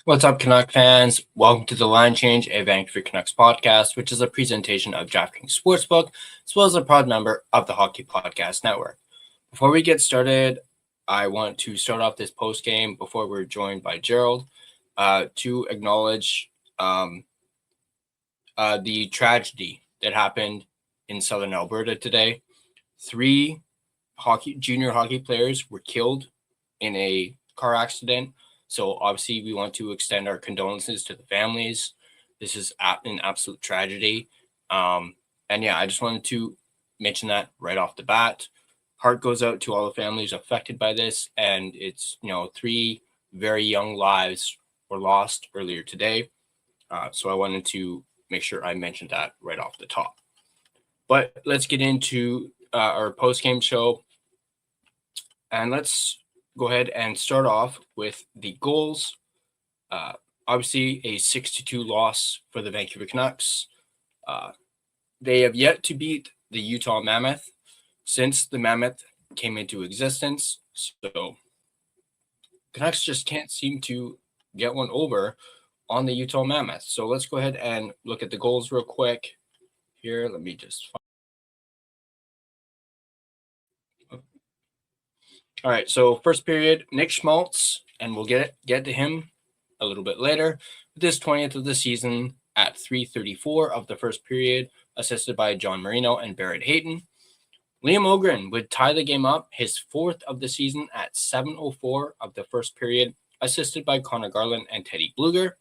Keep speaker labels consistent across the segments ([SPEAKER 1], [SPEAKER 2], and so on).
[SPEAKER 1] What's up, Canuck fans? Welcome to the Line Change, a Vancouver Canucks podcast, which is a presentation of DraftKings Sportsbook, as well as a proud member of the Hockey Podcast Network. Before we get started, I want to start off this post game before we're joined by Gerald to acknowledge the tragedy that happened in Southern Alberta today. 3 junior hockey players were killed in a car accident. So obviously we want to extend our condolences to the families. This is an absolute tragedy. And yeah, I just wanted to mention that right off the bat. Heart goes out to all the families affected by this. And it's, 3 very young lives were lost earlier today. So I wanted to make sure I mentioned that right off the top. But let's get into our post-game show. And let's go ahead and start off with the goals. Obviously, a 6-2 loss for the Vancouver Canucks. They have yet to beat the Utah Mammoth since the Mammoth came into existence. So Canucks just can't seem to get one over on the Utah Mammoth. So let's go ahead and look at the goals real quick here. Let me just find. All right, so first period, Nick Schmaltz, and we'll get to him a little bit later. With his 20th of the season at 3:34 of the first period, assisted by John Marino and Barrett Hayton. Liam Ogren would tie the game up, his 4th of the season at 7:04 of the first period, assisted by Connor Garland and Teddy Bluger.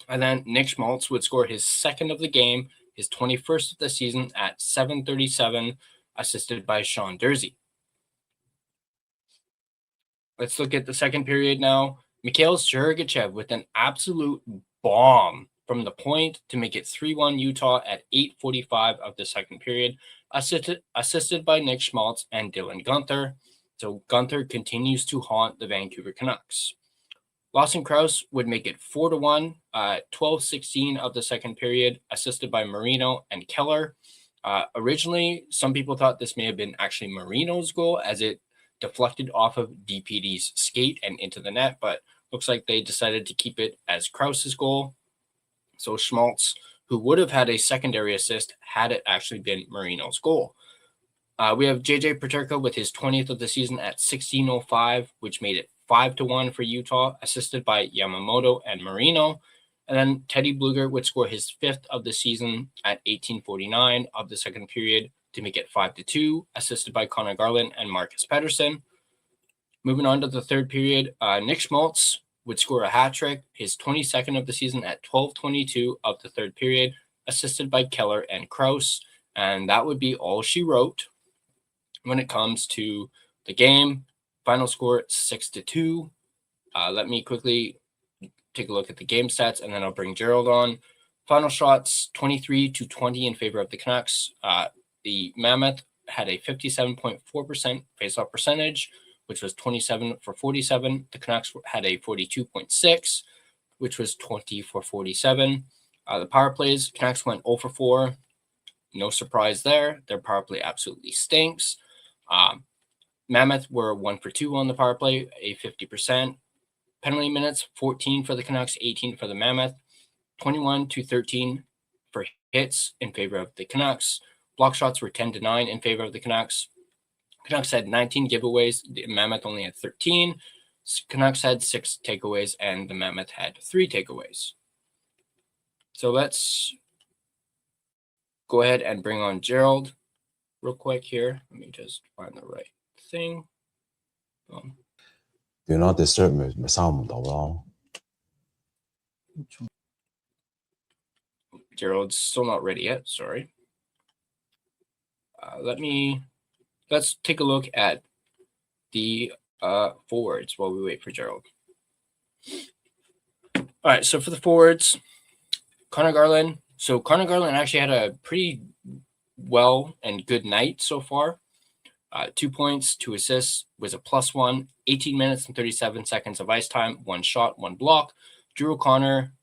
[SPEAKER 1] And then Nick Schmaltz would score his 2nd of the game, his 21st of the season at 7:37, assisted by Sean Dursey. Let's look at the second period now. Mikhail Sergachev with an absolute bomb from the point to make it 3-1 Utah at 8:45 of the second period, assisted by Nick Schmaltz and Dylan Guenther. So Guenther continues to haunt the Vancouver Canucks. Lawson Krause would make it 4-1 at 12:16 of the second period, assisted by Marino and Keller. Originally, some people thought this may have been actually Marino's goal as it deflected off of DPD's skate and into the net, but looks like they decided to keep it as Krause's goal. So Schmaltz, who would have had a secondary assist had it actually been Marino's goal. We have JJ Peterka with his 20th of the season at 16:05, which made it 5-1 for Utah, assisted by Yamamoto and Marino. And then Teddy Bluger would score his 5th of the season at 18:49 of the second period to make it 5-2, assisted by Connor Garland and Marcus Pettersson. Moving on to the third period, Nick Schmaltz would score a hat trick, his 22nd of the season at 12:22 of the third period, assisted by Keller and Krause. And that would be all she wrote when it comes to the game. Final score 6-2. Let me quickly take a look at the game stats, and then I'll bring Gerald on. Final shots 23-20 in favor of the Canucks. The Mammoth had a 57.4% faceoff percentage, which was 27 for 47. The Canucks had a 42.6, which was 20 for 47. The power plays, Canucks went 0 for 4. No surprise there. Their power play absolutely stinks. Mammoth were 1 for 2 on the power play, a 50%. Penalty minutes, 14 for the Canucks, 18 for the Mammoth. 21-13 for hits in favor of the Canucks. Block shots were 10-9 in favor of the Canucks. Canucks had 19 giveaways. The Mammoth only had 13. Canucks had 6 takeaways, and the Mammoth had 3 takeaways. So let's go ahead and bring on Gerald real quick here. Let me just find the right thing.
[SPEAKER 2] Do not disturb 咪收唔到咯。
[SPEAKER 1] Gerald's still not ready yet. Sorry. Let's take a look at the forwards while we wait for Gerald. All right, so for the forwards, Connor Garland. So Connor Garland actually had a pretty well and good night so far. 2 points, 2 assists, was a +1, 18 minutes and 37 seconds of ice time, 1 shot, 1 block. Drew O'Connor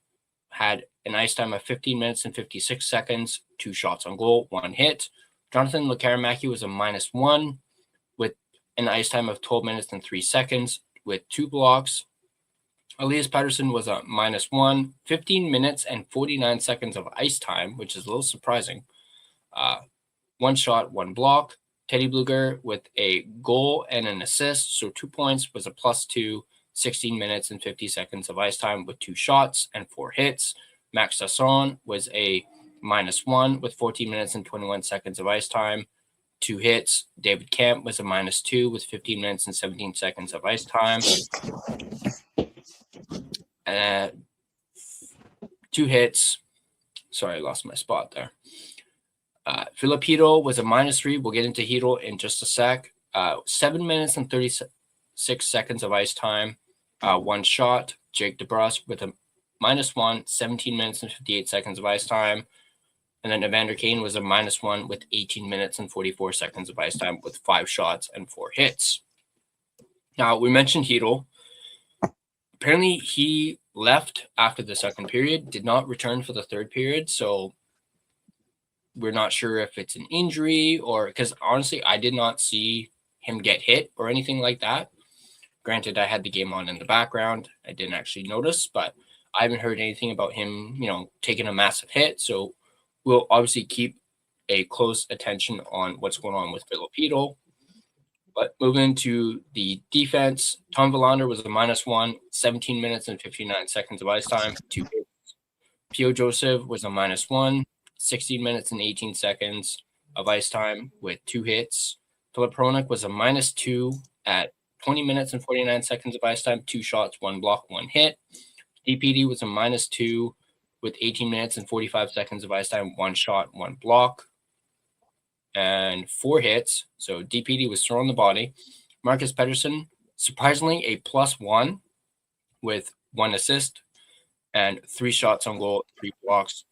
[SPEAKER 1] had an ice time of 15 minutes and 56 seconds, 2 shots on goal, 1 hit. Jonathan Lekaramaki was a -1 with an ice time of 12 minutes and 3 seconds with 2 blocks. Elias Pettersson was a -1, 15 minutes and 49 seconds of ice time, which is a little surprising. 1 shot, 1 block. Teddy Bluger with a goal and an assist, so 2 points, was a +2, 16 minutes and 50 seconds of ice time with 2 shots and 4 hits. Max Sasson was a -1 with 14 minutes and 21 seconds of ice time, 2 hits. David Camp was a -2 with 15 minutes and 17 seconds of ice time. 2 hits. Sorry, I lost my spot there. Philip Hedl was a -3. We'll get into Hedl in just a sec. 7 minutes and 36 seconds of ice time, 1 shot. Jake DeBrusk with a -1, 17 minutes and 58 seconds of ice time. And then Evander Kane was a -1 with 18 minutes and 44 seconds of ice time with 5 shots and 4 hits. Now, we mentioned Hedl. Apparently, he left after the second period, did not return for the third period. So we're not sure if it's an injury or because honestly, I did not see him get hit or anything like that. Granted, I had the game on in the background. I didn't actually notice, but I haven't heard anything about him, taking a massive hit. So we'll obviously keep a close attention on what's going on with Philip Hedl. But moving to the defense, Tom Willander was a -1, 17 minutes and 59 seconds of ice time, 2 hits. Pio Joseph was a -1, 16 minutes and 18 seconds of ice time with 2 hits. Philip Hronek was a -2 at 20 minutes and 49 seconds of ice time, 2 shots, 1 block, 1 hit. DPD was a -2 with 18 minutes and 45 seconds of ice time, 1 shot, 1 block, and 4 hits. So DPD was throwing the body. Marcus Pettersson, surprisingly, a +1 with 1 assist and 3 shots on goal, 3 blocks,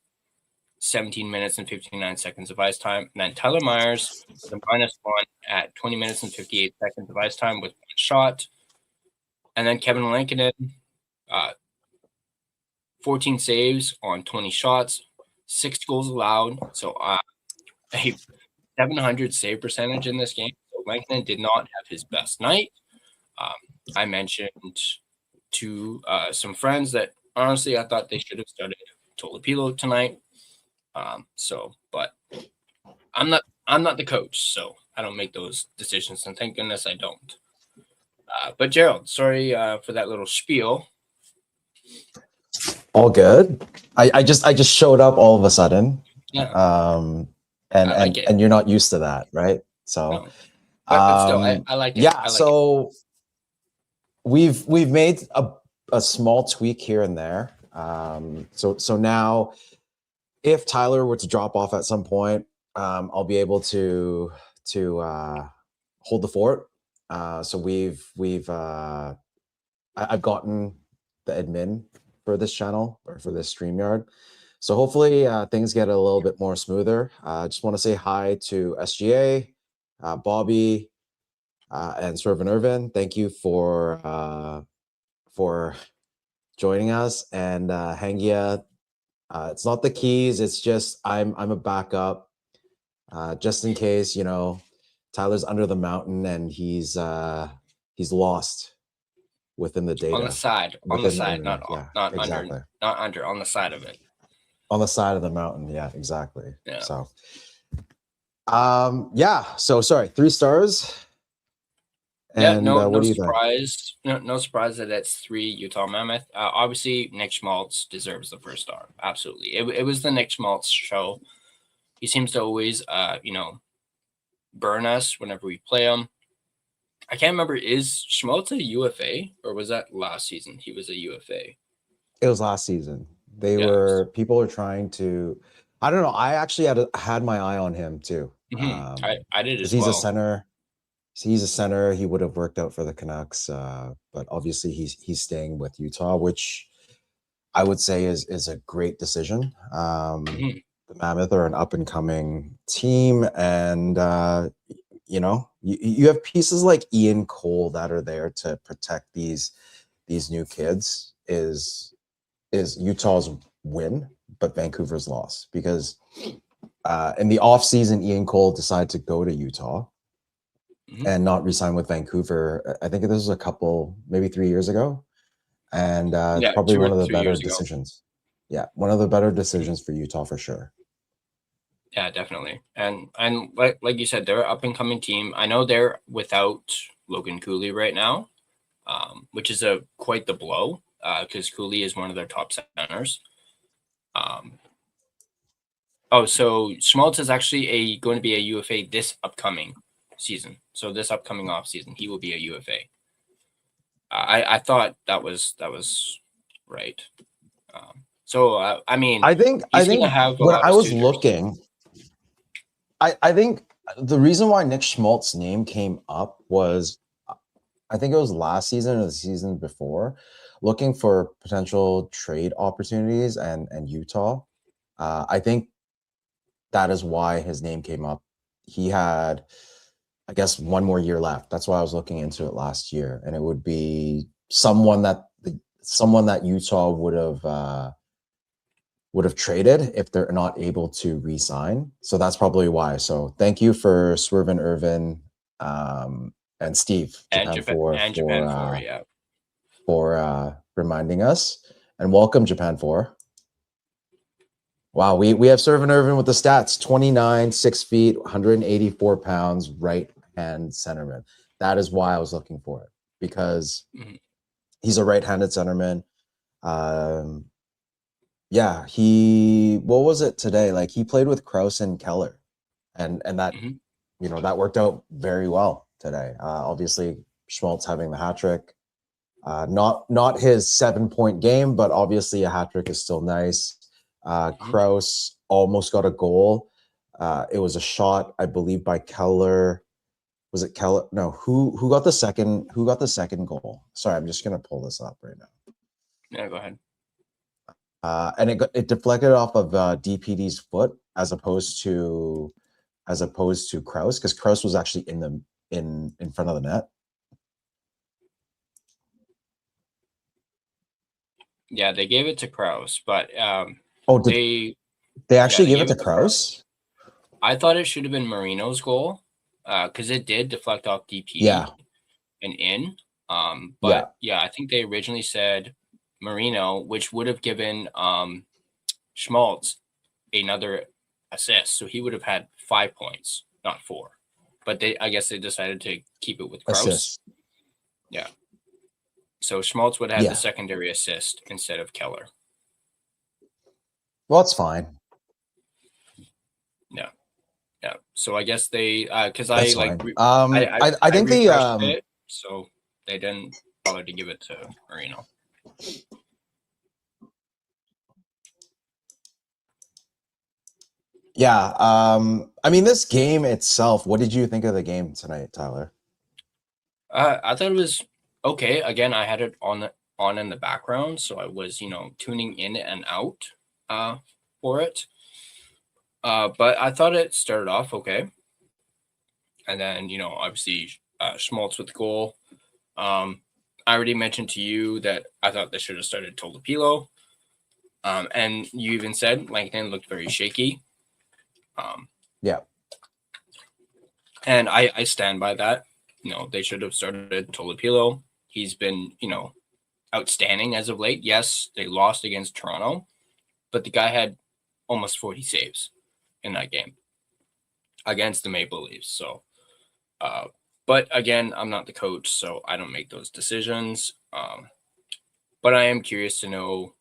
[SPEAKER 1] 17 minutes and 59 seconds of ice time. And then Tyler Myers was a -1 at 20 minutes and 58 seconds of ice time with 1 shot. And then Kevin Lankinen, 14 saves on 20 shots, 6 goals allowed. So a 700 save percentage in this game. So Lankinen did not have his best night. I mentioned to some friends that honestly I thought they should have started Tolopilo tonight. But I'm not the coach, so I don't make those decisions, and thank goodness I don't. But Gerald, sorry for that little spiel.
[SPEAKER 2] All good. I just showed up all of a sudden.
[SPEAKER 1] Yeah.
[SPEAKER 2] And you're not used to that, right? So,
[SPEAKER 1] no. but still, I like it.
[SPEAKER 2] Yeah. We've made a small tweak here and there. So now, if Tyler were to drop off at some point, I'll be able to hold the fort. So I've gotten the admin for this channel or for this StreamYard. So hopefully things get a little bit more smoother. I just want to say hi to SGA, Bobby, and Swervin Irvin. Thank you for joining us. And Hangia, it's not the keys. It's just I'm a backup, just in case Tyler's under the mountain and he's lost within the data.
[SPEAKER 1] On the side, not exactly. Under, on the side of it.
[SPEAKER 2] On the side of the mountain, yeah, exactly.
[SPEAKER 1] Yeah.
[SPEAKER 2] So, So sorry, 3 stars. And
[SPEAKER 1] no surprise. No surprise that it's 3 Utah Mammoth. Obviously, Nick Schmaltz deserves the first star. Absolutely, it was the Nick Schmaltz show. He seems to always, burn us whenever we play him. I can't remember, is Schmaltz a UFA or was that last season? He was a UFA.
[SPEAKER 2] It was last season. People are trying to. I don't know. I actually had my eye on him too.
[SPEAKER 1] Mm-hmm. I did as well.
[SPEAKER 2] He's a center. He's a center. He would have worked out for the Canucks, but obviously he's staying with Utah, which I would say is a great decision. The Mammoth are an up and coming team, and you have pieces like Ian Cole that are there to protect these new kids. Is Utah's win, but Vancouver's loss, because in the offseason, Ian Cole decided to go to Utah and not re-sign with Vancouver. I think this was maybe 3 years ago. and it's
[SPEAKER 1] Yeah,
[SPEAKER 2] probably
[SPEAKER 1] 2
[SPEAKER 2] one
[SPEAKER 1] or
[SPEAKER 2] of the
[SPEAKER 1] 3
[SPEAKER 2] better
[SPEAKER 1] years ago.
[SPEAKER 2] decisions. Yeah, one of the better decisions for Utah for sure.
[SPEAKER 1] Yeah, definitely. And like you said, they're an up and coming team. I know they're without Logan Cooley right now, which is quite the blow because Cooley is one of their top centers. So Schmaltz is actually going to be a UFA this upcoming season. So this upcoming off season, he will be a UFA. I thought that was right. I mean,
[SPEAKER 2] I think
[SPEAKER 1] he's going to have a
[SPEAKER 2] when
[SPEAKER 1] lot
[SPEAKER 2] I
[SPEAKER 1] of
[SPEAKER 2] was
[SPEAKER 1] suitors.
[SPEAKER 2] looking, I think the reason why Nick Schmaltz's name came up was, I think it was last season or the season before, looking for potential trade opportunities and Utah. I think that is why his name came up. He had, I guess, one more year left. That's why I was looking into it last year, and it would be someone that Utah would have traded if they're not able to re-sign. So that's probably why. So thank you for Swervin Irvin and Steve Japan for reminding us, and welcome Japan 4. Wow, we have Swervin Irvin with the stats: 29, 6 feet, 184 pounds, right hand centerman. That is why I was looking for it, because he's a right-handed centerman. Yeah, what was it today? Like, he played with Krause and Keller, and that that worked out very well today. Obviously, Schmaltz having the hat trick, not his 7-point game, but obviously a hat trick is still nice. Krause almost got a goal. It was a shot, I believe, by Keller. Was it Keller? No, who got the second? Who got the second goal? Sorry, I'm just gonna pull this up right now.
[SPEAKER 1] Yeah, go ahead.
[SPEAKER 2] And it deflected off of DPD's foot as opposed to Krause, because Krause was actually in front of the net.
[SPEAKER 1] Yeah, they gave it to Krause, but
[SPEAKER 2] they actually gave it to Krause?
[SPEAKER 1] I thought it should have been Marino's goal because it did deflect off DPD and in. But I think they originally said Marino, which would have given Schmaltz another assist, so he would have had 5 points, not 4. But I guess they decided to keep it with Krause.
[SPEAKER 2] Assist.
[SPEAKER 1] Yeah. So Schmaltz would have had the secondary assist instead of Keller.
[SPEAKER 2] Well, it's fine.
[SPEAKER 1] Yeah. Yeah. So I guess they because
[SPEAKER 2] I
[SPEAKER 1] think
[SPEAKER 2] they
[SPEAKER 1] so they didn't bother to give it to Marino.
[SPEAKER 2] Yeah. I mean, this game itself, what did you think of the game tonight, Tyler?
[SPEAKER 1] I thought it was okay. Again, I had it on in the background, so I was, tuning in and out for it. But I thought it started off okay. And then, obviously Schmaltz with the goal. I already mentioned to you that I thought they should have started Tolopilo. And you even said Langton looked very shaky.
[SPEAKER 2] Yeah.
[SPEAKER 1] And I stand by that. They should have started Tolopilo. He's been, outstanding as of late. Yes, they lost against Toronto, but the guy had almost 40 saves in that game against the Maple Leafs. So, but again, I'm not the coach, so I don't make those decisions. But I am curious to know.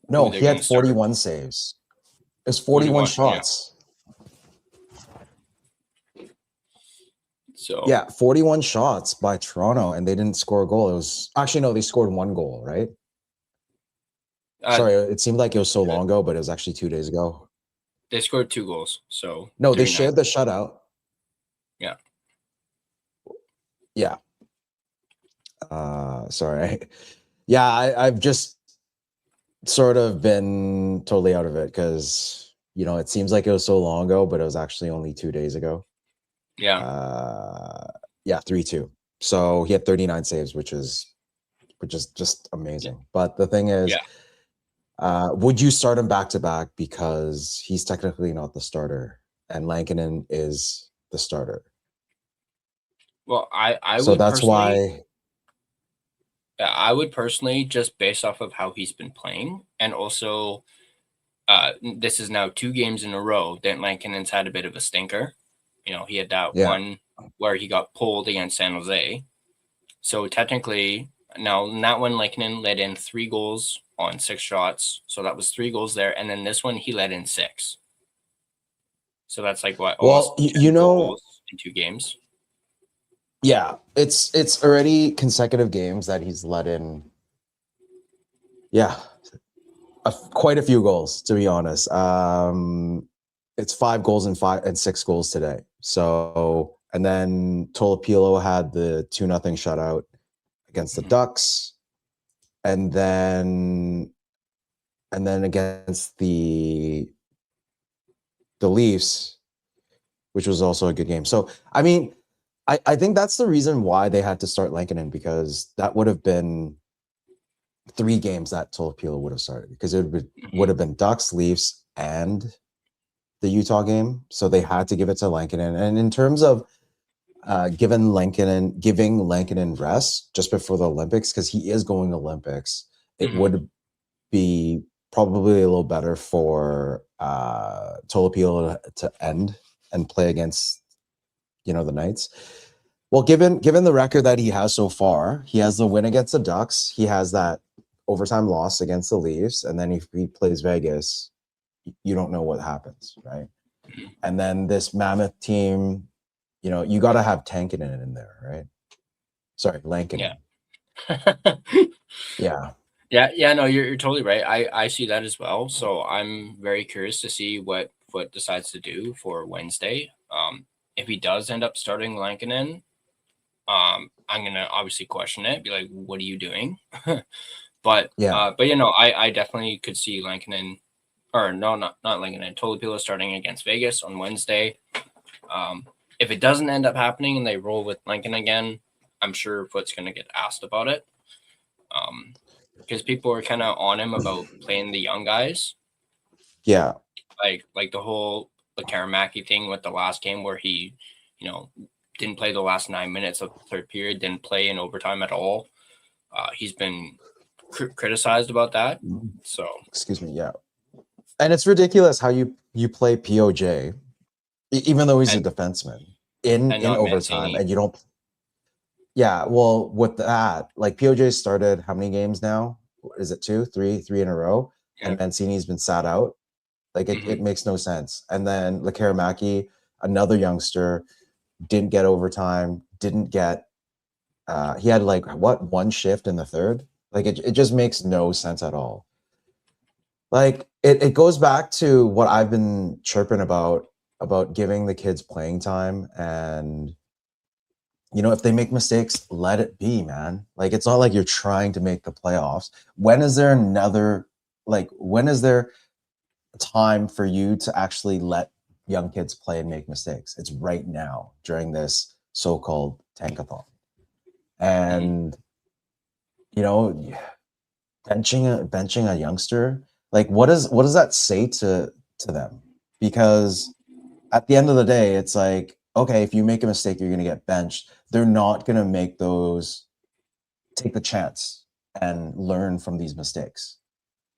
[SPEAKER 2] No, he had 41 saves. It's 41 shots.
[SPEAKER 1] Yeah. So
[SPEAKER 2] yeah, 41 shots by Toronto, and they didn't score a goal. It was actually no, they scored 1 goal, right? Sorry, it seemed like it was so long ago, but it was actually 2 days ago.
[SPEAKER 1] They scored 2 goals. So
[SPEAKER 2] no, they shared the shutout.
[SPEAKER 1] Yeah.
[SPEAKER 2] Yeah. Sorry. Yeah, I've just sort of been totally out of it because it seems like it was so long ago, but it was actually only 2 days ago.
[SPEAKER 1] Yeah.
[SPEAKER 2] 3-2. So he had 39 saves, which is just amazing. But the thing is, would you start him back to back, because he's technically not the starter and Lankinen is the starter?
[SPEAKER 1] Well, I
[SPEAKER 2] so
[SPEAKER 1] would
[SPEAKER 2] that's why.
[SPEAKER 1] I would personally, just based off of how he's been playing, and also this is now 2 games in a row that Lankinen's had a bit of a stinker. He had that one where he got pulled against San Jose. So technically, now in that one, Lankinen let in 3 goals on 6 shots. So that was 3 goals there. And then this one, he let in 6. So that's like what?
[SPEAKER 2] Well,
[SPEAKER 1] Almost 10 goals in 2 games.
[SPEAKER 2] Yeah, it's already consecutive games that he's let in. Yeah, quite a few goals, to be honest. It's 5 goals and 6 goals today. So, and then Tolopilo had the 2-0 shutout against the Ducks, and then against the Leafs, which was also a good game. So, I mean, I think that's the reason why they had to start Lankinen, because that would have been 3 games that Tolopilo would have started, because it would have been Ducks, Leafs, and the Utah game. So they had to give it to Lankinen. And in terms of giving Lankinen rest just before the Olympics, because he is going to Olympics, it would be probably a little better for Tolopilo to end and play against the Knights. Well, given the record that he has so far, he has the win against the Ducks, he has that overtime loss against the Leafs, and then if he plays Vegas, you don't know what happens, right? And then this Mammoth team, you got to have Tankinen in there, right? Sorry, Lankinen.
[SPEAKER 1] Yeah. Yeah. No, you're totally right. I see that as well. So I'm very curious to see what Foote decides to do for Wednesday. If he does end up starting Lankinen, I'm gonna obviously question it. Be like, what are you doing? But I definitely could see Lankinen, or no, not Lankinen. Tolopilo starting against Vegas on Wednesday. If it doesn't end up happening and they roll with Lincoln again, I'm sure Foote's going to get asked about it. Because people are kind of on him about playing the young guys.
[SPEAKER 2] Yeah.
[SPEAKER 1] Like the whole Karamaki thing with the last game where he, didn't play the last 9 minutes of the third period, didn't play in overtime at all. He's been criticized about that. So
[SPEAKER 2] excuse me, yeah. And it's ridiculous how you play POJ, even though he's a defenseman, in overtime, and you don't. Yeah, well, with that, like POJ started how many games now? Is it 2, 3 in a row? Yeah. And Mancini's been sat out. Like it makes no sense. And then Lekaramaki, another youngster, didn't get overtime, didn't get he had like one shift in the third. Like it just makes no sense at all. Like it goes back to what I've been chirping about giving the kids playing time, and if they make mistakes, let it be, man. Like it's not like you're trying to make the playoffs. When is there time for you to actually let young kids play and make mistakes? It's right now during this so-called tankathon. And benching a youngster, like what does that say to them? Because at the end of the day, it's like, okay, if you make a mistake, you're going to get benched. They're not going to take the chance and learn from these mistakes.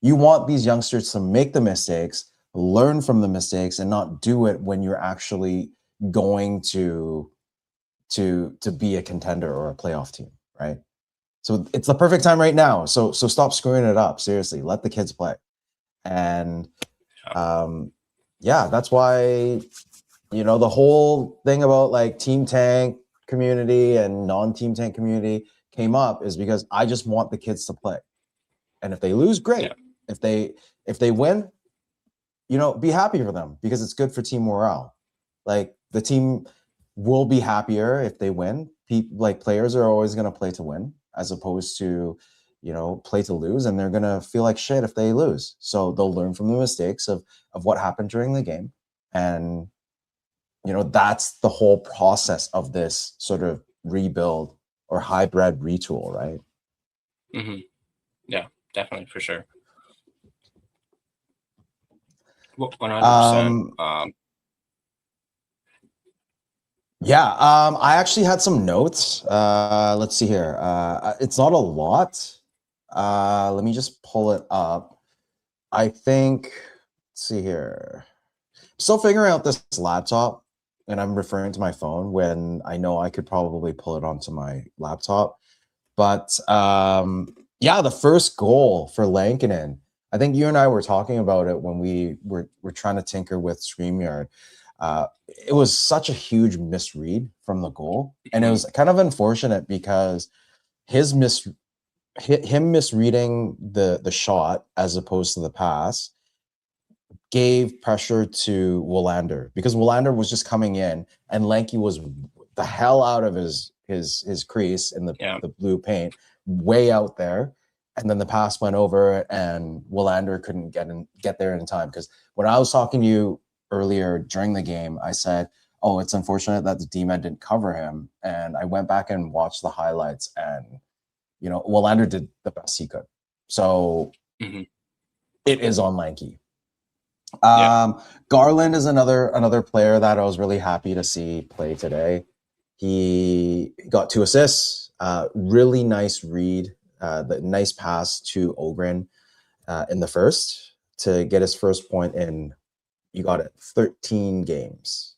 [SPEAKER 2] You want these youngsters to make the mistakes, learn from the mistakes, and not do it when you're actually going to be a contender or a playoff team, right? So it's the perfect time right now. So stop screwing it up. Seriously, let the kids play. And that's why the whole thing about like team tank community and non-team tank community came up, is because I just want the kids to play. And if they lose, great. Yeah. If they win, be happy for them, because it's good for team morale. Like the team will be happier if they win. Players are always going to play to win, as opposed to, play to lose, and they're going to feel like shit if they lose. So they'll learn from the mistakes of what happened during the game. And, that's the whole process of this sort of rebuild or hybrid retool, right?
[SPEAKER 1] Mm-hmm. Yeah, definitely, for sure. 100%.
[SPEAKER 2] Yeah, I actually had some notes. Let's see here. It's not a lot. Let me just pull it up. I think, let's see here. Still figuring out this laptop, and I'm referring to my phone when I know I could probably pull it onto my laptop. But yeah, the first goal for Lankinen. I think you and I were talking about it when we were trying to tinker with StreamYard. It was such a huge misread from the goal, and it was kind of unfortunate because his him misreading the shot as opposed to the pass gave pressure to Willander, because Willander was just coming in and Lanky was the hell out of his crease in the blue paint, way out there. And then the pass went over and Willander couldn't get there in time. Because when I was talking to you earlier during the game, I said, oh, it's unfortunate that the D-man didn't cover him. And I went back and watched the highlights, and Willander did the best he could. So it is on Lanky. Garland is another player that I was really happy to see play today. He got 2 assists, really nice read, the nice pass to Ogren in the first to get his first point in, you got it, 13 games.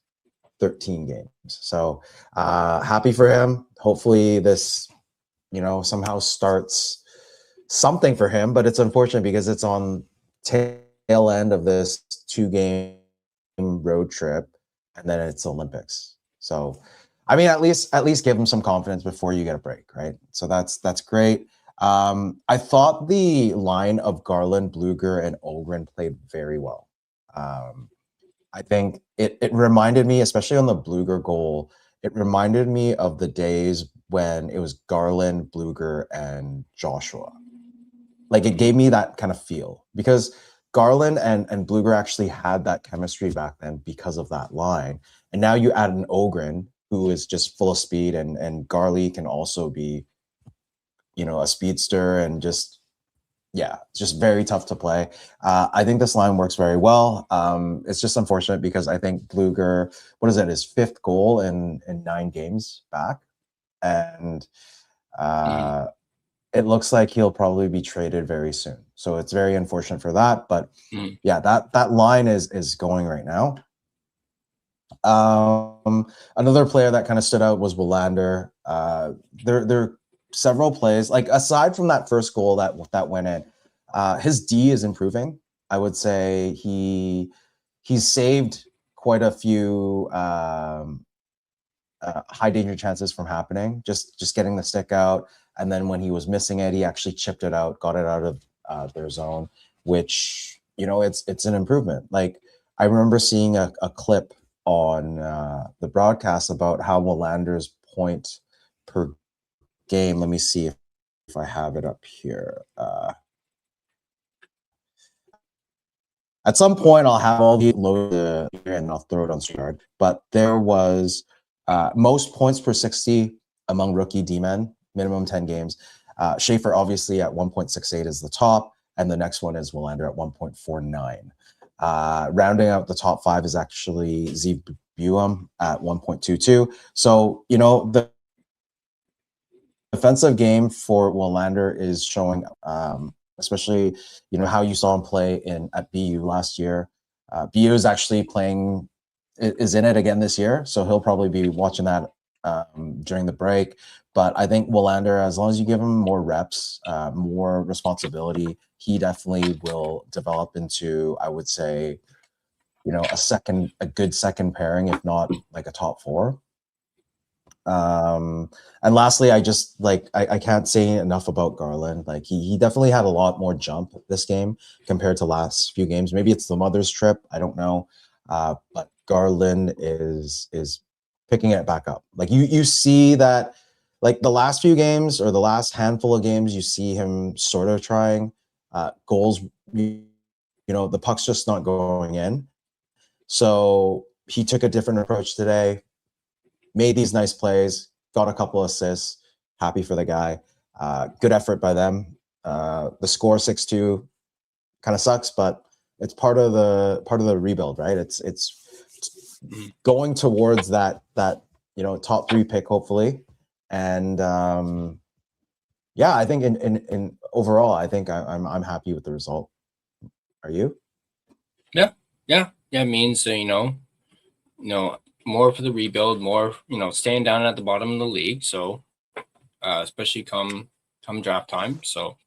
[SPEAKER 2] So happy for him. Hopefully this, somehow starts something for him, but it's unfortunate because it's on tail end of this 2-game road trip, and then it's Olympics. So, I mean, at least give him some confidence before you get a break, right? So that's great. I thought the line of Garland, Bluger, and Ogren played very well. I think it reminded me, especially on the Bluger goal, it reminded me of the days when it was Garland, Bluger, and Joshua. Like, it gave me that kind of feel, because Garland and Bluger actually had that chemistry back then because of that line. And now you add an Ogren who is just full of speed, and Garley can also be, a speedster, and just very tough to play. I think this line works very well. It's just unfortunate because I think Bluger, his 5th goal in 9 games back. And it looks like he'll probably be traded very soon. So it's very unfortunate for that. But yeah, that line is going right now. Another player that kind of stood out was Willander. There are several plays, like aside from that first goal that went in, his D is improving. I would say he's saved quite a few high danger chances from happening, just getting the stick out. And then when he was missing it, he actually chipped it out, got it out of their zone, which, it's an improvement. Like, I remember seeing a clip on the broadcast about how Willander's point per game. Let me see if I have it up here. At some point, I'll have all the loaded and I'll throw it on StreamYard. But there was most points per 60 among rookie D-men, minimum 10 games. Schaefer, obviously, at 1.68 is the top, and the next one is Willander at 1.49. Rounding out the top 5 is actually Zeev Buum at 1.22. So, the defensive game for Willander is showing, especially, how you saw him play at BU last year. BU is actually is in it again this year, so he'll probably be watching that during the break. But I think Willander, as long as you give him more reps, more responsibility, he definitely will develop into, I would say, a good second pairing, if not like a top 4. And lastly, I can't say enough about Garland. Like, he definitely had a lot more jump this game compared to last few games. Maybe it's the mother's trip, I don't know. But Garland is picking it back up. Like, you see that, like, the last few games or the last handful of games, you see him sort of trying goals. The puck's just not going in. So he took a different approach today, made these nice plays, got a couple assists. Happy for the guy. Good effort by them. The score 6-2 kind of sucks, but it's part of the rebuild, right? It's going towards that top 3 pick hopefully. And yeah, I think in overall, I think I'm happy with the result. Are you?
[SPEAKER 1] Yeah. It means more for the rebuild, more staying down at the bottom of the league. So especially come draft time. So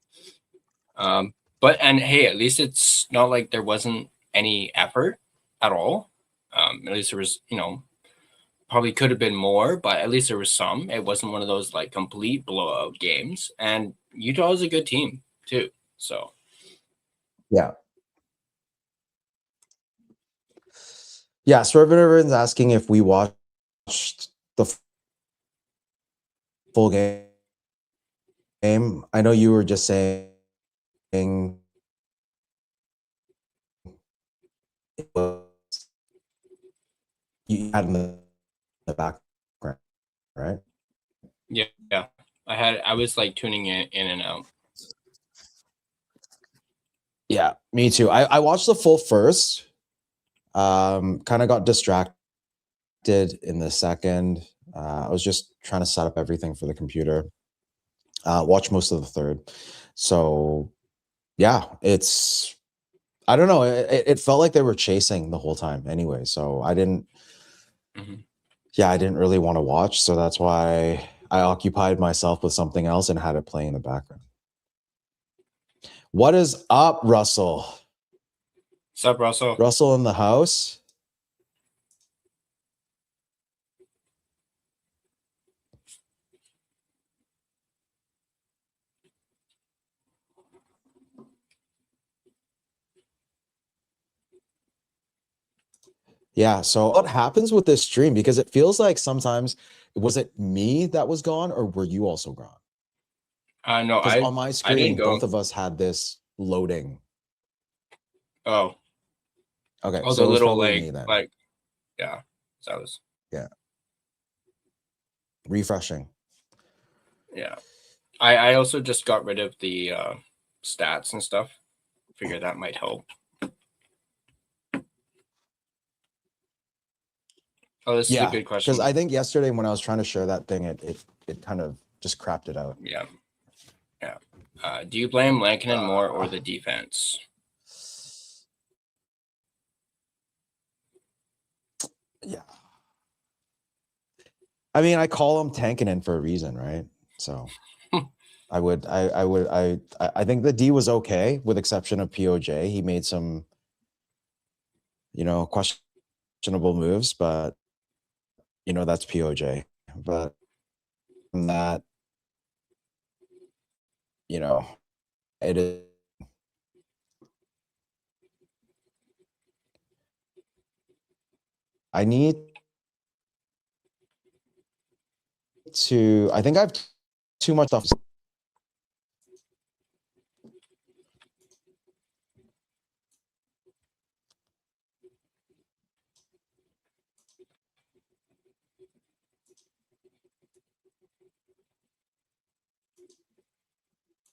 [SPEAKER 1] but hey, at least it's not like there wasn't any effort at all. At least there was, probably could have been more, but at least there was some. It wasn't one of those like complete blowout games. And Utah is a good team too. So
[SPEAKER 2] Yeah. Yeah, Swerven's asking if we watched the full game. I know you were just saying it was, you had in the background, right?
[SPEAKER 1] yeah. I was like tuning in and out.
[SPEAKER 2] Yeah, me too. I watched the full first. Kind of got distracted in the second. I was just trying to set up everything for the computer. Watch most of the third. So yeah, I don't know. It felt like they were chasing the whole time anyway. So I didn't really want to watch. So that's why I occupied myself with something else and had it play in the background. What is up, Russell?
[SPEAKER 1] What's up, Russell?
[SPEAKER 2] Russell in the house. Yeah. So what happens with this stream? Because it feels like sometimes, was it me that was gone or were you also gone?
[SPEAKER 1] No,
[SPEAKER 2] Because on my
[SPEAKER 1] I didn't
[SPEAKER 2] screen,
[SPEAKER 1] go.
[SPEAKER 2] both of us had this loading.
[SPEAKER 1] Oh.
[SPEAKER 2] Okay.
[SPEAKER 1] Oh,
[SPEAKER 2] So
[SPEAKER 1] the
[SPEAKER 2] it was
[SPEAKER 1] little
[SPEAKER 2] probably me then.
[SPEAKER 1] yeah. That was
[SPEAKER 2] refreshing.
[SPEAKER 1] Yeah. I also just got rid of the stats and stuff. Figure that might help. Oh, this is a good question.
[SPEAKER 2] Because I think yesterday when I was trying to share that thing, it kind of just crapped it out.
[SPEAKER 1] Yeah. Do you blame Lankinen more or the defense?
[SPEAKER 2] Yeah. I mean, I call him Tankinen for a reason, right? So I think the D was okay, with exception of POJ. He made some, questionable moves, but that's POJ. But from that, it is. I need to. I think I have too much stuff.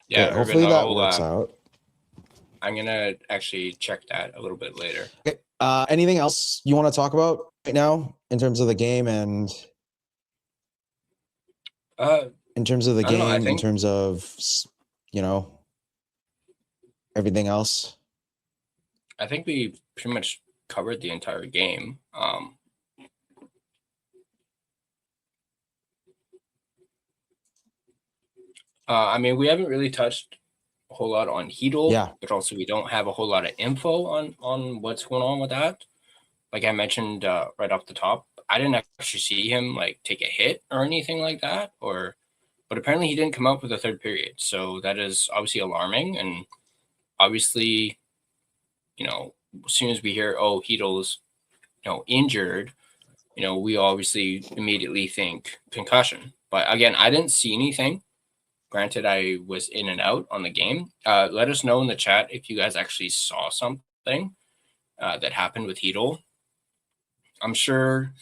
[SPEAKER 1] Yeah,
[SPEAKER 2] Okay, hopefully
[SPEAKER 1] Urban,
[SPEAKER 2] that works out.
[SPEAKER 1] I'm gonna actually check that a little bit later.
[SPEAKER 2] Okay. Anything else you want to talk about right now in terms of the game and in terms of the game, in terms of everything else?
[SPEAKER 1] I think we pretty much covered the entire game. I mean, we haven't really touched a whole lot on Hedl, but also we don't have a whole lot of info on what's going on with that. Like I mentioned right off the top, I didn't actually see him like take a hit or anything like that, but apparently he didn't come out for the third period. So that is obviously alarming. And obviously, as soon as we hear, oh, Hedl's, injured, we obviously immediately think concussion. But again, I didn't see anything. Granted, I was in and out on the game. Let us know in the chat if you guys actually saw something that happened with Hedl. I'm sure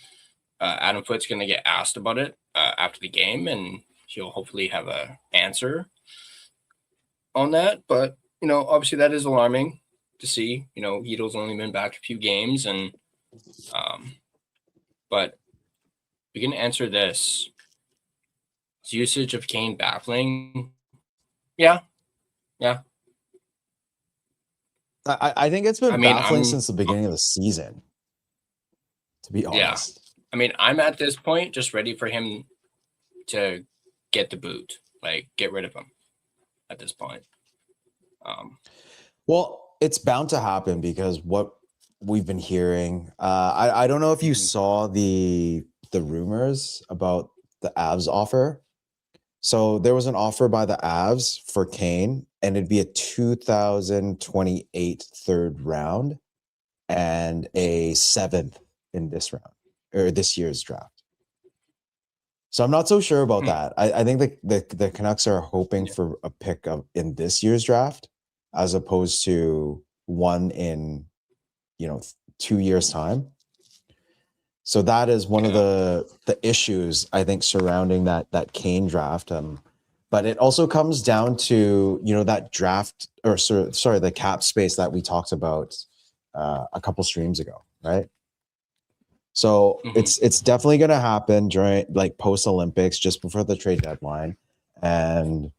[SPEAKER 1] Adam Foote's going to get asked about it after the game, and he'll hopefully have an answer on that. But, obviously that is alarming to see. Hedl's only been back a few games, and but we can answer this. Is usage of Kane baffling? Yeah.
[SPEAKER 2] I think it's been
[SPEAKER 1] I mean,
[SPEAKER 2] baffling since the beginning of the season, to be honest.
[SPEAKER 1] I mean, I'm at this point just ready for him to get the boot, like get rid of him at this point.
[SPEAKER 2] Well, it's bound to happen because what we've been hearing, I don't know if you saw the rumors about the Avs offer. So there was an offer by the Avs for Kane, and it'd be a 2028 third round and a 7th in this round or this year's draft. So I'm not so sure about that. I think the Canucks are hoping for a pick in this year's draft as opposed to one in 2 years' time. So that is one of the issues I think surrounding that Kane draft. But it also comes down to that draft the cap space that we talked about a couple streams ago, right? So it's definitely going to happen during like post Olympics, just before the trade deadline, and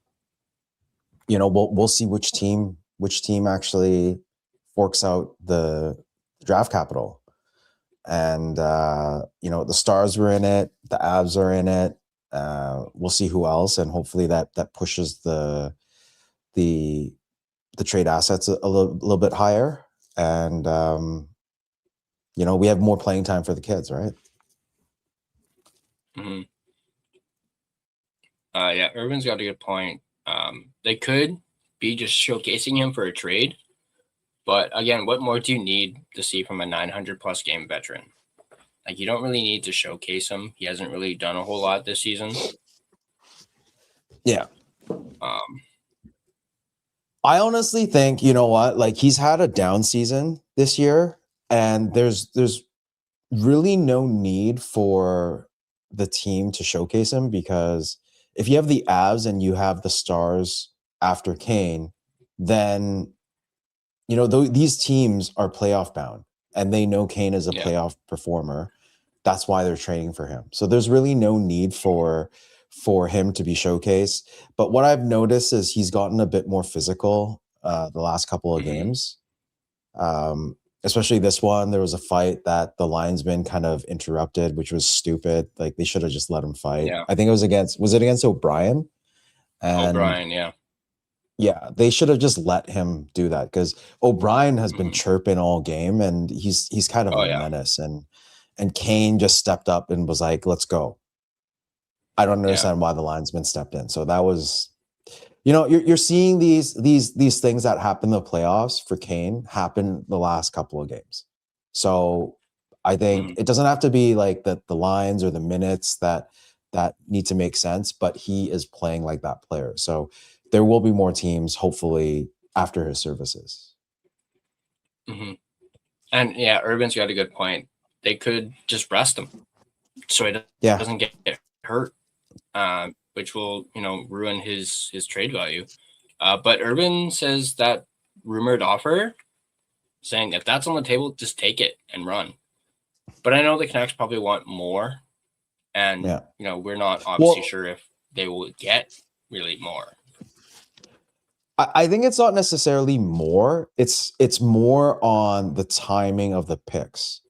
[SPEAKER 2] we'll see which team actually forks out the draft capital. And the Stars were in it, the Avs are in it. We'll see who else, and hopefully that pushes the trade assets a little bit higher, and we have more playing time for the kids, right?
[SPEAKER 1] Yeah, Irvin's got a good point. They could be just showcasing him for a trade, but again, what more do you need to see from a 900+ game veteran? Like, you don't really need to showcase him. He hasn't really done a whole lot this season.
[SPEAKER 2] Yeah. I honestly think, like he's had a down season this year, and there's really no need for the team to showcase him, because if you have the Avs and you have the Stars after Kane, then these teams are playoff bound and they know Kane is a playoff performer. That's why they're trading for him. So there's really no need for him to be showcased. But what I've noticed is he's gotten a bit more physical the last couple of games. Especially this one, there was a fight that the linesman kind of interrupted, which was stupid. Like, they should have just let him fight.
[SPEAKER 1] Yeah.
[SPEAKER 2] I think it was against O'Brien? And
[SPEAKER 1] O'Brien, yeah.
[SPEAKER 2] Yeah, they should have just let him do that, because O'Brien has been chirping all game, and he's kind of a menace. And Kane just stepped up and was like, let's go. I don't understand why the linesman stepped in. So that was, you're seeing these things that happen in the playoffs for Kane happen the last couple of games. So I think it doesn't have to be like the lines or the minutes that need to make sense, but he is playing like that player. So there will be more teams, hopefully, after his services.
[SPEAKER 1] And yeah, Urban's got a good point. They could just rest him so he doesn't get hurt, which will, ruin his trade value. But Urban says that rumored offer, saying if that's on the table, just take it and run. But I know the Canucks probably want more, and we're not obviously sure if they will get really more.
[SPEAKER 2] I think it's not necessarily more. It's more on the timing of the picks.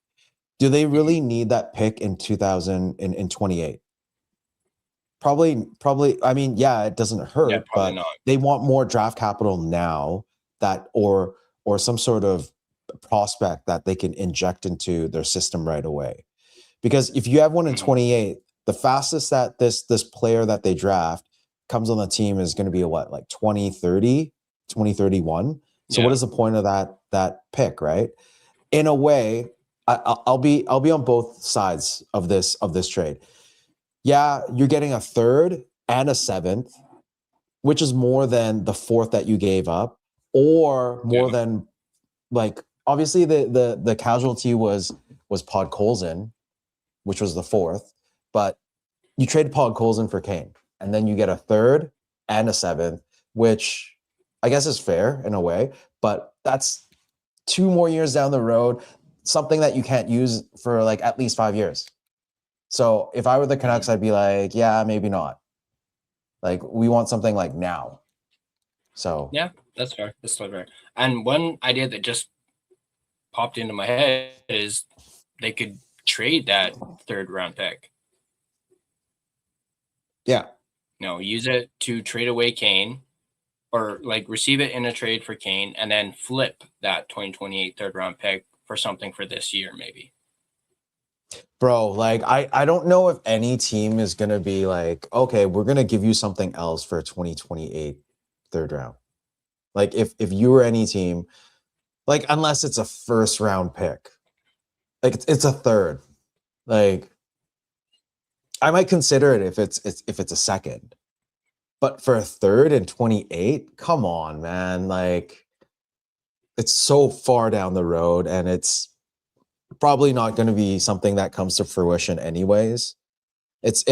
[SPEAKER 2] Do they really need that pick in 2028? Probably. I mean, yeah, it doesn't hurt, but
[SPEAKER 1] not.
[SPEAKER 2] They want more draft capital now, or some sort of prospect that they can inject into their system right away. Because if you have one in 28, the fastest that this player that they draft comes on the team is going to be like 2030, 2031. So what is the point of that pick, right? In a way, I'll be on both sides of this trade. Yeah, you're getting a 3rd and a 7th, which is more than the 4th that you gave up, or more than, like, obviously the casualty was Podkolzin, which was the 4th, but you trade Podkolzin for Kane, and then you get a 3rd and a 7th, which I guess is fair in a way, but that's 2 more years down the road, something that you can't use for like at least 5 years. So if I were the Canucks, I'd be like, yeah, maybe not. Like, we want something like now. So
[SPEAKER 1] yeah, that's fair. That's totally fair. And one idea that just popped into my head is they could trade that 3rd round pick.
[SPEAKER 2] yeah,
[SPEAKER 1] Use it to trade away Kane, or like receive it in a trade for Kane, and then flip that 2028 3rd round pick for something for this year, maybe.
[SPEAKER 2] bro, like I don't know if any team is gonna be like, okay, we're gonna give you something else for a 2028 3rd round. Like if you were any team, like unless it's a 1st round pick, like it's a 3rd. Like I might consider it if it's a 2nd, but for a 3rd in 28, come on, man. Like it's so far down the road, and it's probably not going to be something that comes to fruition anyways. It's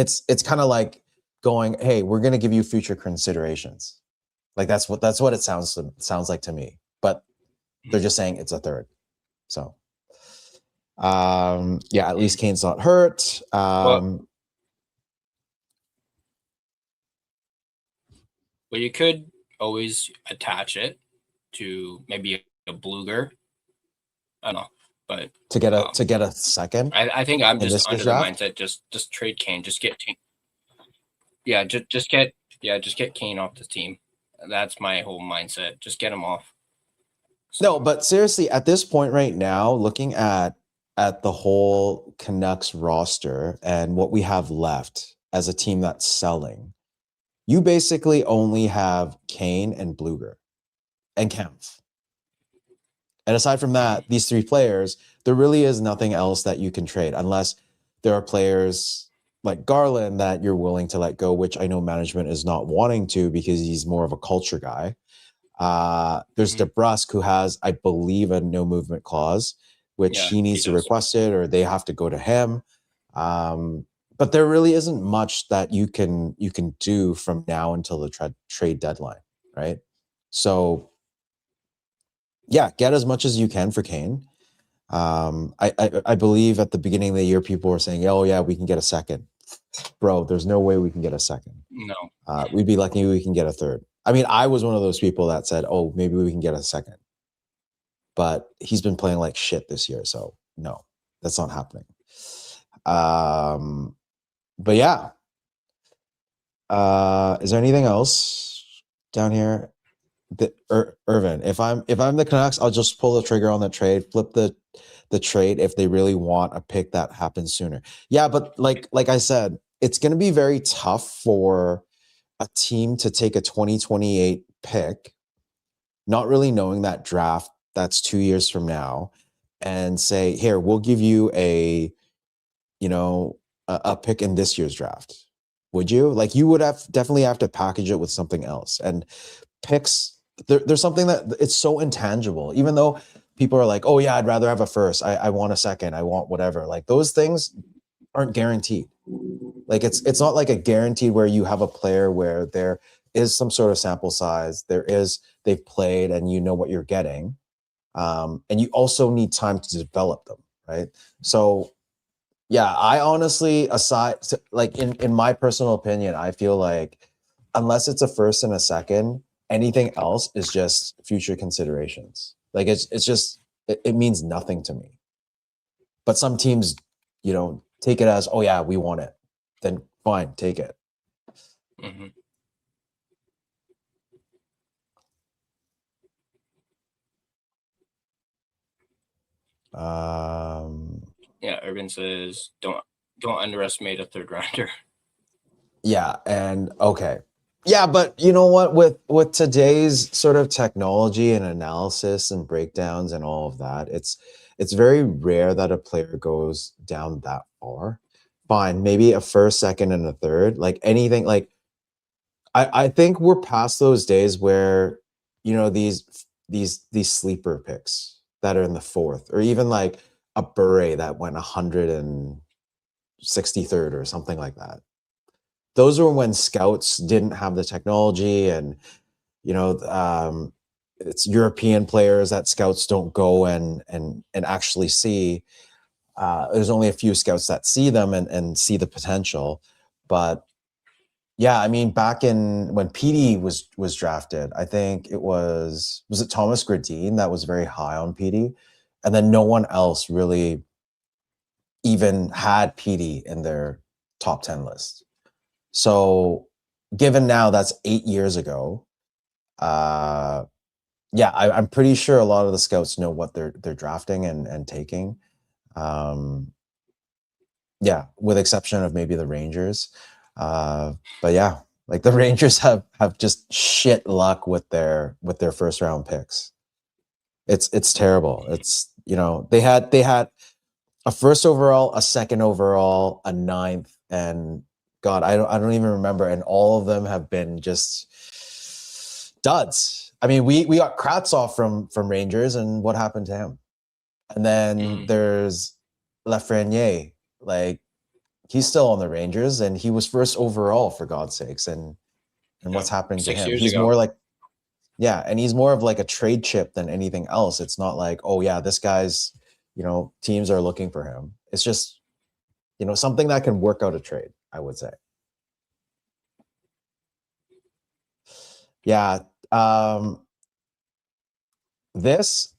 [SPEAKER 2] kind of like going, hey, we're going to give you future considerations. Like that's what it sounds like to me. But they're just saying it's a 3rd. So yeah, at least Kane's not hurt.
[SPEAKER 1] Well, you could always attach it to maybe a Bluger. I don't know, but
[SPEAKER 2] to get a 2nd.
[SPEAKER 1] I think I'm
[SPEAKER 2] in
[SPEAKER 1] just under the
[SPEAKER 2] draft?
[SPEAKER 1] mindset just trade Kane, just get just get Kane off the team. That's my whole mindset. Just get him off.
[SPEAKER 2] No, but seriously, at this point right now, looking at the whole Canucks roster and what we have left as a team that's selling, you basically only have Kane and Bluger and Kempf. And aside from that, these 3 players, there really is nothing else that you can trade unless there are players like Garland that you're willing to let go, which I know management is not wanting to because he's more of a culture guy. There's DeBrusque, who has, I believe, a no movement clause, which he needs to request it, or they have to go to him. But there really isn't much that you can do from now until the trade deadline, right? So yeah, get as much as you can for Kane. I believe at the beginning of the year, people were saying, oh yeah, we can get a 2nd. Bro, there's no way we can get a 2nd.
[SPEAKER 1] No.
[SPEAKER 2] We'd be lucky we can get a 3rd. I mean, I was one of those people that said, oh, maybe we can get a 2nd. But he's been playing like shit this year, so no, that's not happening. But yeah. Is there anything else down here? Irvin, if I'm the Canucks, I'll just pull the trigger on the trade, flip the trade if they really want a pick that happens sooner. Yeah, but like I said, it's going to be very tough for a team to take a 2028 pick, not really knowing that draft that's 2 years from now, and say, here, we'll give you a pick in this year's draft. Would you? Like, you would definitely have to package it with something else. And picks, there's something that it's so intangible, even though people are like, oh yeah, I'd rather have a 1st. I want a 2nd. I want whatever. Like, those things aren't guaranteed. Like, it's not like a guaranteed where you have a player where there is some sort of sample size. They've played and you know what you're getting. And you also need time to develop them. Right. So yeah, I honestly, in my personal opinion, I feel like unless it's a 1st and a 2nd, anything else is just future considerations. Like it's just, it means nothing to me. But some teams, take it as, oh yeah, we want it. Then fine, take it.
[SPEAKER 1] Mm-hmm. Yeah, Urban says don't underestimate a 3rd rounder.
[SPEAKER 2] Yeah, and okay. Yeah, but you know what? With today's sort of technology and analysis and breakdowns and all of that, it's very rare that a player goes down that far. Fine, maybe a 1st, 2nd, and a 3rd. Like anything, like I think we're past those days where these sleeper picks that are in the 4th, or even like a Bure that went 163rd or something like that. Those were when scouts didn't have the technology, and it's European players that scouts don't go and actually see. There's only a few scouts that see them and see the potential. But yeah, I mean, back in when Petey was drafted, I think it was it Thomas Gradine that was very high on Petey, and then no one else really even had Petey in their top 10 list. So given now that's 8 years ago, yeah, I'm pretty sure a lot of the scouts know what they're drafting and taking. Yeah, with exception of maybe the Rangers. But yeah, like the Rangers have just shit luck with their first round picks. It's terrible. It's, you know, they had a first overall, a second overall, a ninth, and God, I don't even remember. And all of them have been just duds. I mean, we got Kravtsov from Rangers, and what happened to him? And then there's Lafreniere, like he's still on the Rangers, and he was first overall for God's sakes. And what's happening to
[SPEAKER 1] 6
[SPEAKER 2] him?
[SPEAKER 1] years
[SPEAKER 2] He's
[SPEAKER 1] ago.
[SPEAKER 2] more like, yeah, and he's more of like a trade chip than anything else. It's not like, oh yeah, this guy's, you know, teams are looking for him. It's just, you know, something that can work out a trade, I would say. Yeah. This,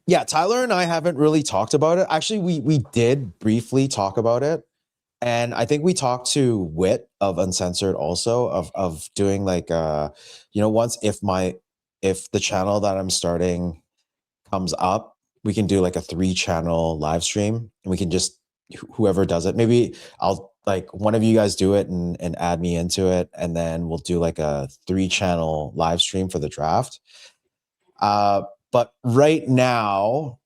[SPEAKER 2] yeah, Tyler and I haven't really talked about it. Actually, we did briefly talk about it. And I think we talked to Wit of Uncensored also of doing like you know, once if the channel that I'm starting comes up, we can do like a 3-channel live stream, and we can just whoever does it. Maybe I'll like one of you guys do it and add me into it, and then we'll do like a 3-channel live stream for the draft. But right now,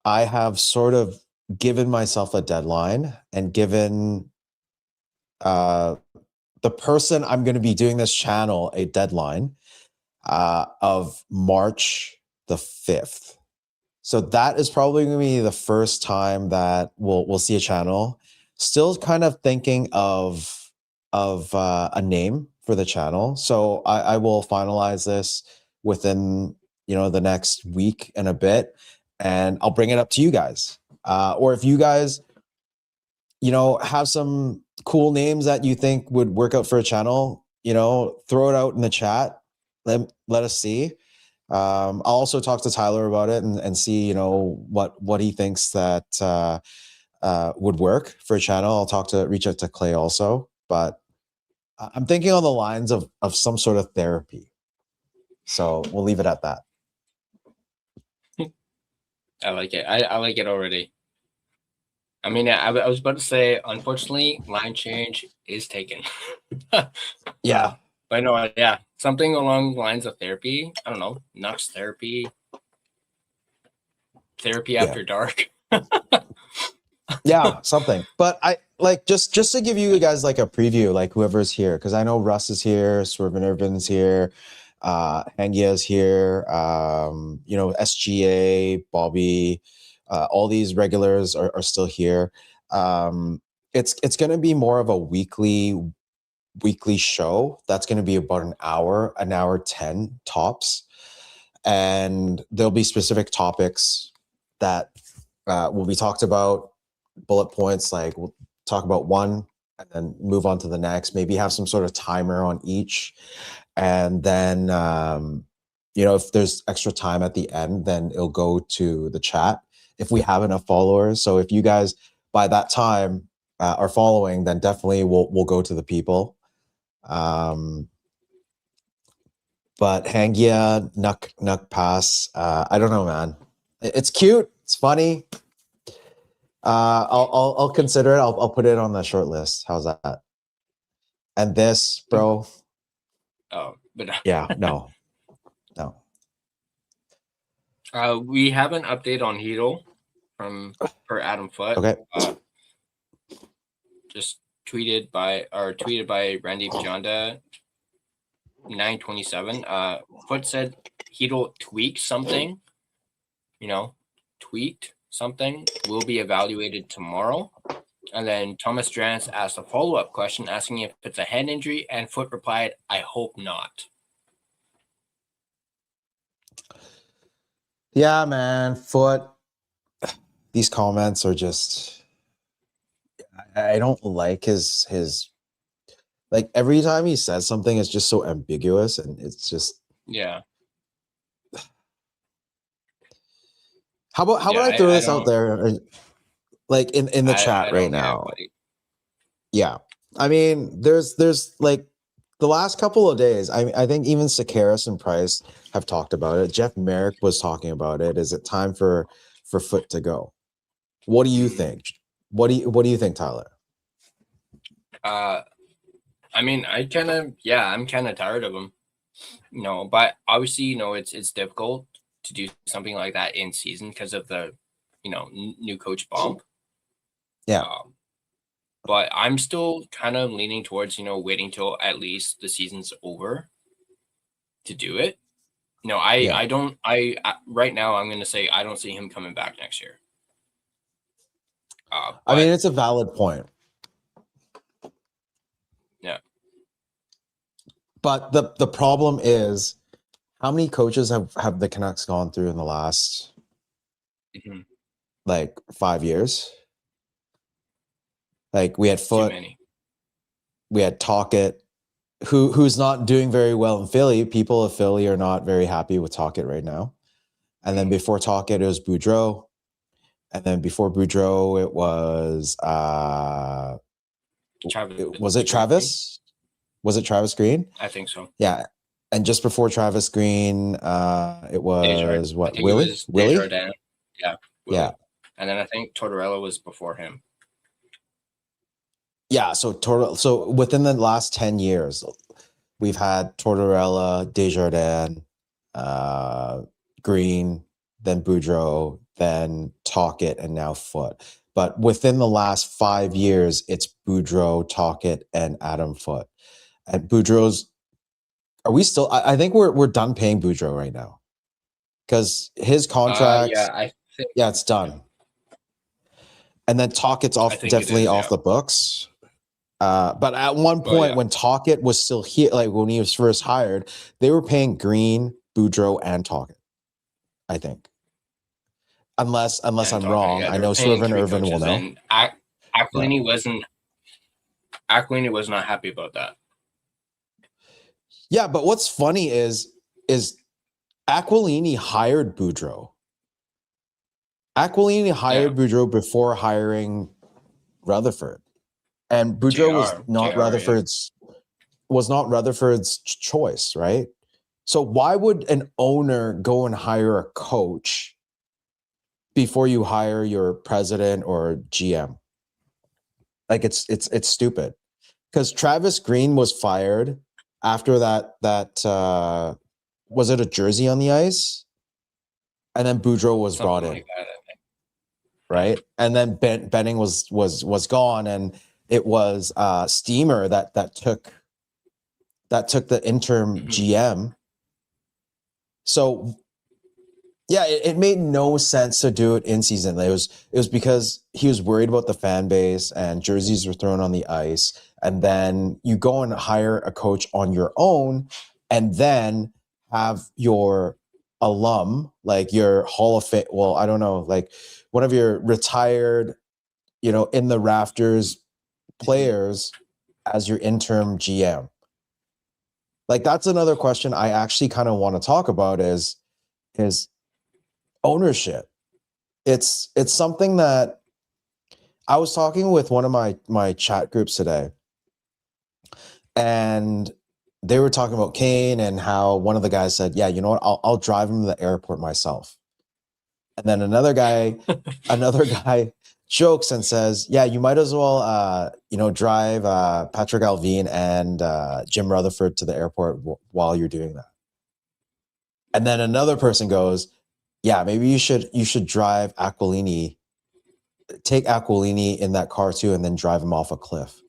[SPEAKER 2] I have sort of given myself a deadline and given the person I'm going to be doing this channel a deadline of March the 5th. So that is probably going to be the first time that we'll see a channel. Still kind of thinking of a name for the channel. So I will finalize this within, you know, the next week and a bit, and I'll bring it up to you guys. Or if you guys, you know, have some cool names that you think would work out for a channel, you know, throw it out in the chat. Let us see. I'll also talk to Tyler about it and see, you know, what he thinks that would work for a channel. I'll reach out to Clay also, but I'm thinking on the lines of some sort of therapy. So we'll leave it at that.
[SPEAKER 1] I like it. I like it already. I mean, I was about to say, unfortunately, line change is taken.
[SPEAKER 2] Yeah.
[SPEAKER 1] But no, yeah, something along the lines of therapy. I don't know, Nux therapy after dark.
[SPEAKER 2] Yeah, something. But I like just to give you guys like a preview, like whoever's here, because I know Russ is here, Swervin Irvin's here, Hangia's here, you know, SGA, Bobby, all these regulars are still here. It's gonna be more of a weekly show. That's gonna be about an hour 10 tops. And there'll be specific topics that will be talked about, bullet points, like we'll talk about one and then move on to the next, maybe have some sort of timer on each, and then you know, if there's extra time at the end, then it'll go to the chat if we have enough followers. So if you guys by that time are following, then definitely we'll go to the people. But Hangia, Nuck Pass, I don't know, man. It's cute, it's funny. I'll consider it. I'll put it on the short list. How's that? And this, bro.
[SPEAKER 1] Oh, but
[SPEAKER 2] Yeah, no.
[SPEAKER 1] We have an update on Heedle for Adam Foote.
[SPEAKER 2] Okay.
[SPEAKER 1] Just tweeted by Randy Pajanda 927. Foote said Heedle tweaked something. You know, tweaked something will be evaluated tomorrow. And then Thomas Drance asked a follow-up question asking if it's a head injury, and Foote replied, I hope not.
[SPEAKER 2] Yeah, man. Foote. these comments are just, I don't like his like every time he says something, it's just so ambiguous, and it's just,
[SPEAKER 1] Yeah.
[SPEAKER 2] how about
[SPEAKER 1] Yeah,
[SPEAKER 2] I throw
[SPEAKER 1] I
[SPEAKER 2] this out
[SPEAKER 1] don't.
[SPEAKER 2] there, like in the chat
[SPEAKER 1] I
[SPEAKER 2] right
[SPEAKER 1] don't get
[SPEAKER 2] now?
[SPEAKER 1] what he.
[SPEAKER 2] Yeah, I mean, there's like the last couple of days. I think even Sakaris and Price have talked about it. Jeff Merrick was talking about it. Is it time for Foot to go? What do you think? What do you think, Tyler?
[SPEAKER 1] I mean, I'm kind of tired of him. But obviously, it's difficult to do something like that in season because of the, new coach bump.
[SPEAKER 2] Yeah,
[SPEAKER 1] But I'm still kind of leaning towards, waiting till at least the season's over to do it. No,
[SPEAKER 2] yeah.
[SPEAKER 1] I don't, right now, I'm going to say I don't see him coming back next year.
[SPEAKER 2] I mean,
[SPEAKER 1] But
[SPEAKER 2] it's a valid point.
[SPEAKER 1] yeah,
[SPEAKER 2] But the problem is, how many coaches have the Canucks gone through in the last
[SPEAKER 1] mhm,
[SPEAKER 2] like 5 years? Like we had
[SPEAKER 1] too
[SPEAKER 2] Foot,
[SPEAKER 1] many.
[SPEAKER 2] we had Talkett, who's not doing very well in Philly. People of Philly are not very happy with Talkett right now. And then before Talkett, it was Boudreau. And then before Boudreau, it was
[SPEAKER 1] Travis,
[SPEAKER 2] was it Travis? Was it Travis Green?
[SPEAKER 1] I think so.
[SPEAKER 2] Yeah. And just before Travis Green, it
[SPEAKER 1] Desjardins.
[SPEAKER 2] was
[SPEAKER 1] I
[SPEAKER 2] what,
[SPEAKER 1] think it
[SPEAKER 2] Willie?
[SPEAKER 1] was
[SPEAKER 2] Willie?
[SPEAKER 1] Desjardins. Yeah,
[SPEAKER 2] Yeah.
[SPEAKER 1] Willie. And then I think Tortorella was before him.
[SPEAKER 2] Yeah. So within the last 10 years, we've had Tortorella, Desjardins, Green, then Boudreau, then Talkett, and now Foot. But within the last 5 years, it's Boudreau, Talkett, and Adam Foot. And Boudreau's, are we still? I think we're done paying Boudreau right now because his contracts.
[SPEAKER 1] Yeah, I think.
[SPEAKER 2] Yeah, it's done. And then Talkett's
[SPEAKER 1] I
[SPEAKER 2] off,
[SPEAKER 1] think it
[SPEAKER 2] definitely
[SPEAKER 1] is.
[SPEAKER 2] off
[SPEAKER 1] Yeah.
[SPEAKER 2] the books. But at one
[SPEAKER 1] Oh
[SPEAKER 2] point,
[SPEAKER 1] yeah.
[SPEAKER 2] when Talkett was still here, like when he was first hired, they were paying Green, Boudreau, and Talkett, I think. Unless
[SPEAKER 1] And
[SPEAKER 2] I'm
[SPEAKER 1] talking.
[SPEAKER 2] wrong.
[SPEAKER 1] Yeah,
[SPEAKER 2] I
[SPEAKER 1] they were
[SPEAKER 2] know
[SPEAKER 1] paying
[SPEAKER 2] Swerve
[SPEAKER 1] three
[SPEAKER 2] Irvin will
[SPEAKER 1] coaches,
[SPEAKER 2] know.
[SPEAKER 1] and
[SPEAKER 2] Yeah.
[SPEAKER 1] Aquilini was not happy about that.
[SPEAKER 2] Yeah, but what's funny is Aquilini hired Boudreau. Aquilini hired Boudreau before hiring Rutherford. And Boudreau
[SPEAKER 1] JR, yeah.
[SPEAKER 2] was not Rutherford's choice, right? So why would an owner go and hire a coach before you hire your president or GM? Like it's stupid. Because Travis Green was fired after that was it a jersey on the ice? And then Boudreau was brought
[SPEAKER 1] Something
[SPEAKER 2] in,
[SPEAKER 1] like that, I think.
[SPEAKER 2] right? And then Benning was gone, and it was Steamer that took the interim GM. So yeah, it made no sense to do it in season. It was because he was worried about the fan base and jerseys were thrown on the ice. And then you go and hire a coach on your own and then have your alum, like your Hall of Fame. Well, I don't know, like one of your retired, in the rafters players as your interim GM. Like that's another question I actually kind of want to talk about is ownership. It's something that I was talking with one of my chat groups today, and they were talking about Kane and how one of the guys said, "Yeah, you know what? I'll drive him to the airport myself." And then another guy jokes and says, "Yeah, you might as well, drive Patrick Alvin and Jim Rutherford to the airport while you're doing that." And then another person goes, "Yeah, maybe you should drive Aquilini." Take Aquilini in that car too, and then drive him off a cliff.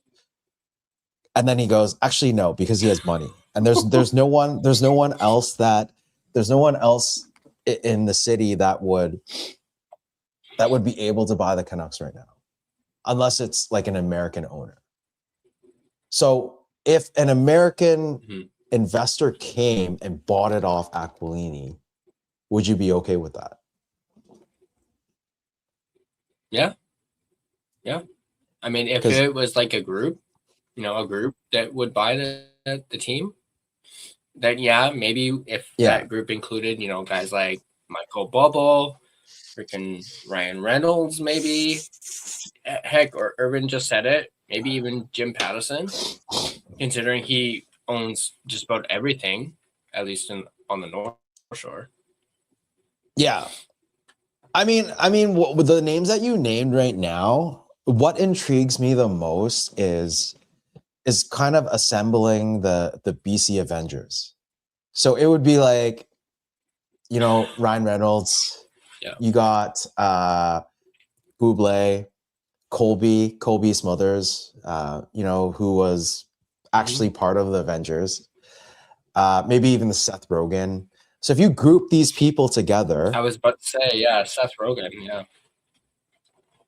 [SPEAKER 2] And then he goes, actually, no, because he has money. And there's no one else in the city that would be able to buy the Canucks right now, unless it's like an American owner. So if an American investor came and bought it off Aquilini, would you be okay with that?
[SPEAKER 1] Yeah. I mean, if it was like a group that would buy the team, then maybe if that group included, guys like Michael Bubble, freaking Ryan Reynolds, maybe, heck, or Irvin just said it, maybe even Jim Pattison, considering he owns just about everything, at least on the North Shore.
[SPEAKER 2] Yeah. I mean, with the names that you named right now, what intrigues me the most is kind of assembling the BC Avengers. So it would be like, Ryan Reynolds.
[SPEAKER 1] Yeah.
[SPEAKER 2] You got Bublé, Colby Smulders, who was actually part of the Avengers. Maybe even the Seth Rogen. So if you group these people together,
[SPEAKER 1] I was about to say, Seth Rogen, yeah.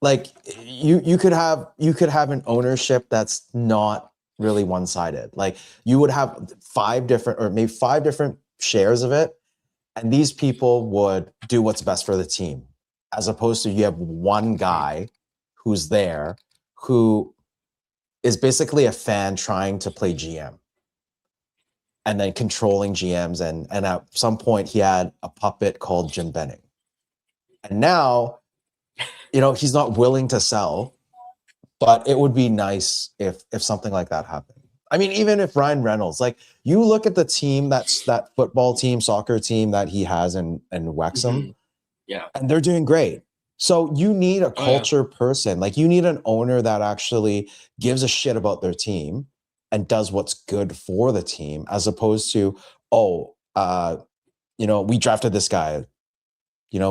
[SPEAKER 2] Like you could have an ownership that's not really one-sided. Like you would have 5 different shares of it, and these people would do what's best for the team, as opposed to you have one guy who's there who is basically a fan trying to play GM and then controlling GMs, and at some point he had a puppet called Jim Benning. And now, he's not willing to sell, but it would be nice if something like that happened. I mean, even if Ryan Reynolds, like you look at the team, that football team, soccer team that he has in Wexham, and they're doing great. So you need a culture person, like you need an owner that actually gives a shit about their team and does what's good for the team, as opposed to, we drafted this guy,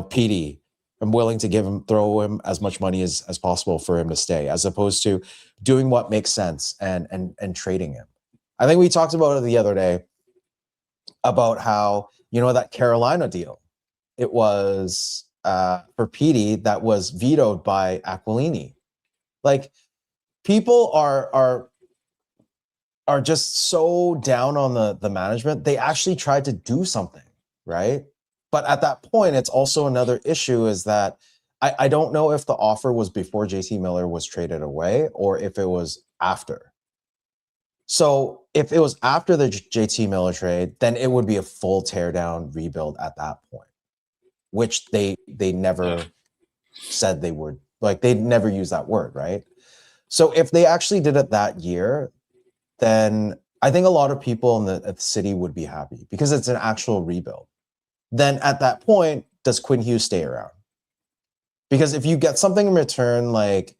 [SPEAKER 2] Petey. I'm willing to throw him as much money as possible for him to stay, as opposed to doing what makes sense and trading him. I think we talked about it the other day about how, that Carolina deal, it was for Petey that was vetoed by Aquilini. Like people are just so down on the management. They actually tried to do something, right? But at that point, it's also another issue is that I don't know if the offer was before JT Miller was traded away or if it was after. So if it was after the JT Miller trade, then it would be a full teardown rebuild at that point, which they never said they would. Like they'd never use that word, right? So if they actually did it that year, then I think a lot of people in the city would be happy because it's an actual rebuild. Then at that point, does Quinn Hughes stay around? Because if you get something in return like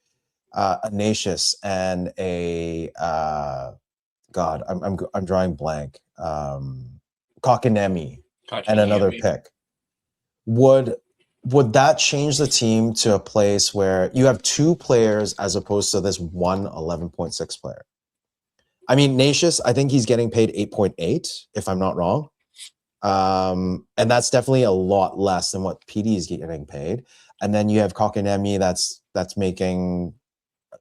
[SPEAKER 2] Ignatius and a I'm drawing blank, Kotkaniemi and another pick, would that change the team to a place where you have 2 players as opposed to this one 11.6 player? I mean, Ignatius, I think he's getting paid 8.8, if I'm not wrong. And that's definitely a lot less than what PD is getting paid. And then you have Kotkaniemi that's making,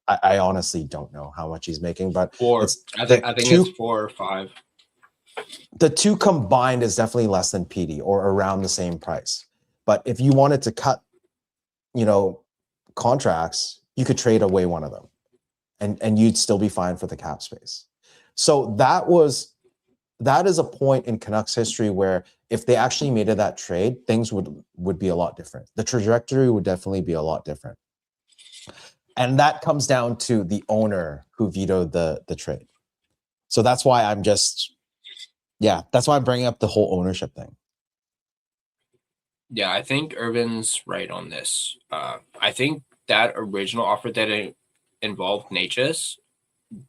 [SPEAKER 2] I honestly don't know how much he's making, but
[SPEAKER 1] 4. I think it's 4 or 5.
[SPEAKER 2] The 2 combined is definitely less than PD or around the same price. But if you wanted to cut, contracts, you could trade away one of them and you'd still be fine for the cap space. So that is a point in Canucks history where if they actually made it that trade, things would be a lot different. The trajectory would definitely be a lot different. And that comes down to the owner who vetoed the trade. So that's why I'm bringing up the whole ownership thing.
[SPEAKER 1] Yeah, I think Irvin's right on this. I think that original offer that involved Natchez,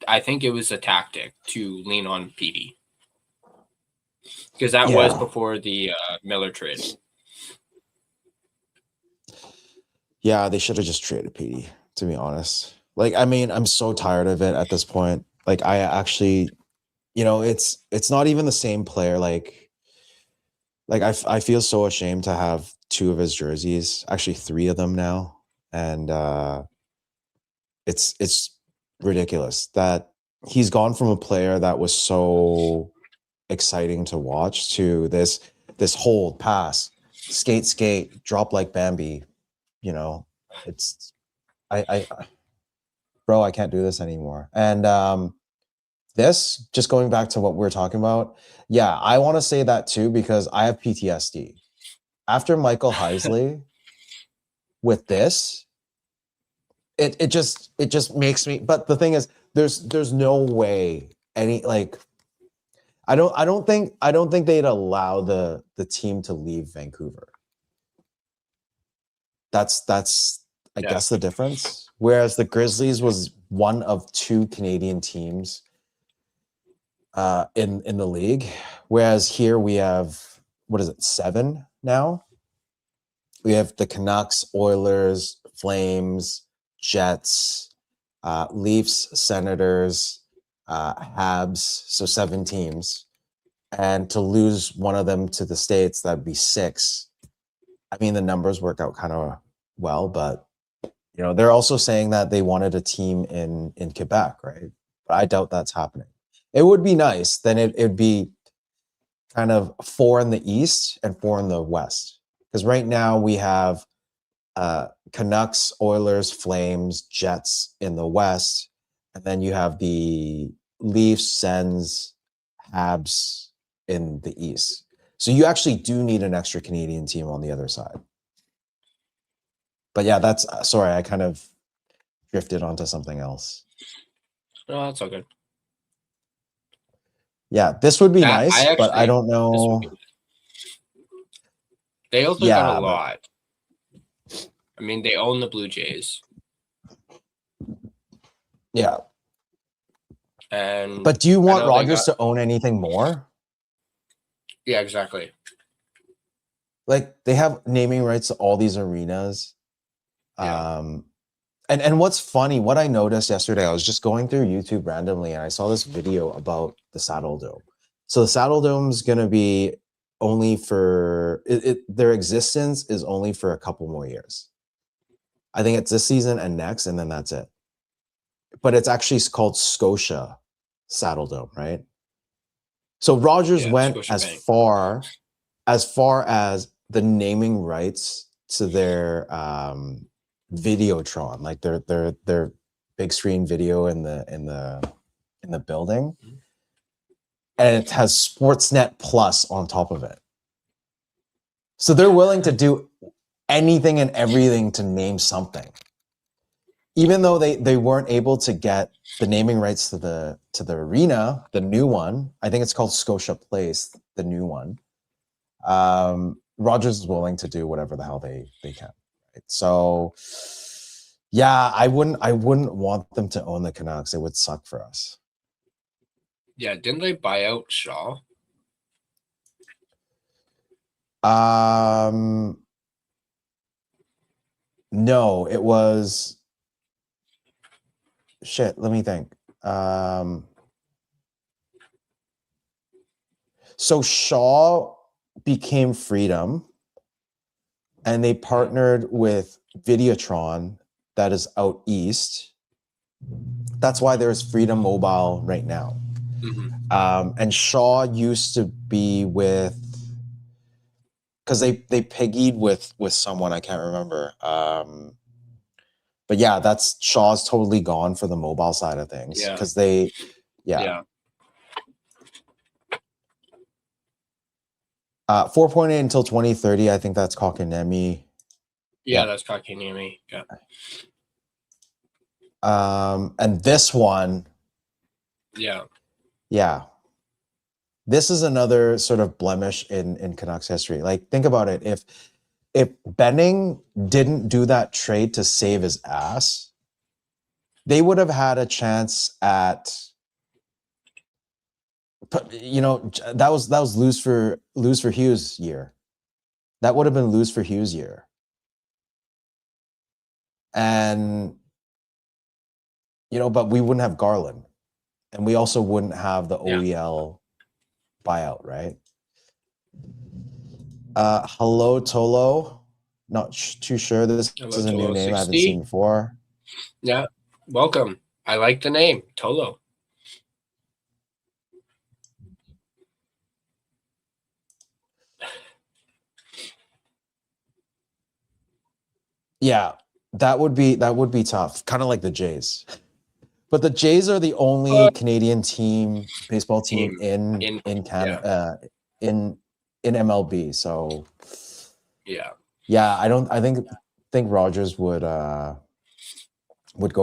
[SPEAKER 1] I think it was a tactic to lean on PD. Because that was before the Miller trade.
[SPEAKER 2] Yeah, they should have just traded PD, to be honest. Like, I mean, I'm so tired of it at this point. Like, I actually, it's not even the same player. Like I feel so ashamed to have 2 of his jerseys, actually 3 of them now. And it's ridiculous that he's gone from a player that was so exciting to watch to this hold, pass, skate, drop like Bambi. It's bro, I can't do this anymore. And this, just going back to what we're talking about, yeah, I want to say that too because I have PTSD. After Michael Heisley, with this, it just makes me. But the thing is, there's no way any like I don't think they'd allow the team to leave Vancouver. That's I guess the difference. Whereas the Grizzlies was one of 2 Canadian teams in the league, whereas here we have, what is it, 7 now? We have the Canucks, Oilers, Flames, Jets, Leafs, Senators, Habs, so 7 teams. And to lose one of them to the States, that'd be 6. I mean, the numbers work out kind of well, but they're also saying that they wanted a team in Quebec, right? But I doubt that's happening. It would be nice. Then it'd be kind of 4 in the East and 4 in the West. Because right now we have Canucks, Oilers, Flames, Jets in the West. And then you have the Leafs, Sens, Habs in the East. So you actually do need an extra Canadian team on the other side. But yeah, that's sorry, I kind of drifted onto something else.
[SPEAKER 1] No, that's all good.
[SPEAKER 2] Yeah, this would be nice, but I don't know.
[SPEAKER 1] They also got a lot. I mean, they own the Blue Jays.
[SPEAKER 2] Yeah.
[SPEAKER 1] And
[SPEAKER 2] but do you want Rogers to own anything more?
[SPEAKER 1] Yeah, exactly.
[SPEAKER 2] Like, they have naming rights to all these arenas.
[SPEAKER 1] Yeah.
[SPEAKER 2] And what's funny, what I noticed yesterday, I was just going through YouTube randomly and I saw this video about the Saddle Dome. So the Saddle Dome is going to be only for their existence is only for a couple more years. I think it's this season and next, and then that's it. But it's actually called Scotia Saddle Dome, right? So Rogers went as far as the naming rights to their Videotron, like their big screen video in the building, and it has Sportsnet Plus on top of it. So they're willing to do anything and everything to name something, even though they weren't able to get the naming rights to the arena, the new one. I think it's called Scotia Place, the new one. Rogers is willing to do whatever the hell they can. Right? So yeah, I wouldn't want them to own the Canucks. It would suck for us.
[SPEAKER 1] Yeah, didn't they buy out Shaw?
[SPEAKER 2] No, it was shit. Let me think. So Shaw became Freedom, and they partnered with Videotron that is out east. That's why there's Freedom Mobile right now.
[SPEAKER 1] Mm-hmm.
[SPEAKER 2] And Shaw used to be with, because they piggied with someone, I can't remember. But yeah, that's Shaw's totally gone for the mobile side of things.
[SPEAKER 1] Yeah.
[SPEAKER 2] Because yeah. 4.8 until 2030. I think that's Kotkaniemi.
[SPEAKER 1] Yeah, that's Kotkaniemi. Yeah.
[SPEAKER 2] And this one.
[SPEAKER 1] Yeah.
[SPEAKER 2] Yeah. This is another sort of blemish in Canucks history. Like, think about it. If Benning didn't do that trade to save his ass, they would have had a chance at, that was lose for Hughes year. That would have been lose for Hughes year. And, but we wouldn't have Garland. And we also wouldn't have the OEL buyout, right? Hello, Tolo. Not too sure. This is a new name 60? I haven't seen before.
[SPEAKER 1] Yeah. Welcome. I like the name, Tolo.
[SPEAKER 2] Yeah. That would be tough. Kind of like the Jays. But the Jays are the only Canadian baseball team in
[SPEAKER 1] yeah,
[SPEAKER 2] Canada, in MLB. So
[SPEAKER 1] yeah,
[SPEAKER 2] yeah, I think Rogers would go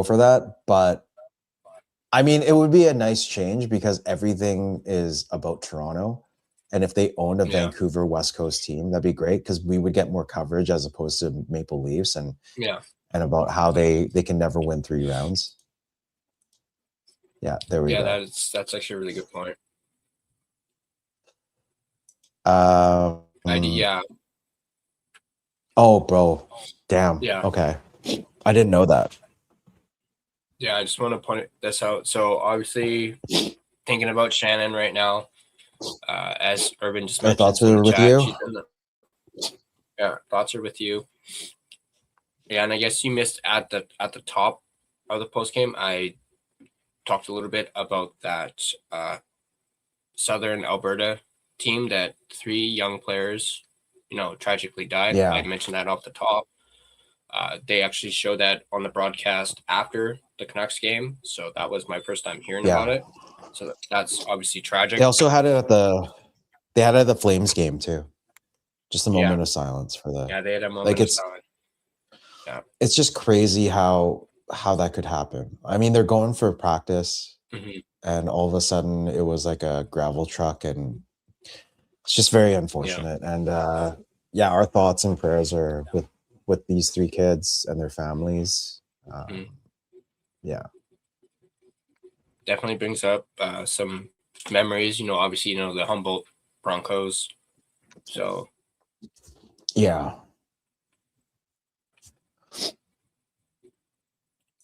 [SPEAKER 2] for that. But I mean, it would be a nice change because everything is about Toronto. And if they owned a
[SPEAKER 1] yeah,
[SPEAKER 2] Vancouver West Coast team, that'd be great because we would get more coverage as opposed to Maple Leafs and
[SPEAKER 1] yeah,
[SPEAKER 2] about how they can never win 3 rounds. Yeah, there we
[SPEAKER 1] yeah.
[SPEAKER 2] go.
[SPEAKER 1] That's actually a really good point. Yeah.
[SPEAKER 2] Oh, bro. Damn.
[SPEAKER 1] Yeah.
[SPEAKER 2] Okay. I didn't know that.
[SPEAKER 1] Yeah, I just want to point this out. So obviously, thinking about Shannon right now, as Urban just
[SPEAKER 2] My
[SPEAKER 1] mentioned
[SPEAKER 2] thoughts
[SPEAKER 1] in
[SPEAKER 2] are
[SPEAKER 1] the
[SPEAKER 2] with
[SPEAKER 1] chat,
[SPEAKER 2] you.
[SPEAKER 1] she's in the thoughts are with you. Yeah, and I guess you missed at the top of the post game. I talked a little bit about that Southern Alberta team that 3 young players, tragically died.
[SPEAKER 2] Yeah.
[SPEAKER 1] I mentioned that off the top. They actually showed that on the broadcast after the Canucks game, so that was my first time hearing about it. So that's obviously tragic.
[SPEAKER 2] They also had it at the Flames game too. Just a moment of silence for the.
[SPEAKER 1] Yeah, they had a moment of silence. Yeah,
[SPEAKER 2] it's just crazy how that could happen. I mean, they're going for practice, and all of a sudden it was like a gravel truck, and it's just very unfortunate. And yeah, our thoughts and prayers are with these 3 kids and their families. Yeah,
[SPEAKER 1] definitely brings up some memories. Obviously, the Humboldt Broncos. So
[SPEAKER 2] yeah,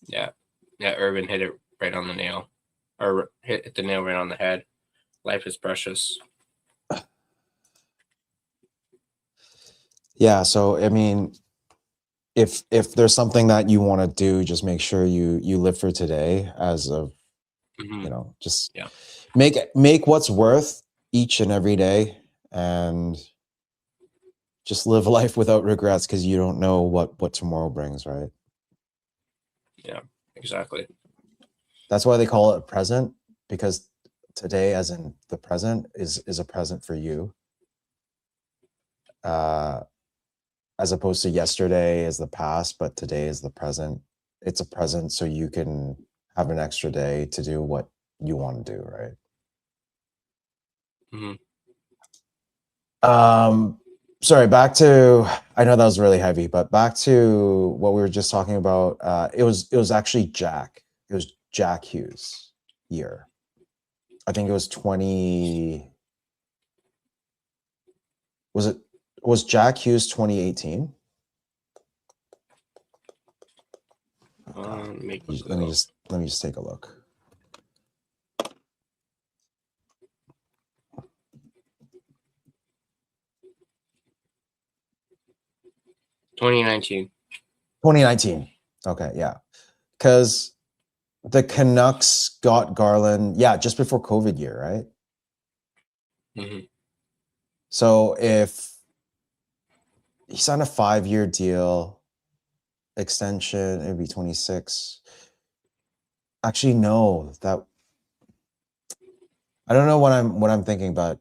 [SPEAKER 1] yeah. Urban hit it right on the nail, or hit the nail right on the head. Life is precious.
[SPEAKER 2] Yeah, so I mean, if there's something that you want to do, just make sure you live for today as of just make what's worth each and every day, and just live life without regrets because you don't know what tomorrow brings, right?
[SPEAKER 1] Yeah, exactly.
[SPEAKER 2] That's why they call it a present, because today, as in the present, is a present for you. As opposed to yesterday is the past, but today is the present. It's a present so you can have an extra day to do what you want to do, right? Sorry, back to, I know that was really heavy, but back to what we were just talking about. It was actually Jack. It was Jack Hughes' year. I think it was 20. Was Jack Hughes 2018? Let me just take a look.
[SPEAKER 1] $2019.
[SPEAKER 2] 2019. Okay, yeah. Because the Canucks got Garland, just before COVID year, right? So if he signed a 5-year deal extension, it'd be 26. Actually, no, that I don't know what I'm thinking, but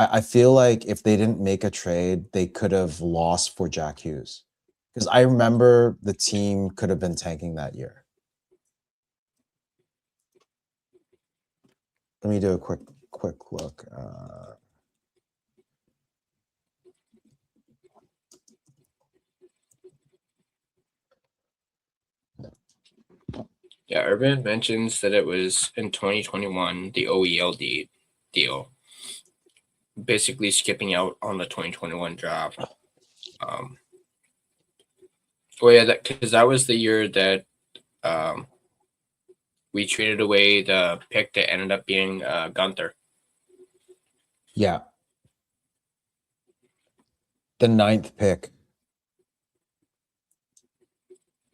[SPEAKER 2] I feel like if they didn't make a trade, they could have lost for Jack Hughes. Because I remember the team could have been tanking that year. Let me do a quick look.
[SPEAKER 1] Yeah, Urban mentions that it was in 2021, the OELD deal, basically skipping out on the 2021 draft. Because that was the year that we traded away the pick that ended up being Gunther.
[SPEAKER 2] Yeah. The 9th pick.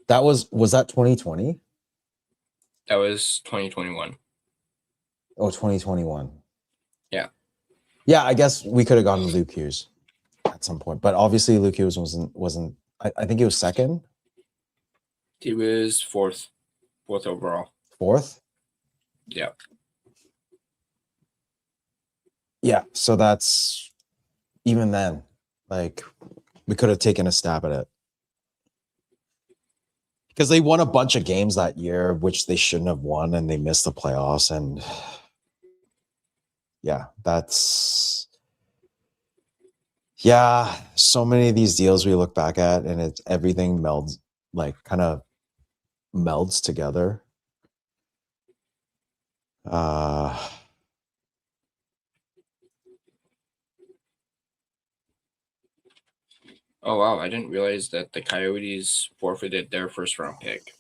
[SPEAKER 2] Was that 2020?
[SPEAKER 1] That was 2021.
[SPEAKER 2] Oh, 2021.
[SPEAKER 1] Yeah.
[SPEAKER 2] Yeah, I guess we could have gotten Luke Hughes at some point, but obviously Luke Hughes wasn't. I think he was second.
[SPEAKER 1] He was fourth overall.
[SPEAKER 2] Fourth?
[SPEAKER 1] Yeah.
[SPEAKER 2] Yeah. So that's even then, like, we could have taken a stab at it. Because they won a bunch of games that year, which they shouldn't have won, and they missed the playoffs. And yeah, so many of these deals we look back at, and it's everything melds, like, kind of melds together.
[SPEAKER 1] Oh wow, I didn't realize that the Coyotes forfeited their first round pick.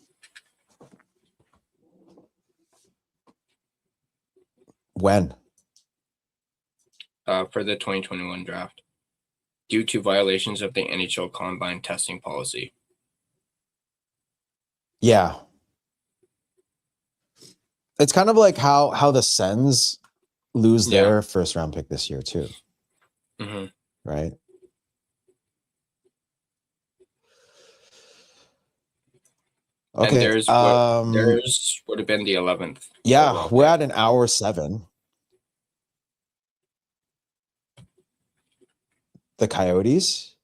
[SPEAKER 2] When?
[SPEAKER 1] For the 2021 draft, due to violations of the NHL Combine testing policy.
[SPEAKER 2] Yeah. It's kind of like how the Sens lose their first round pick this year too.
[SPEAKER 1] Mm-hmm.
[SPEAKER 2] Right? Okay.
[SPEAKER 1] And theirs would have been the 11th.
[SPEAKER 2] Yeah, we're at an hour 7. The Coyotes?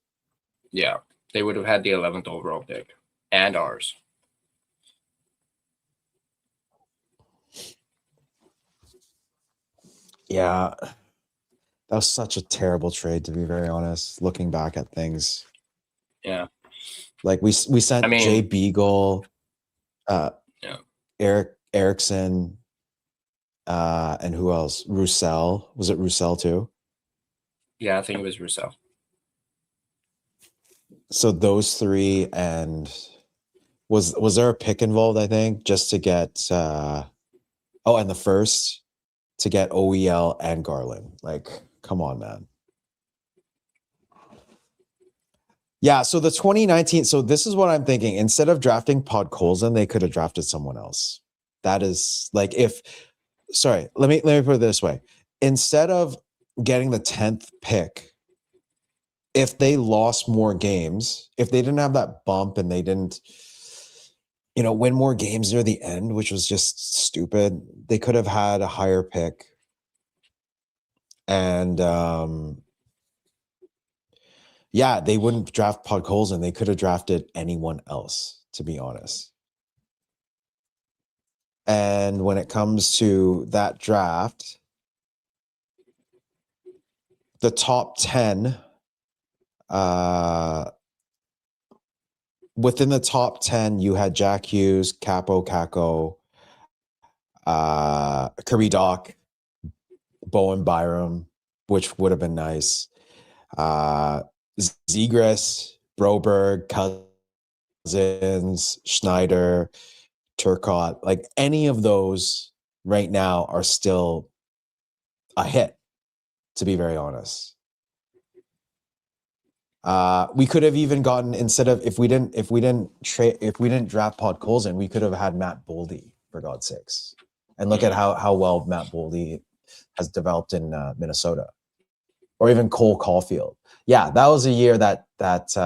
[SPEAKER 1] Yeah, they would have had the 11th overall pick and ours.
[SPEAKER 2] Yeah, that was such a terrible trade, to be very honest, looking back at things.
[SPEAKER 1] Yeah.
[SPEAKER 2] Like, we sent Jay Beagle, Eric Erickson, and who else? Roussel. Was it Roussel too?
[SPEAKER 1] Yeah, I think it was Roussel.
[SPEAKER 2] So those 3, and was there a pick involved, I think, just to get and the first to get OEL and Garland. Like, come on, man. Yeah, so the 2019, so this is what I'm thinking. Instead of drafting Podkolzin, they could have drafted someone else. That is like, let me put it this way. Instead of getting the 10th pick, if they lost more games, if they didn't have that bump and they didn't, win more games near the end, which was just stupid, they could have had a higher pick. And they wouldn't draft Podkolzin. They could have drafted anyone else, to be honest. And when it comes to that draft, the top 10, within the top 10, you had Jack Hughes, Capo Caco, Kirby Doc, Bowen Byram, which would have been nice. Zegras, Broberg, Cousins, Schneider, Turcotte, like any of those right now are still a hit, to be very honest. We could have even gotten, instead of, if we didn't draft Podkolzin, we could have had Matt Boldy, for God's sakes. And look at how well Matt Boldy has developed in Minnesota, or even Cole Caulfield. Yeah, that was a year that was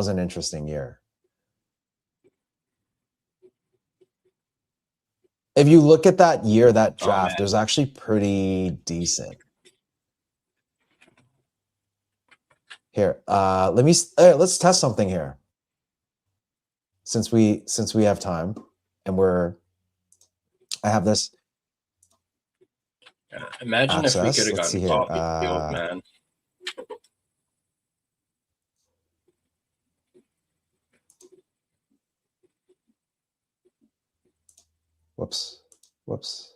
[SPEAKER 2] an interesting year. If you look at that year, that draft, it was actually pretty decent. Here, let's test something here. Since we have time, and I have this.
[SPEAKER 1] Imagine
[SPEAKER 2] access.
[SPEAKER 1] if we could have
[SPEAKER 2] Let's
[SPEAKER 1] gotten Caulfield, man.
[SPEAKER 2] Whoops.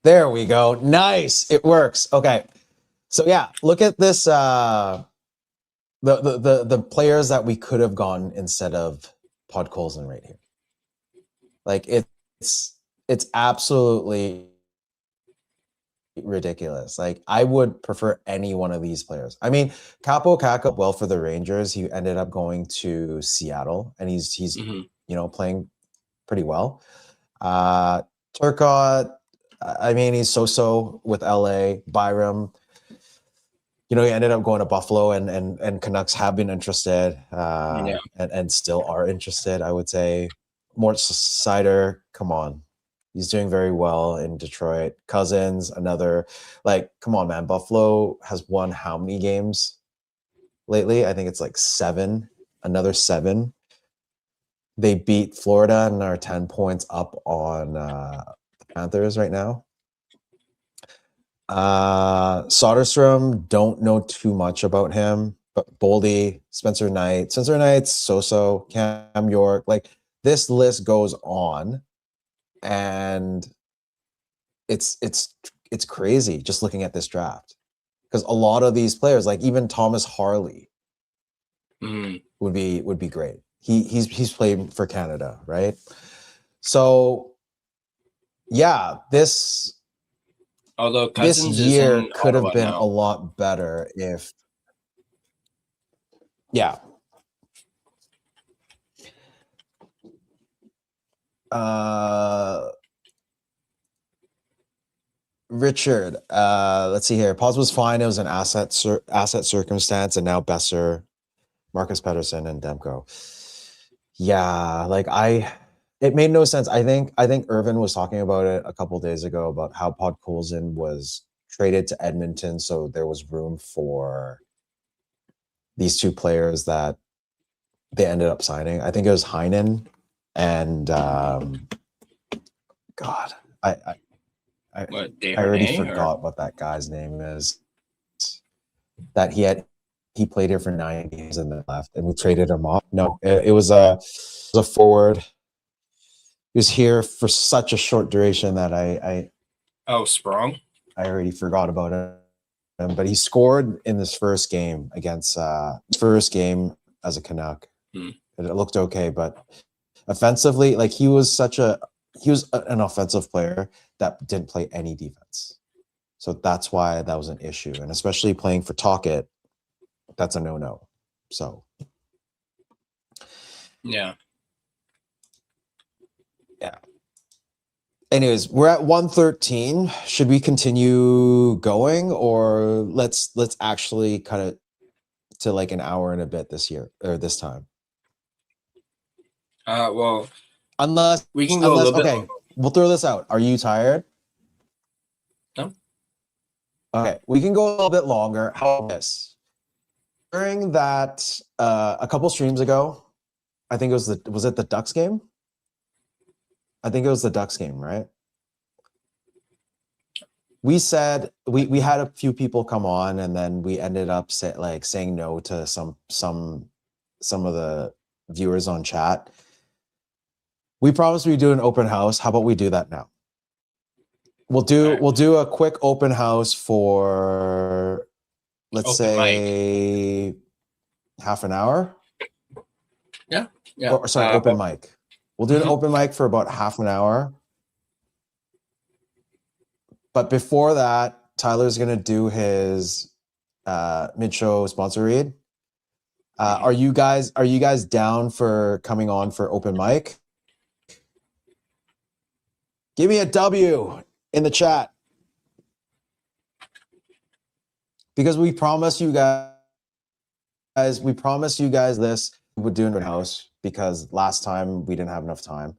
[SPEAKER 2] There we go. Nice. It works. Okay. So yeah, look at this. The players that we could have gone instead of Podkolzin right here. Like, it's absolutely ridiculous. Like, I would prefer any one of these players. I mean, Capo Caco, well, for the Rangers, he ended up going to Seattle, and he's playing pretty well. Turcotte, I mean, he's so-so with LA. Byram, he ended up going to Buffalo, and Canucks have been interested, and still are interested. I would say Mort Seider, come on, he's doing very well in Detroit. Cousins, another, come on, man. Buffalo has won how many games lately? I think it's like 7, another 7. They beat Florida and are 10 points up on the Panthers right now. Soderstrom, don't know too much about him, but Boldy, Spencer Knight's so-so, Cam York, this list goes on, and it's crazy just looking at this draft, because a lot of these players, like even Thomas Harley, would be great. He's played for Canada, right? So yeah, this year could have been a lot better if, Richard, let's see here. Pause was fine. It was an asset circumstance, and now Besser, Marcus Pettersson, and Demko. Yeah, it made no sense. I think Irvin was talking about it a couple days ago about how Podkolzin was traded to Edmonton, so there was room for these two players that they ended up signing. I think it was Heinen and God, I already forgot what that guy's name is. That he played here for 9 games and then left, and we traded him off. No, it was a forward. He was here for such a short duration that
[SPEAKER 1] Sprong.
[SPEAKER 2] I already forgot about him, but he scored in this first game against as a Canuck. It looked okay, but offensively, he was an offensive player that didn't play any defense. So that's why that was an issue, and especially playing for Tocchet, that's a no-no. So
[SPEAKER 1] yeah.
[SPEAKER 2] Anyways, we're at 1:13. Should we continue going, or let's actually cut it to an hour and a bit this year or this time?
[SPEAKER 1] Well,
[SPEAKER 2] unless
[SPEAKER 1] we can go a little bit.
[SPEAKER 2] We'll throw this out. Are you tired?
[SPEAKER 1] No.
[SPEAKER 2] Okay, we can go a little bit longer. How about this? During that, a couple streams ago, I think was it the Ducks game? I think it was the Ducks game, right? We said we had a few people come on, and then we ended up saying no to some of the viewers on chat. We promised we'd do an open house. How about we do that now? We'll do a quick open house for, let's say, half an hour.
[SPEAKER 1] Yeah.
[SPEAKER 2] Open mic. We'll do an open mic for about half an hour. But before that, Tyler's gonna do his mid-show sponsor read. Are you guys down for coming on for open mic? Give me a W in the chat, because we promised you guys this. We would do an open house because last time we didn't have enough time,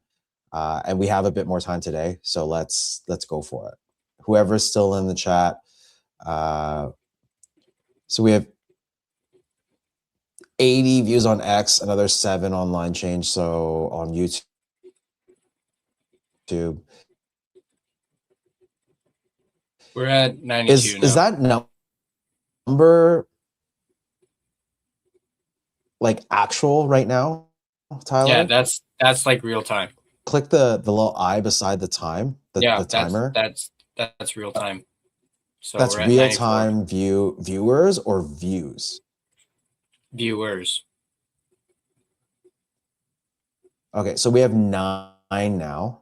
[SPEAKER 2] and we have a bit more time today. So let's go for it. Whoever's still in the chat. So we have 80 views on X, another 7 online change. So on YouTube.
[SPEAKER 1] We're at 92 now.
[SPEAKER 2] Is that number actual right now, Tyler?
[SPEAKER 1] Yeah, that's real time.
[SPEAKER 2] Click the little eye beside the time. The timer.
[SPEAKER 1] That's real time. So
[SPEAKER 2] that's real time viewers or views?
[SPEAKER 1] Viewers.
[SPEAKER 2] Okay, so we have 9 now.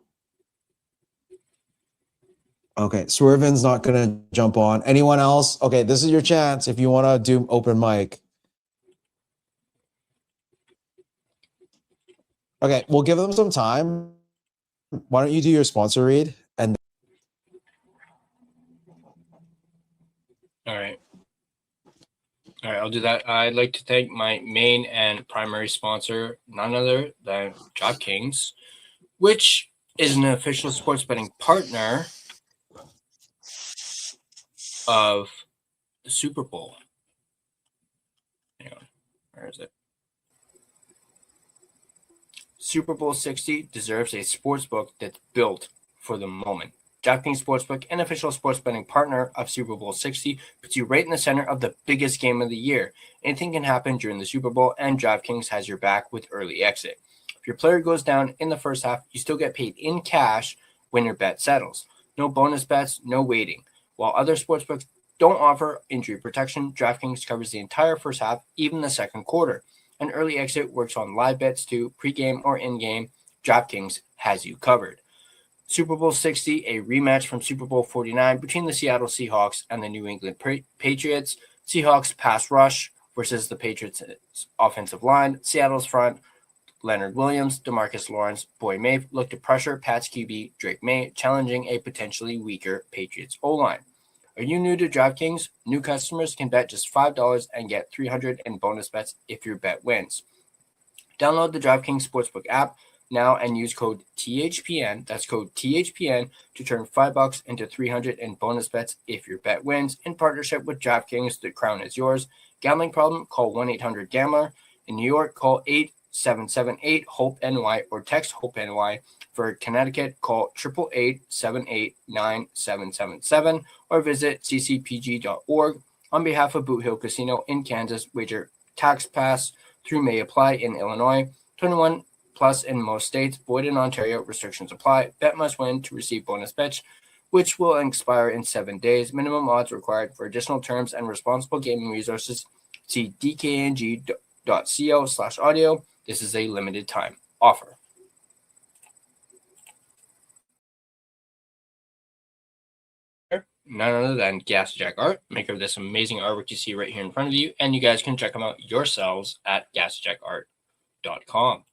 [SPEAKER 2] Okay, Swervin's not gonna jump on. Anyone else? Okay, this is your chance if you want to do open mic. Okay, we'll give them some time. Why don't you do your sponsor read? And
[SPEAKER 1] all right. I'll do that. I'd like to thank my main and primary sponsor, none other than DraftKings, which is an official sports betting partner of the Super Bowl. Hang on, where is it? Super Bowl 60 deserves a sports book that's built for the moment. DraftKings Sportsbook, an official sports betting partner of Super Bowl 60, puts you right in the center of the biggest game of the year. Anything can happen during the Super Bowl, and DraftKings has your back with early exit. If your player goes down in the first half, you still get paid in cash when your bet settles. No bonus bets, no waiting. While other sportsbooks don't offer injury protection, DraftKings covers the entire first half, even the second quarter. An early exit works on live bets too, pregame or in-game. DraftKings has you covered. Super Bowl 60, a rematch from Super Bowl 49 between the Seattle Seahawks and the New England Patriots. Seahawks pass rush versus the Patriots offensive line. Seattle's front, Leonard Williams, DeMarcus Lawrence, Boy May look to pressure Pats QB Drake May, challenging a potentially weaker Patriots O-line. Are you new to DraftKings? New customers can bet just $5 and get $300 in bonus bets if your bet wins. Download the DraftKings Sportsbook app now and use code THPN, that's code THPN, to turn $5 into $300 in bonus bets if your bet wins. In partnership with DraftKings, the crown is yours. Gambling problem? Call 1-800-GAMBLER. In New York, call 877-8-HOPE-NY or text HOPE-NY. For Connecticut, call 888-789-7777 or visit ccpg.org. On behalf of Boot Hill Casino in Kansas, wager tax pass through may apply in Illinois. 21 plus in most states, void in Ontario, restrictions apply. Bet must win to receive bonus bets, which will expire in 7 days. Minimum odds required. For additional terms and responsible gaming resources, see dkng.co/audio. This is a limited time offer. None other than Gassy Jack Art, maker of this amazing artwork you see right here in front of you, and you guys can check them out yourselves at GassyJackArt.com.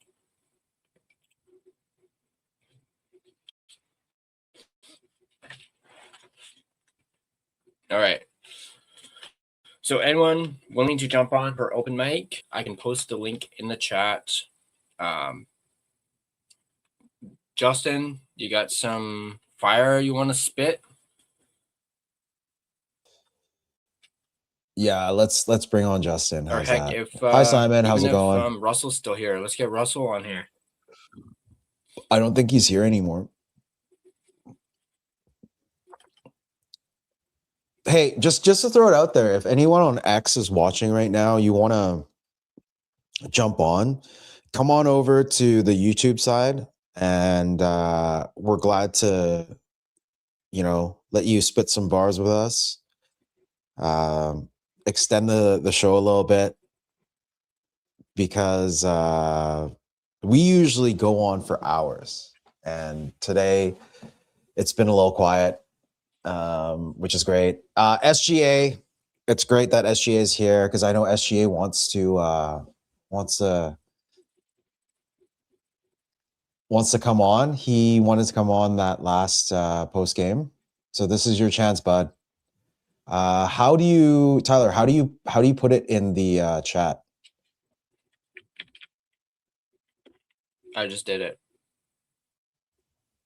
[SPEAKER 1] All right. So anyone willing to jump on for open mic, I can post the link in the chat. Justin, you got some fire you want to spit?
[SPEAKER 2] Yeah, let's bring on Justin.
[SPEAKER 1] Or
[SPEAKER 2] How's
[SPEAKER 1] heck,
[SPEAKER 2] that?
[SPEAKER 1] if
[SPEAKER 2] Hi, Simon. How's it
[SPEAKER 1] even
[SPEAKER 2] going?
[SPEAKER 1] if Russell's still here, let's get Russell on here.
[SPEAKER 2] I don't think he's here anymore. Hey, just to throw it out there, if anyone on X is watching right now, you want to jump on, come on over to the YouTube side, and we're glad to, let you spit some bars with us. Extend the show a little bit, because we usually go on for hours, and today it's been a little quiet, which is great. SGA, it's great that SGA is here, because I know SGA wants to come on. He wanted to come on that last post game, so this is your chance, bud. Tyler, how do you put it in the chat?
[SPEAKER 1] I just did it.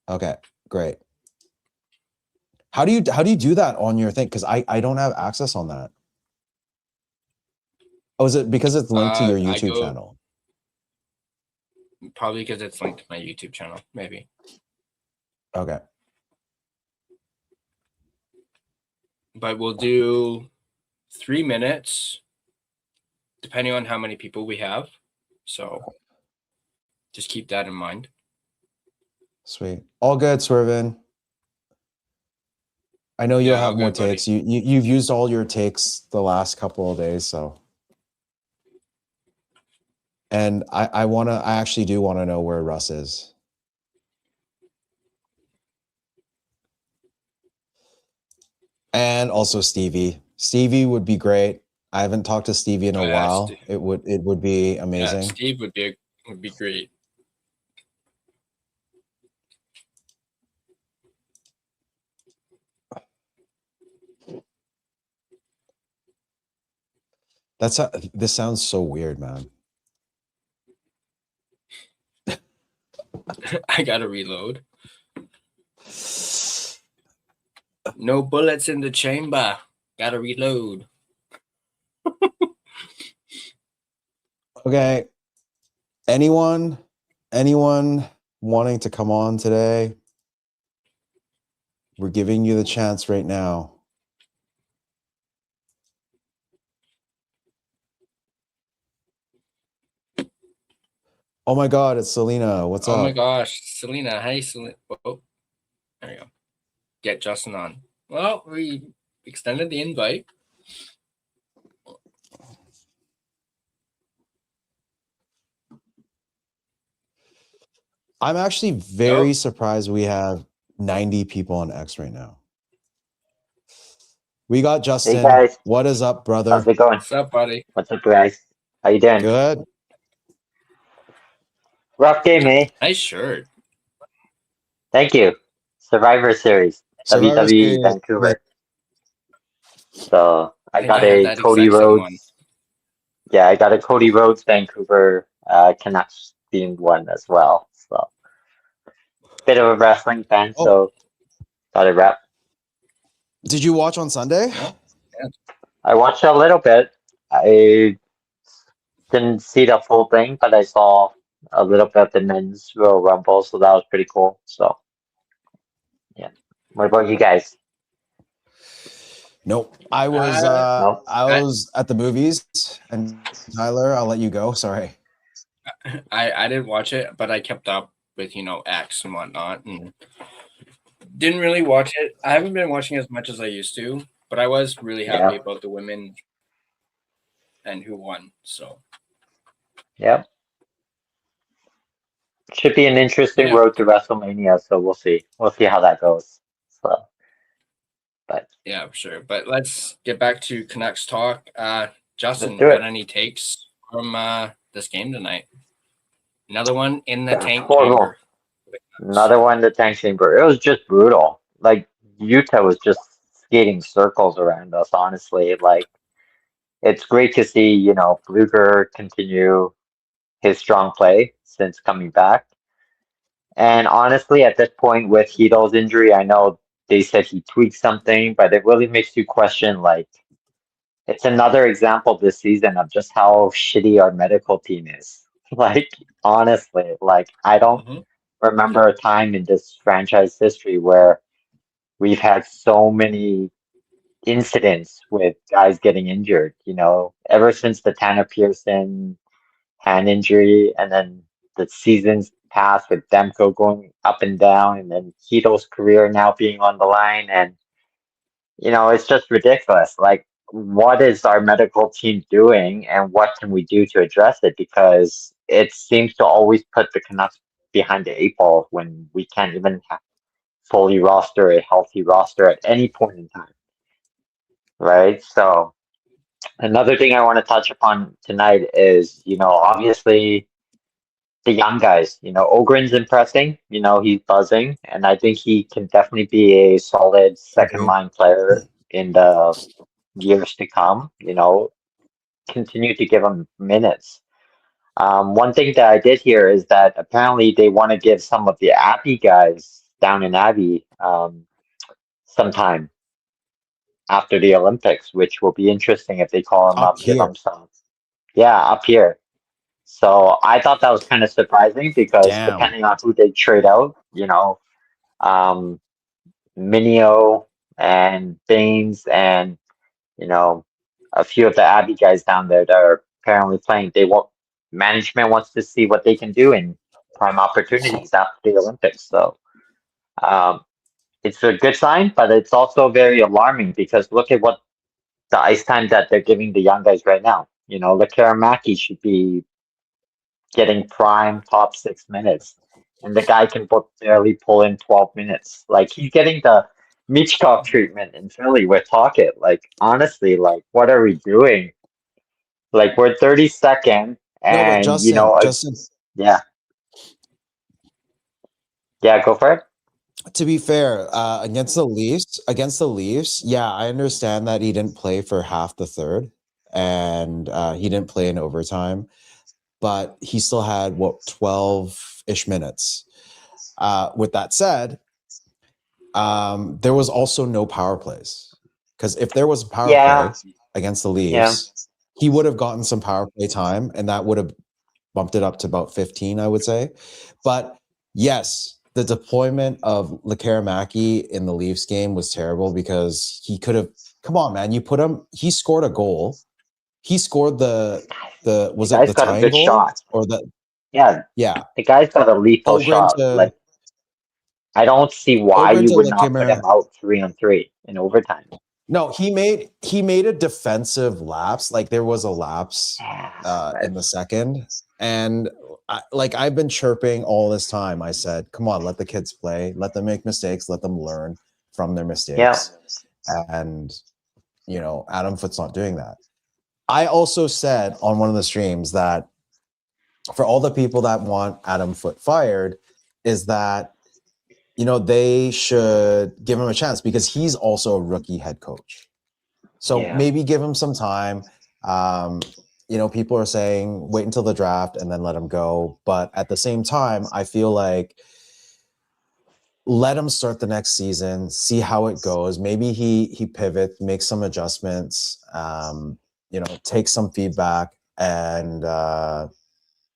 [SPEAKER 2] Okay, great. How do you do that on your thing? Because I don't have access on that. Oh, is it because it's linked to your YouTube channel?
[SPEAKER 1] Probably because it's linked to my YouTube channel, maybe.
[SPEAKER 2] Okay.
[SPEAKER 1] But we'll do 3 minutes, depending on how many people we have. So just keep that in mind.
[SPEAKER 2] Sweet. All good, Swervin. I know you'll have more takes. You've used all your takes the last couple of days, so. And I actually do want to know where Russ is. And also Stevie. Stevie would be great. I haven't talked to Stevie in a while. It would be amazing.
[SPEAKER 1] Yeah, Steve would be great.
[SPEAKER 2] This sounds so weird, man.
[SPEAKER 1] I gotta reload. No bullets in the chamber. Gotta reload.
[SPEAKER 2] Okay. Anyone wanting to come on today? We're giving you the chance right now. Oh my God, it's Selena. What's up?
[SPEAKER 1] Oh my gosh, Selena. Hey, Selena. Oh, there you go. Get Justin on. Well, we extended the invite.
[SPEAKER 2] I'm actually very surprised we have 90 people on X right now. We got Justin.
[SPEAKER 3] Hey guys.
[SPEAKER 2] What is up, brother?
[SPEAKER 3] How's it going?
[SPEAKER 1] What's up, buddy?
[SPEAKER 3] What's up, guys? How you doing?
[SPEAKER 2] Good.
[SPEAKER 3] Rough game, eh?
[SPEAKER 1] Nice shirt.
[SPEAKER 3] Thank you. Survivor Series,
[SPEAKER 2] Survivor
[SPEAKER 3] WWE
[SPEAKER 2] Series.
[SPEAKER 3] Vancouver. So I
[SPEAKER 1] think
[SPEAKER 3] got
[SPEAKER 1] I had
[SPEAKER 3] a
[SPEAKER 1] that
[SPEAKER 3] Cody
[SPEAKER 1] exact same
[SPEAKER 3] Rhodes.
[SPEAKER 1] one.
[SPEAKER 3] Yeah, I got a Cody Rhodes Vancouver Canucks themed one as well. So bit of a wrestling fan, so got a rep.
[SPEAKER 2] Did you watch on Sunday?
[SPEAKER 3] I watched a little bit. I didn't see the full thing, but I saw a little bit of the men's Royal Rumble, so that was pretty cool. So yeah. What about you guys?
[SPEAKER 2] Nope. I was
[SPEAKER 3] Nope.
[SPEAKER 2] I was at the movies, and Tyler, I'll let you go. Sorry.
[SPEAKER 1] I didn't watch it, but I kept up with X and whatnot, and didn't really watch it. I haven't been watching as much as I used to, but I was really happy about the women and who won. So
[SPEAKER 3] Yep. Should be an interesting road to WrestleMania, so we'll see. We'll see how that goes. So, but
[SPEAKER 1] yeah, sure. But let's get back to Canucks talk. Justin,
[SPEAKER 3] do it.
[SPEAKER 1] got any takes from this game tonight? Another one in the
[SPEAKER 3] That's
[SPEAKER 1] tank
[SPEAKER 3] horrible.
[SPEAKER 1] chamber.
[SPEAKER 3] Another one in the tank chamber. It was just brutal. Like Utah was just skating circles around us, honestly. Like it's great to see, Bluger continue his strong play since coming back. And honestly, at this point with Hito's injury, I know they said he tweaked something, but it really makes you question, like, it's another example this season of just how shitty our medical team is. Like, honestly, like, I don't remember a time in this franchise history where we've had so many incidents with guys getting injured, ever since the Tanner Pearson hand injury, and then the seasons past with Demko going up and down, and then Hito's career now being on the line, and it's just ridiculous. Like, what is our medical team doing, and what can we do to address it? Because it seems to always put the Canucks behind the eight ball when we can't even fully roster a healthy roster at any point in time, right? So another thing I want to touch upon tonight is, obviously the young guys. Ogren's impressing. He's buzzing, and I think he can definitely be a solid second line player in the years to come. Continue to give him minutes. One thing that I did hear is that apparently they want to give some of the Abbey guys down in Abbey some time after the Olympics, which will be interesting if they call him up, give him some. Yeah, up here. So I thought that was kind of surprising because depending on who they trade out, Minio and Baines and, a few of the Abbey guys down there that are apparently playing, management wants to see what they can do in prime opportunities after the Olympics. So it's a good sign, but it's also very alarming because look at what the ice time that they're giving the young guys right now. Lekaramaki should be getting prime top 6 minutes, and the guy can barely pull in 12 minutes. Like he's getting the Michkov treatment in Philly with Pocket. Like honestly, like what are we doing? Like we're 32nd, and
[SPEAKER 2] no, but Justin,
[SPEAKER 3] yeah, go for it.
[SPEAKER 2] To be fair, against the Leafs, yeah, I understand that he didn't play for half the third, and he didn't play in overtime, but he still had 12-ish minutes. With that said, there was also no power plays, because if there was a power
[SPEAKER 3] Yeah,
[SPEAKER 2] play against the
[SPEAKER 3] yeah,
[SPEAKER 2] Leafs, he would have gotten some power play time, and that would have bumped it up to about 15, I would say. But yes, the deployment of Lekaramaki in the Leafs game was terrible, because he could have, come on, man, you put him, he scored a goal. He scored the
[SPEAKER 3] the
[SPEAKER 2] was it
[SPEAKER 3] guy's
[SPEAKER 2] the
[SPEAKER 3] got a
[SPEAKER 2] tying
[SPEAKER 3] good
[SPEAKER 2] goal
[SPEAKER 3] shot.
[SPEAKER 2] or the,
[SPEAKER 3] Yeah,
[SPEAKER 2] yeah,
[SPEAKER 3] the guy's got a lethal
[SPEAKER 2] Ogren
[SPEAKER 3] shot.
[SPEAKER 2] to
[SPEAKER 3] Like, I don't see why
[SPEAKER 2] Ogren
[SPEAKER 3] you
[SPEAKER 2] to
[SPEAKER 3] would not put him
[SPEAKER 2] Lekemere.
[SPEAKER 3] out 3-on-3 in overtime.
[SPEAKER 2] No, he made a defensive lapse. Like, there was a lapse
[SPEAKER 3] Yeah,
[SPEAKER 2] in
[SPEAKER 3] but
[SPEAKER 2] the second, and I've been chirping all this time. I said, "Come on, let the kids play. Let them make mistakes. Let them learn from their
[SPEAKER 3] yeah,
[SPEAKER 2] mistakes." And Adam Foote's not doing that. I also said on one of the streams that for all the people that want Adam Foote fired, is that they should give him a chance, because he's also a rookie head coach. So
[SPEAKER 3] yeah.
[SPEAKER 2] maybe give him some time. People are saying wait until the draft and then let him go. But at the same time, I feel like let him start the next season, see how it goes. Maybe he pivots, makes some adjustments, take some feedback, and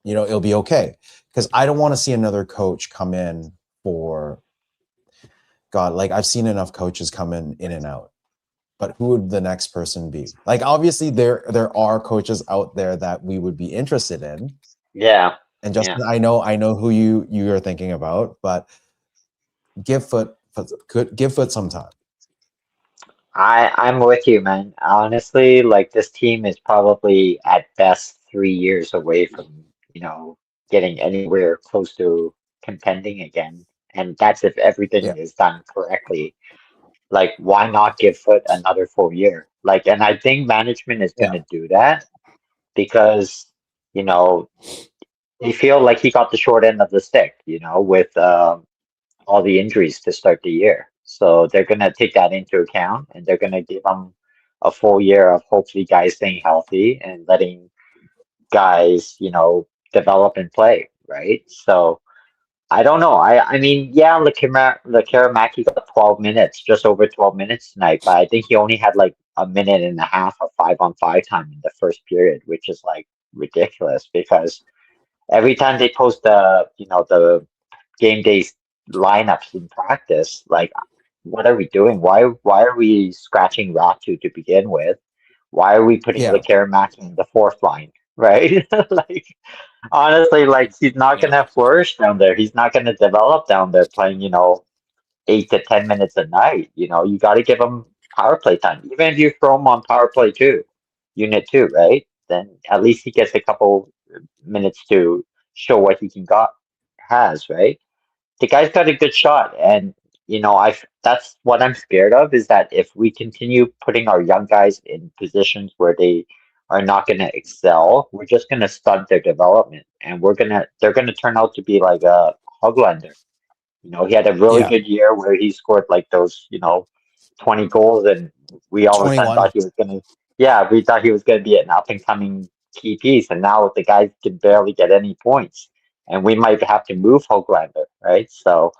[SPEAKER 2] it'll be okay. Because I don't want to see another coach come in for God. Like, I've seen enough coaches come in and out. But who would the next person be? Like, obviously there are coaches out there that we would be interested in.
[SPEAKER 3] Yeah,
[SPEAKER 2] And
[SPEAKER 3] yeah.
[SPEAKER 2] Justin, I know who you are thinking about, but give Foot some time.
[SPEAKER 3] I'm with you, man. Honestly, like this team is probably at best 3 years away from, getting anywhere close to contending again. And that's if
[SPEAKER 2] Yeah,
[SPEAKER 3] everything is done correctly. Like, why not give Foot another full year? Like, and I think management is
[SPEAKER 2] yeah,
[SPEAKER 3] gonna do that because, you know, they feel like he got the short end of the stick, with all the injuries to start the year. So they're going to take that into account and they're going to give them a full year of hopefully guys staying healthy and letting guys, develop and play, right? So I don't know. I mean, yeah, Lekaramaki got 12 minutes, just over 12 minutes tonight, but I think he only had like a minute and a half of 5-on-5 time in the first period, which is like ridiculous because every time they post the game day lineups in practice, like what are we doing? Why are we scratching Ratu to begin with? Why are we putting
[SPEAKER 2] yeah,
[SPEAKER 3] Lekaramaki in the fourth line? Right? Like honestly, like he's not
[SPEAKER 1] Yeah.
[SPEAKER 3] gonna flourish down there. He's not gonna develop down there playing, 8 to 10 minutes a night. You gotta give him power play time. Even if you throw him on power play too, unit two, right? Then at least he gets a couple minutes to show what he can got has, right? The guy's got a good shot, and I that's what I'm scared of is that if we continue putting our young guys in positions where they are not going to excel, we're just going to stunt their development, and they're going to turn out to be like a Hoglander. He had a really
[SPEAKER 2] yeah.
[SPEAKER 3] good year where he scored like those, 20 goals, and we all of a sudden
[SPEAKER 2] 21.
[SPEAKER 3] thought he was going to, yeah, we thought he was going to be an up and coming key piece, and now the guy can barely get any points, and we might have to move Hoglander, right? So,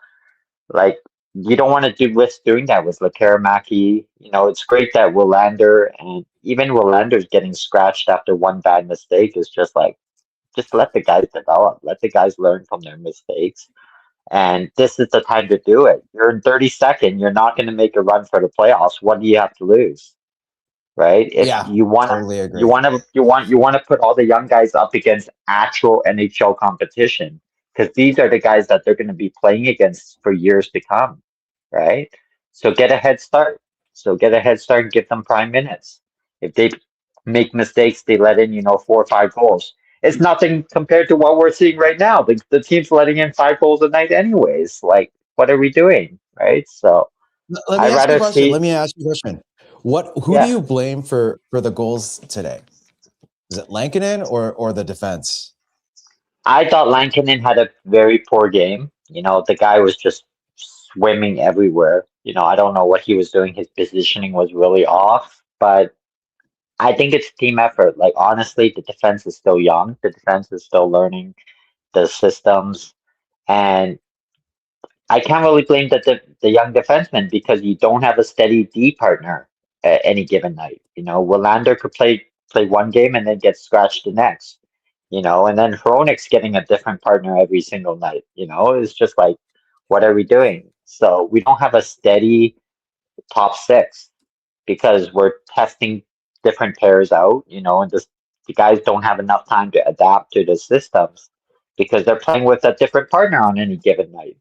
[SPEAKER 3] like, you don't want to risk doing that with Lekaramaki. It's great that Willander and even Willander's getting scratched after one bad mistake is just like, just let the guys develop, let the guys learn from their mistakes. And this is the time to do it. You're in 32nd. You're not going to make a run for the playoffs. What do you have to lose, right? If
[SPEAKER 2] Yeah,
[SPEAKER 3] you want to,
[SPEAKER 2] totally
[SPEAKER 3] you
[SPEAKER 2] agree.
[SPEAKER 3] want to, you want to put all the young guys up against actual NHL competition because these are the guys that they're going to be playing against for years to come, right? So get a head start. And give them prime minutes. If they make mistakes, they let in, 4 or 5 goals. It's nothing compared to what we're seeing right now. The team's letting in 5 goals a night, anyways. Like, what are we doing, right? So
[SPEAKER 2] Let me
[SPEAKER 3] I'd
[SPEAKER 2] ask you a
[SPEAKER 3] rather
[SPEAKER 2] question. Let
[SPEAKER 3] see,
[SPEAKER 2] me ask you a question. Who do
[SPEAKER 3] yeah.
[SPEAKER 2] you blame for the goals today? Is it Lankinen or the defense?
[SPEAKER 3] I thought Lankinen had a very poor game. The guy was just swimming everywhere. I don't know what he was doing. His positioning was really off, but I think it's team effort. Like honestly, the defense is still young. The defense is still learning the systems, and I can't really blame the young defenseman because you don't have a steady D partner at any given night. You know, Willander could play one game and then get scratched the next. You know, and then Hronek's getting a different partner every single night. You know, it's just like, what are we doing? So we don't have a steady top six because we're testing different pairs out. You know, and just the guys don't have enough time to adapt to the systems because they're playing with a different partner on any given night.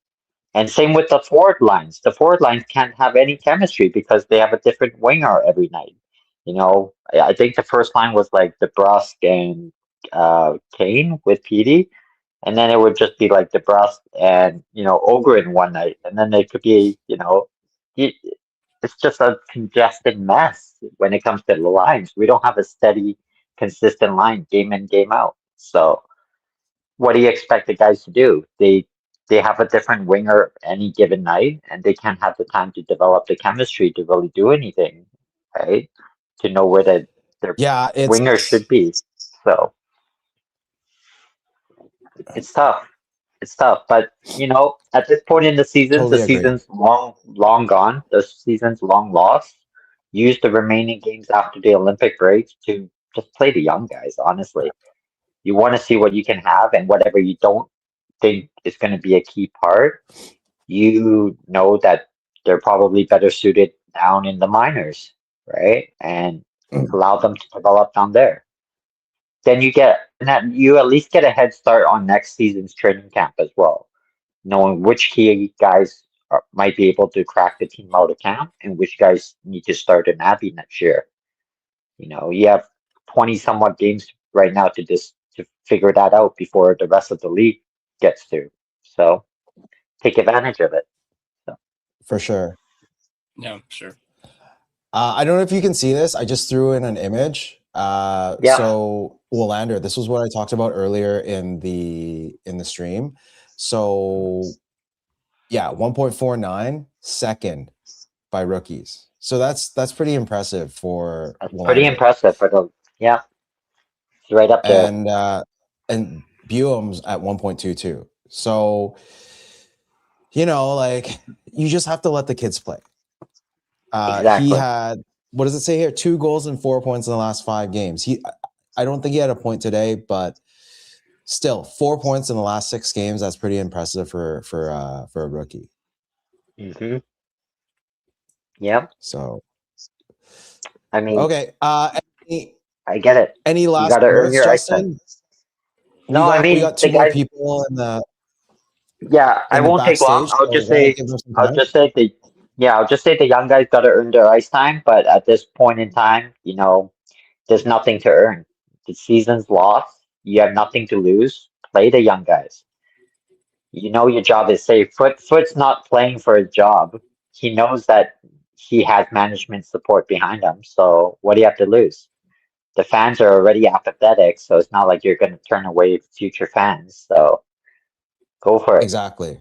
[SPEAKER 3] And same with the forward lines. The forward lines can't have any chemistry because they have a different winger every night. You know, I think the first line was like DeBrusque and Kane with PD, and then it would just be like DeBrusque and Ogren one night, and then they could be it, it's just a congested mess when it comes to the lines. We don't have a steady, consistent line game in game out. So what do you expect the guys to do? They have a different winger any given night, and they can't have the time to develop the chemistry to really do anything, right? To know where their
[SPEAKER 2] Yeah,
[SPEAKER 3] winger should be. So it's tough. It's tough. But at this point in the season, the
[SPEAKER 2] totally agree.
[SPEAKER 3] season's long gone. The season's long lost. Use the remaining games after the Olympic break to just play the young guys, honestly. You want to see what you can have, and whatever you don't think is going to be a key part, you know that they're probably better suited down in the minors, right? And allow them to develop down there. Then you at least get a head start on next season's training camp as well, knowing which key guys might be able to crack the team out of camp and which guys need to start in Abbey next year. You have 20 somewhat games right now to figure that out before the rest of the league gets to. So take advantage of it. So.
[SPEAKER 2] For sure.
[SPEAKER 1] Yeah, sure.
[SPEAKER 2] I don't know if you can see this. I just threw in an image. So Willander, this was what I talked about earlier in the stream. So yeah, 1.49 second by rookies. So that's pretty impressive for Willander.
[SPEAKER 3] Pretty impressive for it's right up there.
[SPEAKER 2] And Buem's at 1.22. So like you just have to let the kids play.
[SPEAKER 3] Exactly.
[SPEAKER 2] He had, what does it say here? 2 goals and 4 points in the last 5 games. I don't think he had a point today, but still 4 points in the last 6 games. That's pretty impressive for a rookie.
[SPEAKER 3] Mm-hmm. Yep.
[SPEAKER 2] So,
[SPEAKER 3] I mean,
[SPEAKER 2] okay.
[SPEAKER 3] I get it.
[SPEAKER 2] Any last
[SPEAKER 3] you gotta earn
[SPEAKER 2] words,
[SPEAKER 3] your
[SPEAKER 2] Justin?
[SPEAKER 3] No, I mean,
[SPEAKER 2] we got 2 more people in the.
[SPEAKER 3] Yeah, I won't take long. I'll just say the young guys got to earn their ice time. But at this point in time, there's nothing to earn. The season's lost. You have nothing to lose. Play the young guys. Your job is safe. Foot's not playing for his job. He knows that he has management support behind him. So what do you have to lose? The fans are already apathetic, so it's not like you're going to turn away future fans. So go for it.
[SPEAKER 2] Exactly.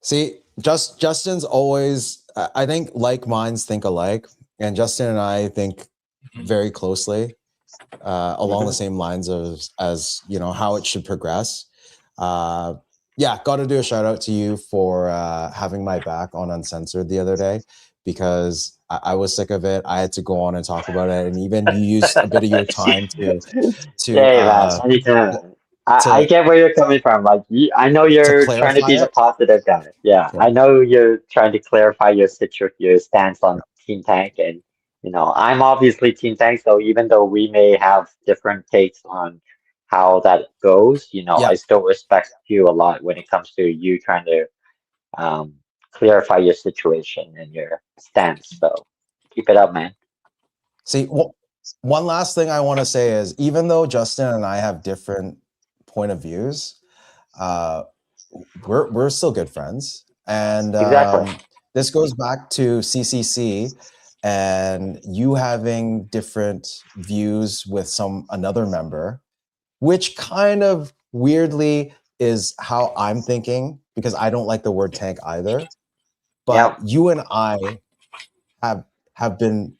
[SPEAKER 2] See, Justin's always, I think like minds think alike, and Justin and I think very closely along the same lines as how it should progress. Yeah, got to do a shout out to you for having my back on Uncensored the other day, because I was sick of it. I had to go on and talk about it, and even you used a bit of your time to
[SPEAKER 3] I get where you're coming from. Like, I know you're trying to be the positive guy. Yeah, I know you're trying to clarify your stance on Team Tank, and I'm obviously Team Tank. So even though we may have different takes on how that goes, I still respect you a lot when it comes to you trying to clarify your situation and your stance. So keep it up, man.
[SPEAKER 2] See, one last thing I want to say is, even though Justin and I have different point of views, we're still good friends, and
[SPEAKER 3] exactly.
[SPEAKER 2] This goes back to CCC and you having different views with another member, which kind of weirdly is how I'm thinking, because I don't like the word tank either. But you and I have been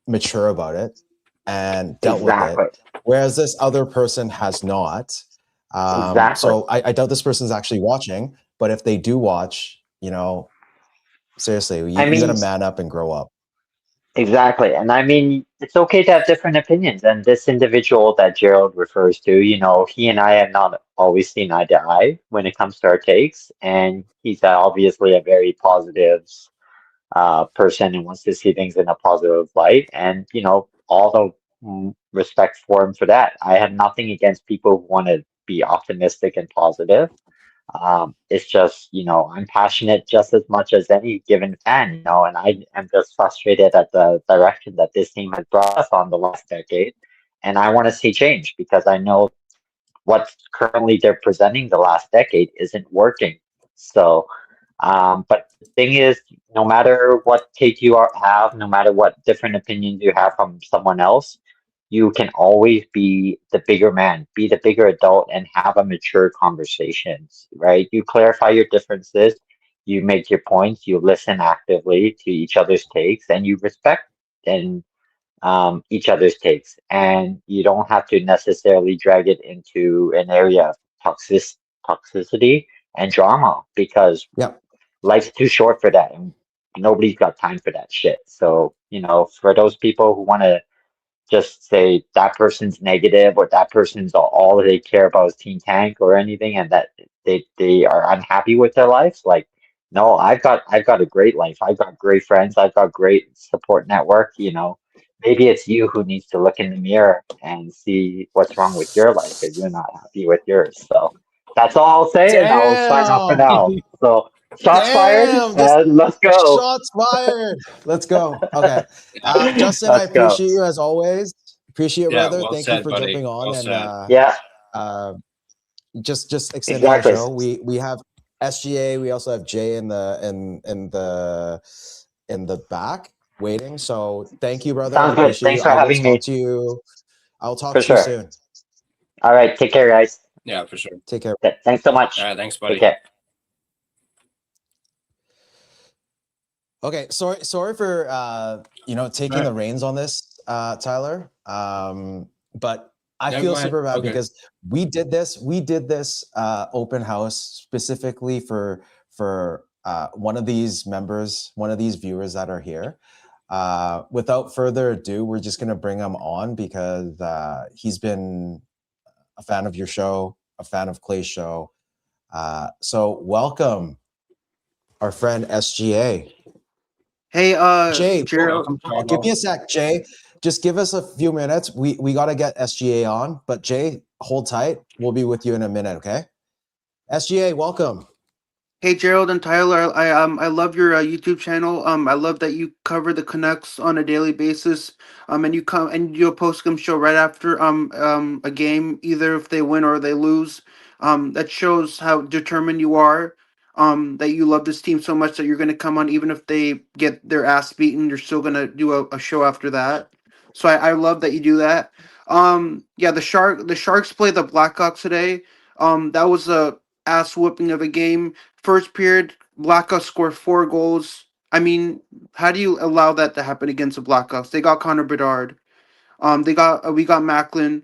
[SPEAKER 2] mature about it and dealt with
[SPEAKER 3] Exactly.
[SPEAKER 2] it, whereas this other person has not.
[SPEAKER 3] Exactly.
[SPEAKER 2] So I doubt this person's actually watching, but if they do watch, seriously,
[SPEAKER 3] I
[SPEAKER 2] you got to
[SPEAKER 3] mean,
[SPEAKER 2] man up and grow up.
[SPEAKER 3] exactly. And I mean, it's okay to have different opinions. And this individual that Gerald refers to, he and I have not always seen eye to eye when it comes to our takes. And he's obviously a very positive person and wants to see things in a positive light. And, all the respect for him for that. I have nothing against people who want to be optimistic and positive. It's just, I'm passionate just as much as any given fan, and I am just frustrated at the direction that this team has brought us on the last decade. And I want to see change because I know what currently they're presenting the last decade isn't working. So, but the thing is, no matter what take you have, no matter what different opinions you have from someone else, you can always be the bigger man, be the bigger adult, and have a mature conversations, right? You clarify your differences, you make your points, you listen actively to each other's takes, and you respect and each other's takes, and you don't have to necessarily drag it into an area of toxicity and drama because
[SPEAKER 2] Yep.
[SPEAKER 3] life's too short for that, and nobody's got time for that shit. So, for those people who want to just say that person's negative or that person's all they care about is Team Tank or anything, and that they are unhappy with their lives, like, no, I've got a great life. I've got great friends. I've got great support network. Maybe it's you who needs to look in the mirror and see what's wrong with your life if you're not happy with yours. So that's all I'll say, and I'll sign off for
[SPEAKER 2] Damn.
[SPEAKER 3] now. So shots fired,
[SPEAKER 2] Damn.
[SPEAKER 3] and let's go.
[SPEAKER 2] Shots fired. Let's go. Okay. Justin, I
[SPEAKER 3] Let's go.
[SPEAKER 2] appreciate you as always. Appreciate it,
[SPEAKER 1] Yeah,
[SPEAKER 2] brother.
[SPEAKER 1] well
[SPEAKER 2] Thank you
[SPEAKER 1] said,
[SPEAKER 2] for
[SPEAKER 1] buddy.
[SPEAKER 2] jumping on
[SPEAKER 1] Well said.
[SPEAKER 3] Yeah,
[SPEAKER 2] just extending
[SPEAKER 3] exactly.
[SPEAKER 2] the show. We have SGA. We also have Jay in the back waiting. So thank you, brother.
[SPEAKER 3] Sounds
[SPEAKER 2] I
[SPEAKER 3] good.
[SPEAKER 2] appreciate
[SPEAKER 3] Thanks
[SPEAKER 2] you.
[SPEAKER 3] for having me.
[SPEAKER 2] I'll talk
[SPEAKER 3] For
[SPEAKER 2] to you
[SPEAKER 3] sure.
[SPEAKER 2] soon.
[SPEAKER 3] All right. Take care, guys.
[SPEAKER 1] Yeah, for sure.
[SPEAKER 2] Take care.
[SPEAKER 3] Thanks so much.
[SPEAKER 1] All right, thanks, buddy.
[SPEAKER 3] Take care.
[SPEAKER 2] Okay, sorry for taking the reins on this, Tyler. But I
[SPEAKER 1] Yeah,
[SPEAKER 2] feel
[SPEAKER 1] go ahead.
[SPEAKER 2] super bad
[SPEAKER 1] Okay.
[SPEAKER 2] because we did this open house specifically for one of these members, one of these viewers that are here. Without further ado, we're just gonna bring him on because he's been a fan of your show, a fan of Clay's show. So welcome, our friend SGA.
[SPEAKER 4] Hey,
[SPEAKER 2] Jay,
[SPEAKER 4] Gerald.
[SPEAKER 2] give me a sec, Jay. Just give us a few minutes. We got to get SGA on, but Jay, hold tight. We'll be with you in a minute, okay? SGA, welcome.
[SPEAKER 4] Hey, Gerald and Tyler. I love your YouTube channel. I love that you cover the Canucks on a daily basis. And you come and you do a post-game show right after a game, either if they win or they lose. That shows how determined you are. That you love this team so much that you're gonna come on even if they get their ass beaten. You're still gonna do a show after that. So I love that you do that. Yeah, the Sharks play the Blackhawks today. That was a ass whooping of a game. First period, Blackhawks scored 4 goals. I mean, how do you allow that to happen against the Blackhawks? They got Connor Bedard. We got Macklin.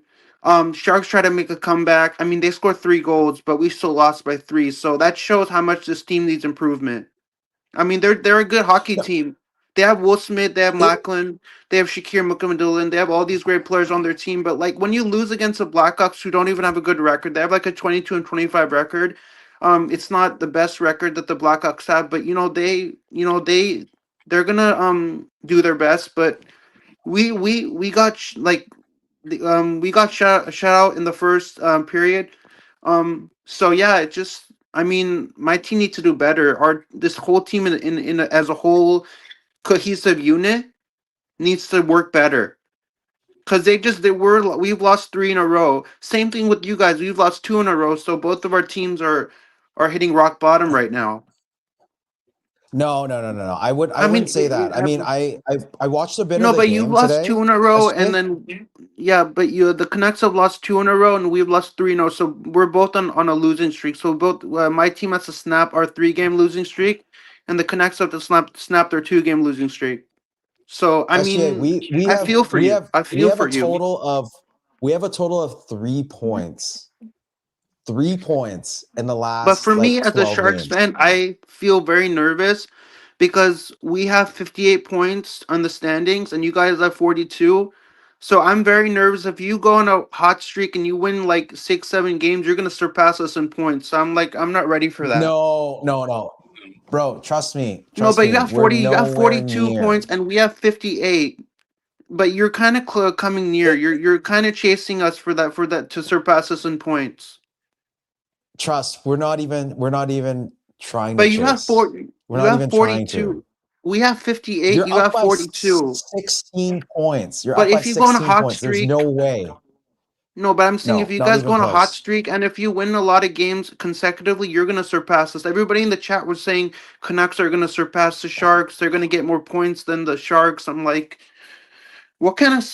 [SPEAKER 4] Sharks try to make a comeback. I mean, they scored 3 goals, but we still lost by 3. So that shows how much this team needs improvement. I mean, they're a good hockey team. They have Will Smith, they have Macklin, they have Shakir Mukhamadullin, they have all these great players on their team. But like when you lose against the Blackhawks, who don't even have a good record, they have like a 22-25 record. It's not the best record that the Blackhawks have, but they're gonna do their best. But we got we got shut out in the first period. So yeah, it just I mean my team needs to do better. Our this whole team as a whole cohesive unit needs to work better. Cause we've lost 3 in a row. Same thing with you guys. We've lost 2 in a row. So both of our teams are hitting rock bottom right now.
[SPEAKER 2] No. I
[SPEAKER 4] I
[SPEAKER 2] wouldn't
[SPEAKER 4] mean,
[SPEAKER 2] say that. I mean, I watched a bit
[SPEAKER 4] no,
[SPEAKER 2] of the
[SPEAKER 4] but you've
[SPEAKER 2] game
[SPEAKER 4] lost
[SPEAKER 2] today.
[SPEAKER 4] 2 in a row, and
[SPEAKER 2] SGA.
[SPEAKER 4] then yeah, but the Canucks have lost 2 in a row, and we've lost 3 in a row. So we're both on a losing streak. So both my team has to snap our 3-game losing streak, and the Canucks have to snap their 2-game losing streak. So I
[SPEAKER 2] SGA,
[SPEAKER 4] mean, I feel for you. I
[SPEAKER 2] we
[SPEAKER 4] feel
[SPEAKER 2] have
[SPEAKER 4] for
[SPEAKER 2] a
[SPEAKER 4] you.
[SPEAKER 2] total of 3 points. 3 points in the
[SPEAKER 4] But for
[SPEAKER 2] last
[SPEAKER 4] me,
[SPEAKER 2] like
[SPEAKER 4] as a
[SPEAKER 2] 12
[SPEAKER 4] Sharks
[SPEAKER 2] games.
[SPEAKER 4] fan, I feel very nervous because we have 58 points on the standings and you guys have 42. So I'm very nervous. If you go on a hot streak and you win like 6, 7 games, you're gonna surpass us in points. So I'm not ready for that.
[SPEAKER 2] No. Bro, trust me.
[SPEAKER 4] No,
[SPEAKER 2] Trust
[SPEAKER 4] but you
[SPEAKER 2] me.
[SPEAKER 4] got
[SPEAKER 2] We're
[SPEAKER 4] 40, you got
[SPEAKER 2] nowhere
[SPEAKER 4] 42
[SPEAKER 2] near.
[SPEAKER 4] points, and we have 58. But you're kind of coming near.
[SPEAKER 2] It,
[SPEAKER 4] You're kind of chasing us for that to surpass us in points.
[SPEAKER 2] trust, we're not even trying to
[SPEAKER 4] But you have
[SPEAKER 2] chase. We're
[SPEAKER 4] you
[SPEAKER 2] not
[SPEAKER 4] have
[SPEAKER 2] even trying to.
[SPEAKER 4] 42. We have 58.
[SPEAKER 2] You're
[SPEAKER 4] You
[SPEAKER 2] up
[SPEAKER 4] have
[SPEAKER 2] by
[SPEAKER 4] 42.
[SPEAKER 2] 16 points. You're
[SPEAKER 4] But
[SPEAKER 2] up by
[SPEAKER 4] if you go on a
[SPEAKER 2] 16
[SPEAKER 4] hot
[SPEAKER 2] points. There's
[SPEAKER 4] streak,
[SPEAKER 2] no way.
[SPEAKER 4] no, but I'm saying if
[SPEAKER 2] No,
[SPEAKER 4] you
[SPEAKER 2] not
[SPEAKER 4] guys go
[SPEAKER 2] even
[SPEAKER 4] on a hot
[SPEAKER 2] close.
[SPEAKER 4] streak and if you win a lot of games consecutively, you're gonna surpass us. Everybody in the chat was saying Canucks are gonna surpass the Sharks. They're gonna get more points than the Sharks. I'm like, what kind of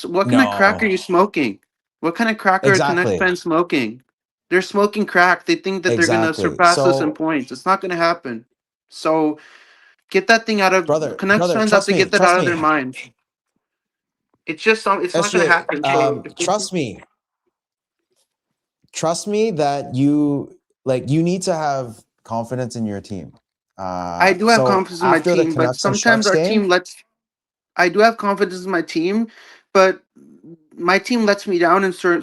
[SPEAKER 4] crack are
[SPEAKER 2] No.
[SPEAKER 4] you smoking? What kind of crack are Canucks
[SPEAKER 2] Exactly.
[SPEAKER 4] fans smoking? They're smoking crack. They think that they're gonna
[SPEAKER 2] Exactly.
[SPEAKER 4] surpass us in
[SPEAKER 2] So,
[SPEAKER 4] points. It's not gonna happen. So get that thing out of Canucks
[SPEAKER 2] brother,
[SPEAKER 4] fans have to get that out
[SPEAKER 2] trust
[SPEAKER 4] of their
[SPEAKER 2] me.
[SPEAKER 4] minds. It's just it's not gonna happen.
[SPEAKER 2] SGA,
[SPEAKER 4] So
[SPEAKER 2] trust me that you need to have confidence in your team.
[SPEAKER 4] I do have
[SPEAKER 2] So
[SPEAKER 4] confidence in my
[SPEAKER 2] after the
[SPEAKER 4] team, but
[SPEAKER 2] Canucks and
[SPEAKER 4] sometimes
[SPEAKER 2] Sharks
[SPEAKER 4] our
[SPEAKER 2] game,
[SPEAKER 4] team lets. I do have confidence in my team, but my team lets me down in certain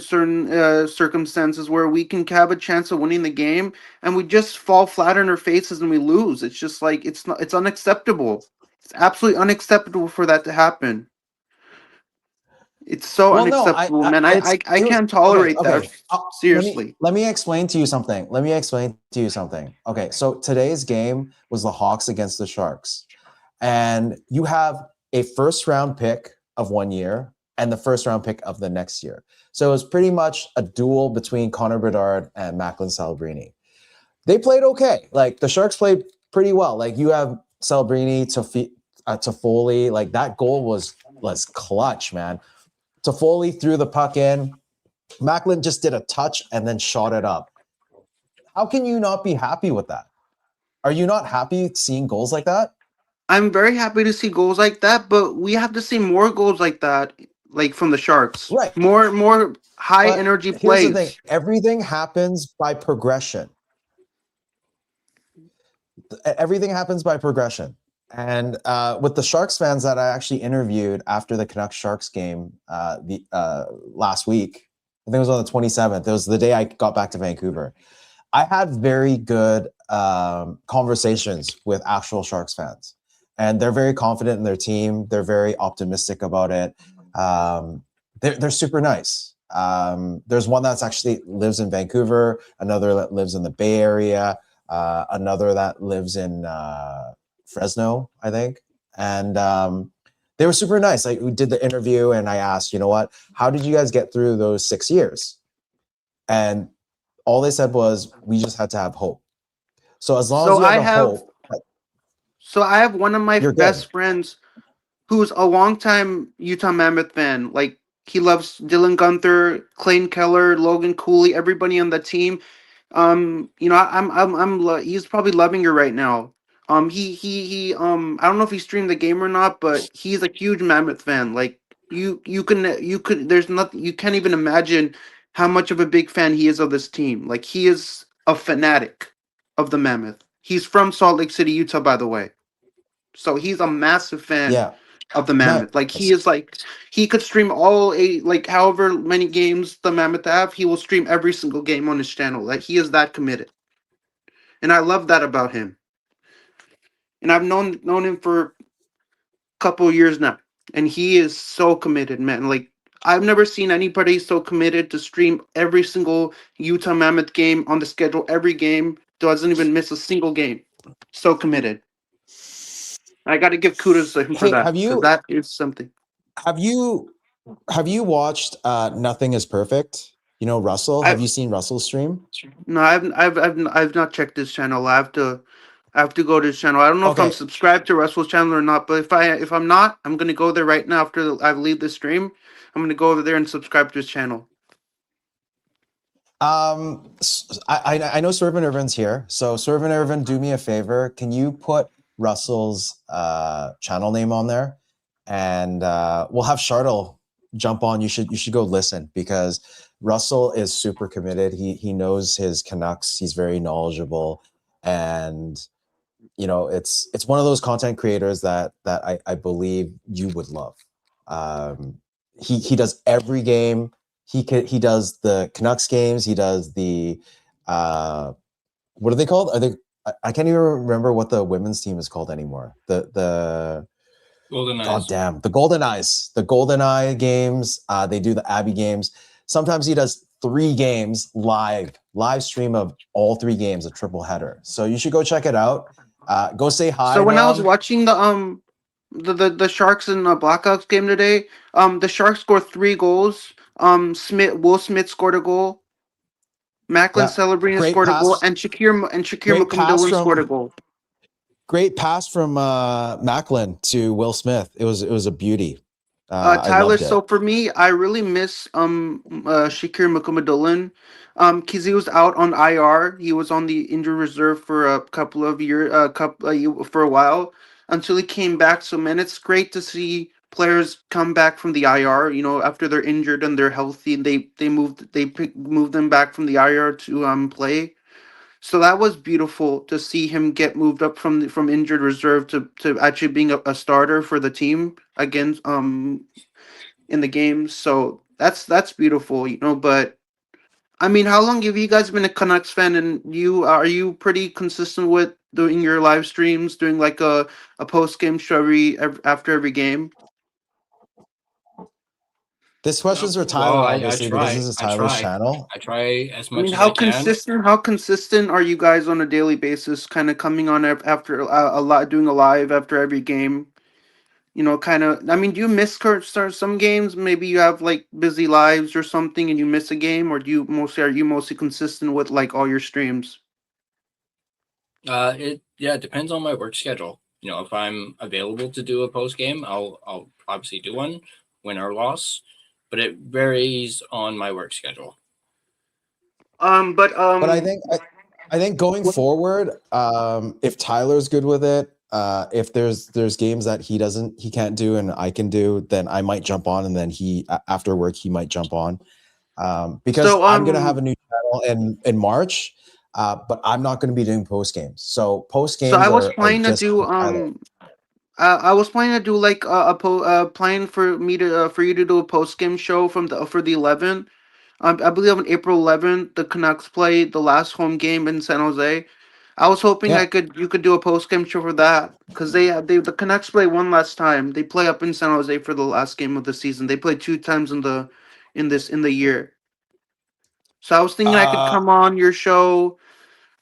[SPEAKER 4] circumstances where we can have a chance of winning the game, and we just fall flat on our faces and we lose. It's just like it's not. It's unacceptable. It's absolutely unacceptable for that to happen. It's so
[SPEAKER 2] well, no,
[SPEAKER 4] unacceptable, man. I
[SPEAKER 2] it was
[SPEAKER 4] can't
[SPEAKER 2] okay.
[SPEAKER 4] tolerate that.
[SPEAKER 2] Okay,
[SPEAKER 4] Seriously.
[SPEAKER 2] let me explain to you something. Okay, so today's game was the Hawks against the Sharks, and you have a first round pick of 1 year and the first round pick of the next year. So it was pretty much a duel between Connor Bedard and Macklin Celebrini. They played okay. Like the Sharks played pretty well. Like you have Celebrini to Foley. Like that goal was clutch, man. Toffoli threw the puck in. Macklin just did a touch and then shot it up. How can you not be happy with that? Are you not happy seeing goals like that?
[SPEAKER 4] I'm very happy to see goals like that, but we have to see more goals like that, like from the Sharks.
[SPEAKER 2] Right.
[SPEAKER 4] More high
[SPEAKER 2] But
[SPEAKER 4] energy
[SPEAKER 2] here's the thing.
[SPEAKER 4] plays.
[SPEAKER 2] Everything happens by progression. And with the Sharks fans that I actually interviewed after the Canucks Sharks game last week, I think it was on the 27th. It was the day I got back to Vancouver. I had very good conversations with actual Sharks fans, and they're very confident in their team. They're very optimistic about it. They're super nice. There's one that's actually lives in Vancouver, another that lives in the Bay Area, another that lives in Fresno, I think. And they were super nice. Like we did the interview and I asked, you know what, how did you guys get through those 6 years? And all they said was, we just had to have hope. So as long as you have hope,
[SPEAKER 4] so I have one of my
[SPEAKER 2] you're
[SPEAKER 4] best
[SPEAKER 2] good.
[SPEAKER 4] friends who's a longtime Utah Mammoth fan. Like he loves Dylan Gunther, Clayton Keller, Logan Cooley, everybody on the team. He's probably loving her right now. I don't know if he streamed the game or not, but he's a huge Mammoth fan. Like there's nothing, you can't even imagine how much of a big fan he is of this team. Like he is a fanatic of the Mammoth. He's from Salt Lake City, Utah, by the way. So he's a massive fan
[SPEAKER 2] Yeah.
[SPEAKER 4] of the Mammoth. Like he is like he could stream however many games the Mammoth have, he will stream every single game on his channel. Like he is that committed. And I love that about him. And I've known him for a couple of years now. And he is so committed, man. Like I've never seen anybody so committed to stream every single Utah Mammoth game on the schedule, every game, doesn't even miss a single game. So committed. I got to give kudos to him for that. Because that is something.
[SPEAKER 2] Have you watched Nothing is Perfect? You know Russell? Have you seen Russell's stream?
[SPEAKER 4] No, I've not checked his channel. I have to go to his channel. I don't know if I'm subscribed to Russell's channel or not, but if I'm not, I'm gonna go there right now after I leave the stream. I'm gonna go over there and subscribe to his channel.
[SPEAKER 2] I know Swervin Irvin's here. So Swervin Irvin, do me a favor. Can you put Russell's channel name on there? and we'll have Chartel jump on. You should go listen, because Russell is super committed. He knows his Canucks. He's very knowledgeable, and it's one of those content creators that I believe you would love. He does every game. He does the Canucks games. He does the what are they called? Are they? I can't even remember what the women's team is called anymore. The
[SPEAKER 1] Golden Eyes.
[SPEAKER 2] God damn, the Golden Eyes, the Golden Eye games. They do the Abbey games. Sometimes he does 3 games live stream of all 3 games, a triple header. So you should go check it out. Go say hi.
[SPEAKER 4] So when I was
[SPEAKER 2] Nam.
[SPEAKER 4] watching the Sharks and Blackhawks game today, the Sharks scored 3 goals. Will Smith scored a goal. Macklin Celebrina
[SPEAKER 2] Great
[SPEAKER 4] scored a goal,
[SPEAKER 2] pass.
[SPEAKER 4] and Shakir
[SPEAKER 2] Great pass
[SPEAKER 4] McDillon
[SPEAKER 2] from-
[SPEAKER 4] scored a goal.
[SPEAKER 2] Great pass from Macklin to Will Smith. It was a beauty. I
[SPEAKER 4] Tyler,
[SPEAKER 2] loved it.
[SPEAKER 4] so for me, I really miss Shakir McDillon, because he was out on IR. He was on the injured reserve for a couple of years, for a while, until he came back. So man, it's great to see players come back from the IR. After they're injured and they're healthy, they moved them back from the IR to play. So that was beautiful to see him get moved up from injured reserve to actually being a starter for the team against in the games. So that's beautiful, But I mean, how long have you guys been a Canucks fan? And are you pretty consistent with doing your live streams, doing like a post game show after every game?
[SPEAKER 2] This question's for Tyler,
[SPEAKER 1] Well, I
[SPEAKER 2] obviously,
[SPEAKER 1] try.
[SPEAKER 2] because this is
[SPEAKER 1] I
[SPEAKER 2] Tyler's
[SPEAKER 1] try.
[SPEAKER 2] channel.
[SPEAKER 1] I try as
[SPEAKER 4] I
[SPEAKER 1] much
[SPEAKER 4] mean,
[SPEAKER 1] as I can.
[SPEAKER 4] how consistent are you guys on a daily basis? Kind of coming on after a lot, doing a live after every game. Kind of. I mean, do you miss start some games? Maybe you have like busy lives or something, and you miss a game, or are you mostly consistent with like all your streams?
[SPEAKER 1] It depends on my work schedule. If I'm available to do a post game, I'll obviously do one, win or loss, but it varies on my work schedule.
[SPEAKER 2] But I think going forward, if Tyler's good with it, if there's games that he can't do and I can do, then I might jump on, and then after work he might jump on, because I'm gonna have a new channel in March, but I'm not gonna be doing post games. So post games.
[SPEAKER 4] So I was
[SPEAKER 2] are
[SPEAKER 4] planning to
[SPEAKER 2] just
[SPEAKER 4] do
[SPEAKER 2] Tyler.
[SPEAKER 4] I was planning to do like plan for me to for you to do a post game show for the 11th. I believe on April 11th, the Canucks play the last home game in San Jose. I was hoping
[SPEAKER 2] Yeah.
[SPEAKER 4] you could do a post game show for that, because the Canucks play one last time. They play up in San Jose for the last game of the season. They play 2 times in the year. So I was thinking I could come on your show,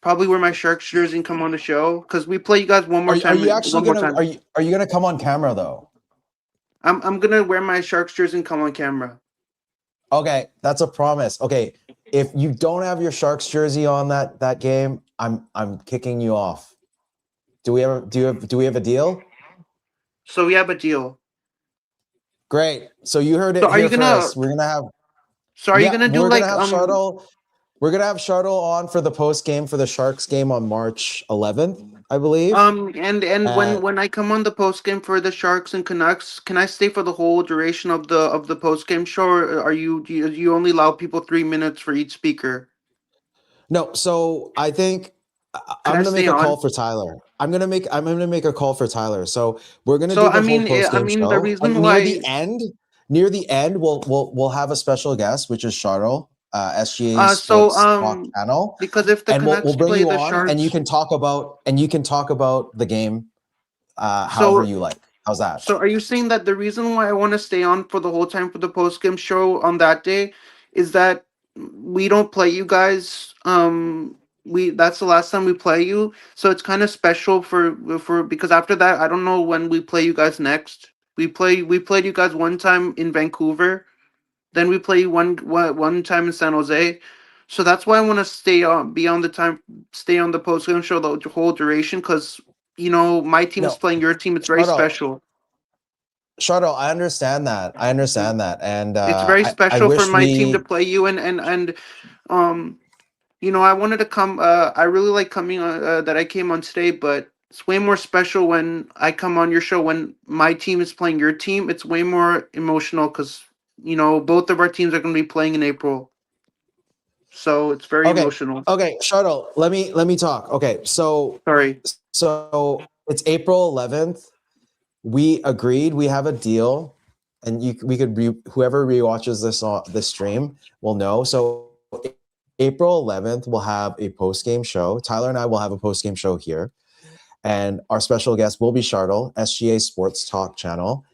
[SPEAKER 4] probably wear my Sharks jersey and come on the show, because we play you guys one more
[SPEAKER 2] Are
[SPEAKER 4] time.
[SPEAKER 2] you actually
[SPEAKER 4] one more
[SPEAKER 2] gonna
[SPEAKER 4] time.
[SPEAKER 2] are you gonna come on camera though?
[SPEAKER 4] I'm gonna wear my Sharks jersey and come on camera.
[SPEAKER 2] Okay, that's a promise. Okay, if you don't have your Sharks jersey on that game, I'm kicking you off. Do we have a deal?
[SPEAKER 4] So we have a deal.
[SPEAKER 2] Great. So you heard it
[SPEAKER 4] So are
[SPEAKER 2] here
[SPEAKER 4] you gonna?
[SPEAKER 2] first. We're gonna have.
[SPEAKER 4] So are you gonna do
[SPEAKER 2] we're
[SPEAKER 4] like
[SPEAKER 2] gonna have Chartel. We're gonna have Chartel on for the post game for the Sharks game on March 11th, I believe.
[SPEAKER 4] And when I come on the post game for the Sharks and Canucks, can I stay for the whole duration of the post game show, or do you only allow people 3 minutes for each speaker?
[SPEAKER 2] No, so I think I'm
[SPEAKER 4] I
[SPEAKER 2] gonna make
[SPEAKER 4] stay
[SPEAKER 2] a call
[SPEAKER 4] on?
[SPEAKER 2] for Tyler. I'm gonna make a call for Tyler. So we're gonna
[SPEAKER 4] So
[SPEAKER 2] do the
[SPEAKER 4] I
[SPEAKER 2] whole
[SPEAKER 4] mean,
[SPEAKER 2] post game show.
[SPEAKER 4] the reason why
[SPEAKER 2] Near the end, we'll have a special guest, which is Chartel, SGA Sports Talk channel,
[SPEAKER 4] because if the
[SPEAKER 2] and we'll
[SPEAKER 4] Canucks
[SPEAKER 2] bring
[SPEAKER 4] play
[SPEAKER 2] you
[SPEAKER 4] the
[SPEAKER 2] on,
[SPEAKER 4] Sharks,
[SPEAKER 2] and you can talk about the game, however you like. How's that?
[SPEAKER 4] So are you saying that the reason why I want to stay on for the whole time for the post game show on that day is that we don't play you guys? That's the last time we play you, so it's kind of special for because after that I don't know when we play you guys next. We played you guys one time in Vancouver, then we play one time in San Jose. So that's why I want to stay on the post game show the whole duration, because my team is playing your team. It's very special.
[SPEAKER 2] Chartel, I understand that. And
[SPEAKER 4] It's very
[SPEAKER 2] I
[SPEAKER 4] special for
[SPEAKER 2] wish
[SPEAKER 4] my team to play you, and I wanted to come. I really like coming that I came on today, but it's way more special when I come on your show when my team is playing your team. It's way more emotional because both of our teams are going to be playing in April, so it's very
[SPEAKER 2] Okay.
[SPEAKER 4] emotional.
[SPEAKER 2] Okay, Shuttle, let me talk. Okay, so
[SPEAKER 4] Sorry.
[SPEAKER 2] it's April 11th. We agreed. We have a deal, and whoever rewatches this stream will know. So April 11th, we'll have a post game show. Tyler and I will have a post game show here, and our special guest will be Shardle, SGA Sports Talk channel.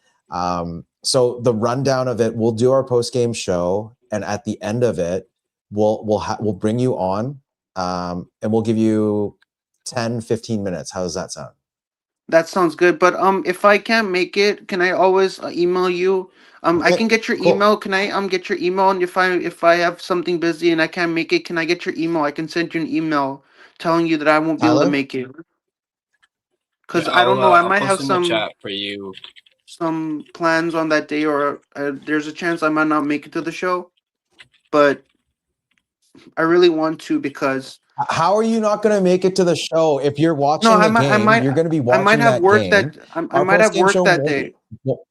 [SPEAKER 2] So the rundown of it, we'll do our post game show, and at the end of it, we'll bring you on, and we'll give you 10-15 minutes. How does that sound?
[SPEAKER 4] That sounds good. But if I can't make it, can I always email you? I
[SPEAKER 2] Okay,
[SPEAKER 4] can get your
[SPEAKER 2] cool.
[SPEAKER 4] email. Can I get your email? And if I have something busy and I can't make it, can I get your email? I can send you an email telling you that I won't be able to
[SPEAKER 2] Tyler?
[SPEAKER 4] make it. Because
[SPEAKER 1] Yeah,
[SPEAKER 4] I don't know. I
[SPEAKER 1] I'll
[SPEAKER 4] might have
[SPEAKER 1] post in the chat for you.
[SPEAKER 4] some plans on that day, or there's a chance I might not make it to the show. But I really want to because
[SPEAKER 2] How are you not going to make it to the show if you're
[SPEAKER 4] no,
[SPEAKER 2] watching the game? You're going to be
[SPEAKER 4] I might
[SPEAKER 2] watching
[SPEAKER 4] have
[SPEAKER 2] that
[SPEAKER 4] work
[SPEAKER 2] game.
[SPEAKER 4] I
[SPEAKER 2] Our
[SPEAKER 4] might
[SPEAKER 2] post
[SPEAKER 4] have
[SPEAKER 2] game
[SPEAKER 4] work
[SPEAKER 2] show
[SPEAKER 4] that
[SPEAKER 2] won't.
[SPEAKER 4] day.
[SPEAKER 2] won't-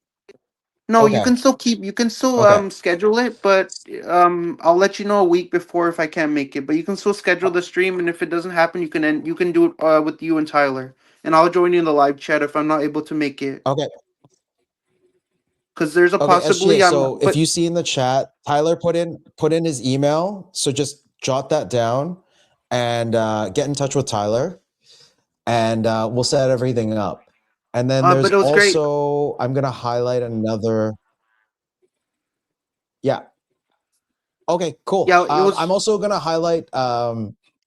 [SPEAKER 4] No,
[SPEAKER 2] Okay.
[SPEAKER 4] you can still
[SPEAKER 2] Okay.
[SPEAKER 4] schedule it, but I'll let you know a week before if I can't make it. But you can still schedule the stream, and if it doesn't happen, you can do it with you and Tyler, and I'll join you in the live chat if I'm not able to make it.
[SPEAKER 2] Okay.
[SPEAKER 4] Because there's a
[SPEAKER 2] Okay.
[SPEAKER 4] possibility
[SPEAKER 2] SGA. So if
[SPEAKER 4] but
[SPEAKER 2] you see in the chat, Tyler put in his email. So just jot that down and get in touch with Tyler, and we'll set everything up. And then there's
[SPEAKER 4] but it was great.
[SPEAKER 2] also, I'm going to highlight another. Yeah. Okay, cool.
[SPEAKER 4] Yeah, it was.
[SPEAKER 2] I'm also going to highlight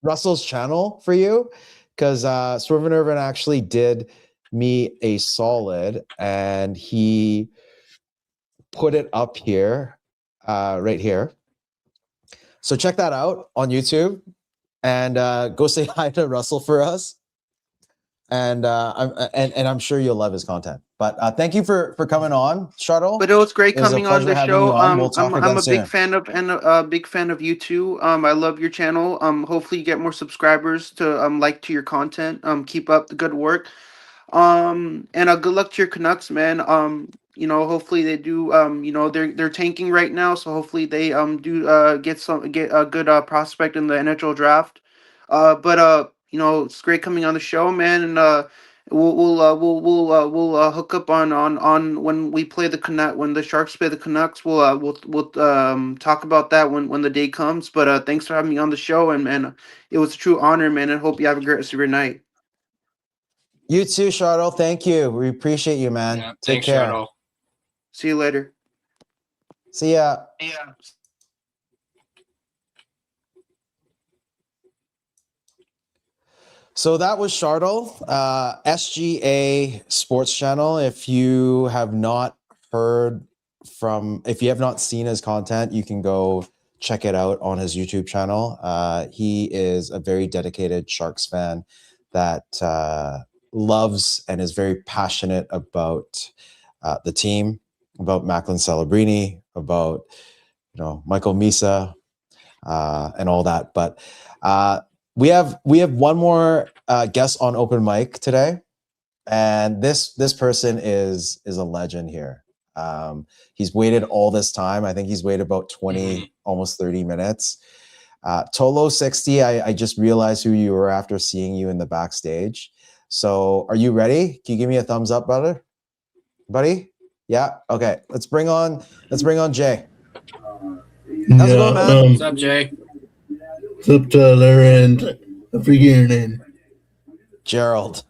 [SPEAKER 2] Russell's channel for you because Swerve and Irvin actually did me a solid and he put it up here, right here. So check that out on YouTube and go say hi to Russell for us. And I'm sure you'll love his content. But thank you for coming on, Shuttle.
[SPEAKER 4] But it was great
[SPEAKER 2] It was a
[SPEAKER 4] coming on
[SPEAKER 2] pleasure
[SPEAKER 4] the
[SPEAKER 2] having you
[SPEAKER 4] show.
[SPEAKER 2] on. We'll talk
[SPEAKER 4] I'm
[SPEAKER 2] again
[SPEAKER 4] a big
[SPEAKER 2] soon.
[SPEAKER 4] fan of and a big fan of you too. I love your channel. Hopefully you get more subscribers to like to your content. Keep up the good work. And good luck to your Canucks, man. Hopefully they do. They're tanking right now, so hopefully they do get a good prospect in the NHL draft. But it's great coming on the show, man, and we'll hook up on when we play the Canucks when the Sharks play the Canucks. We'll talk about that when the day comes. But thanks for having me on the show, and man, it was a true honor, man. And hope you have a great rest of your night.
[SPEAKER 2] You too, Shuttle. Thank you. We appreciate you, man.
[SPEAKER 1] Yeah,
[SPEAKER 2] Take
[SPEAKER 1] thanks,
[SPEAKER 2] care.
[SPEAKER 1] Gerald.
[SPEAKER 4] See you later.
[SPEAKER 2] See ya.
[SPEAKER 4] Yeah.
[SPEAKER 2] So that was Shardle, SGA Sports Channel. If you have not seen his content, you can go check it out on his YouTube channel. He is a very dedicated Sharks fan that loves and is very passionate about the team, about Macklin Celebrini, about Michael Misa, and all that. But we have one more guest on open mic today, and this person is a legend here. He's waited all this time. I think he's waited about 20, almost 30 minutes. Tolo 60, I just realized who you were after seeing you in the backstage. So are you ready? Can you give me a thumbs up, brother? Buddy? Yeah? Okay. Let's bring on Jay. How's it going, man?
[SPEAKER 1] What's up, Jay?
[SPEAKER 5] What's up, Tyler? And I forget your name.
[SPEAKER 2] Gerald.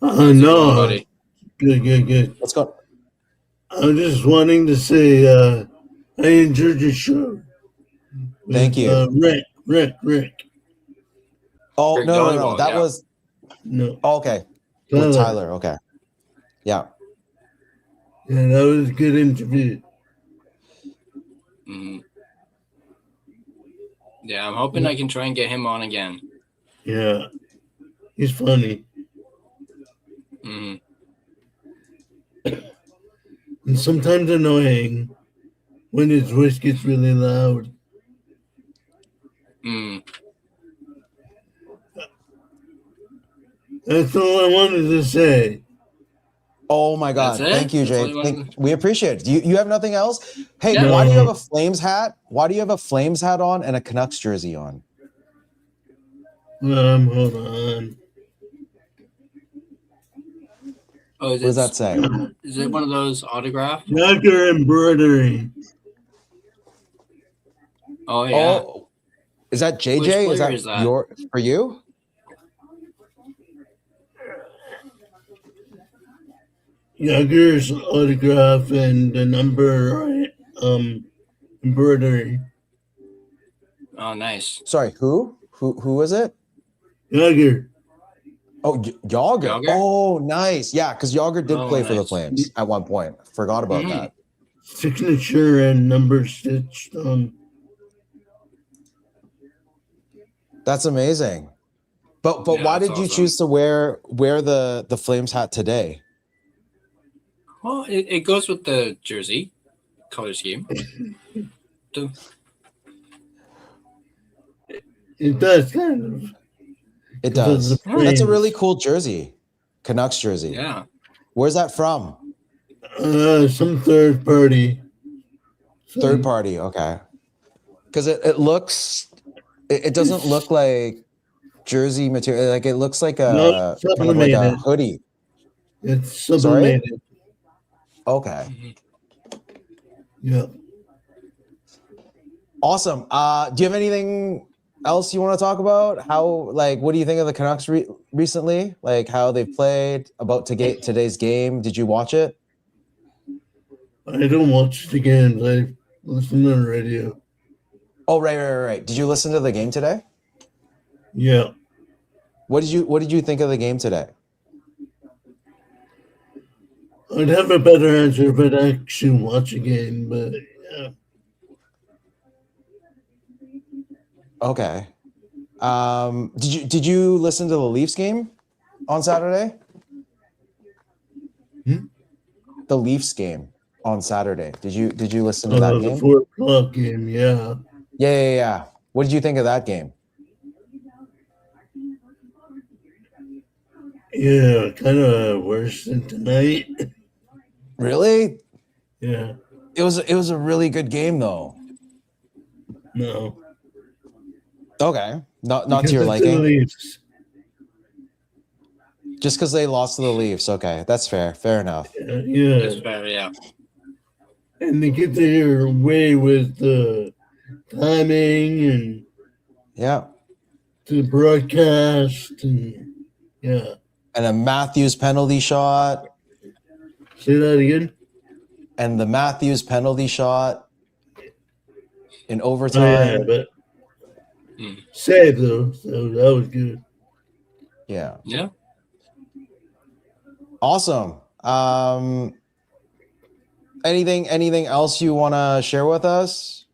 [SPEAKER 5] No.
[SPEAKER 1] Buddy?
[SPEAKER 5] Good.
[SPEAKER 2] Let's go.
[SPEAKER 5] I'm just wanting to say I enjoyed your show.
[SPEAKER 2] Thank you.
[SPEAKER 5] Rick.
[SPEAKER 2] Oh,
[SPEAKER 1] Rick
[SPEAKER 2] no.
[SPEAKER 1] Donegal,
[SPEAKER 2] That
[SPEAKER 1] yeah.
[SPEAKER 2] was...
[SPEAKER 5] No.
[SPEAKER 2] Oh, okay. With Tyler. Okay. Yeah.
[SPEAKER 5] Yeah, that was a good interview.
[SPEAKER 1] Yeah, I'm hoping I can try and get him on again.
[SPEAKER 5] Yeah. He's funny.
[SPEAKER 1] Mm-hmm.
[SPEAKER 5] And sometimes annoying when his voice gets really loud. That's all I wanted to say.
[SPEAKER 2] Oh my God!
[SPEAKER 1] That's it?
[SPEAKER 2] Thank you,
[SPEAKER 1] That's all
[SPEAKER 2] Jake.
[SPEAKER 1] you wanted
[SPEAKER 2] We appreciate it. You have nothing else? Hey,
[SPEAKER 1] Yeah.
[SPEAKER 2] why do you have
[SPEAKER 5] No.
[SPEAKER 2] a Flames hat? Why do you have a Flames hat on and a Canucks jersey on?
[SPEAKER 5] Hold on.
[SPEAKER 1] Oh,
[SPEAKER 2] What does that say?
[SPEAKER 1] Is it one of those autograph?
[SPEAKER 5] Jagger embroidery.
[SPEAKER 1] Oh yeah.
[SPEAKER 2] Oh, is that JJ?
[SPEAKER 1] Which
[SPEAKER 2] Is
[SPEAKER 1] player
[SPEAKER 2] that,
[SPEAKER 1] is that?
[SPEAKER 2] your for you?
[SPEAKER 5] Jagger's autograph and the number embroidery.
[SPEAKER 1] Oh, nice.
[SPEAKER 2] Sorry, who? Who is it?
[SPEAKER 5] Jagger.
[SPEAKER 2] Oh, Yager.
[SPEAKER 1] Yager?
[SPEAKER 2] Oh, nice. Yeah, because Yager did
[SPEAKER 1] Oh,
[SPEAKER 2] play for the
[SPEAKER 1] nice.
[SPEAKER 2] Flames at one point. Forgot about
[SPEAKER 1] Mhm.
[SPEAKER 2] that.
[SPEAKER 5] Signature and number stitched on.
[SPEAKER 2] That's amazing. But
[SPEAKER 1] Yeah,
[SPEAKER 2] why
[SPEAKER 1] that's
[SPEAKER 2] did you
[SPEAKER 1] awesome.
[SPEAKER 2] choose to wear the Flames hat today?
[SPEAKER 1] Well, it goes with the jersey color scheme.
[SPEAKER 5] It does kind of.
[SPEAKER 2] It does.
[SPEAKER 5] The
[SPEAKER 2] That's a
[SPEAKER 5] Flames.
[SPEAKER 2] really cool jersey. Canucks jersey.
[SPEAKER 1] Yeah.
[SPEAKER 2] Where's that from?
[SPEAKER 5] Some third party.
[SPEAKER 2] Third party. Okay. Because it looks, it doesn't look like jersey material. Like it looks like
[SPEAKER 5] No,
[SPEAKER 2] kind of like a
[SPEAKER 5] sublimated.
[SPEAKER 2] hoodie.
[SPEAKER 5] It's sublimated.
[SPEAKER 2] Okay.
[SPEAKER 5] Yeah.
[SPEAKER 2] Awesome. Do you have anything else you want to talk about? What do you think of the Canucks recently? Like how they played, about today's game? Did you watch it?
[SPEAKER 5] I don't watch the games. I listen to the radio.
[SPEAKER 2] Oh, right. Did you listen to the game today?
[SPEAKER 5] Yeah.
[SPEAKER 2] What did you think of the game today?
[SPEAKER 5] I'd have a better answer if I'd actually watch a game, but yeah.
[SPEAKER 2] Okay. Did you listen to the Leafs game on Saturday? The Leafs game on Saturday. Did you listen to that
[SPEAKER 5] The
[SPEAKER 2] game?
[SPEAKER 5] 4:00 game, yeah.
[SPEAKER 2] Yeah. What did you think of that game?
[SPEAKER 5] Yeah, kind of worse than tonight.
[SPEAKER 2] Really?
[SPEAKER 5] Yeah.
[SPEAKER 2] It was a really good game though.
[SPEAKER 5] No.
[SPEAKER 2] Okay. Not
[SPEAKER 5] Because
[SPEAKER 2] to your
[SPEAKER 5] it's the
[SPEAKER 2] liking.
[SPEAKER 5] Leafs.
[SPEAKER 2] Just because they lost to the Leafs. Okay, that's fair. Fair enough.
[SPEAKER 5] Yeah.
[SPEAKER 1] That's fair, yeah.
[SPEAKER 5] And they get their way with the timing and
[SPEAKER 2] Yeah.
[SPEAKER 5] the broadcast and yeah.
[SPEAKER 2] And a Matthews penalty shot.
[SPEAKER 5] Say that again.
[SPEAKER 2] And the Matthews penalty shot in
[SPEAKER 5] Oh,
[SPEAKER 2] overtime.
[SPEAKER 5] yeah, but save though, so that was good.
[SPEAKER 2] Yeah.
[SPEAKER 1] Yeah.
[SPEAKER 2] Awesome. Anything else you want to share with us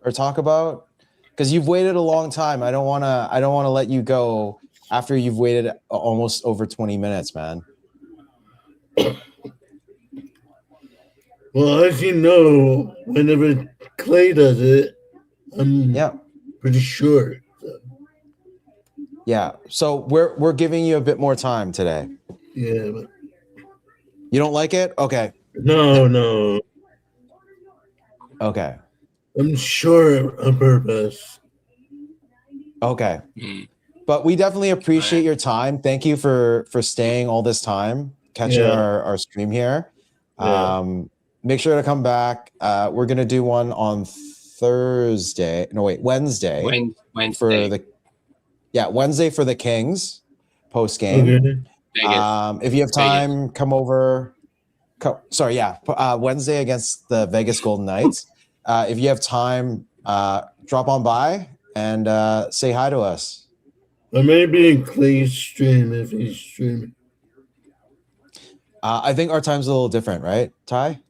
[SPEAKER 2] or talk about? Because you've waited a long time. I don't want to let you go after you've waited almost over 20 minutes, man.
[SPEAKER 5] Well, as you know, whenever Clay does it, I'm pretty sure. So,
[SPEAKER 2] Yeah. So we're giving you a bit more time today.
[SPEAKER 5] yeah, but
[SPEAKER 2] You don't like it? Okay.
[SPEAKER 5] no.
[SPEAKER 2] Okay.
[SPEAKER 5] I'm sure on purpose.
[SPEAKER 2] Okay. But we definitely appreciate your time. Thank you for staying all this time, catching our stream here.
[SPEAKER 5] Yeah.
[SPEAKER 2] Make sure to come back. We're gonna do one on Thursday. No, wait, Wednesday.
[SPEAKER 1] Wednesday.
[SPEAKER 2] For Wednesday for the Kings post game.
[SPEAKER 1] Okay.
[SPEAKER 2] If you have time, come over. Wednesday against the Vegas Golden Knights. If you have time, drop on by and say hi to us.
[SPEAKER 5] I may be in Clay's stream if he's streaming.
[SPEAKER 2] I think our time's a little different, right, Ty?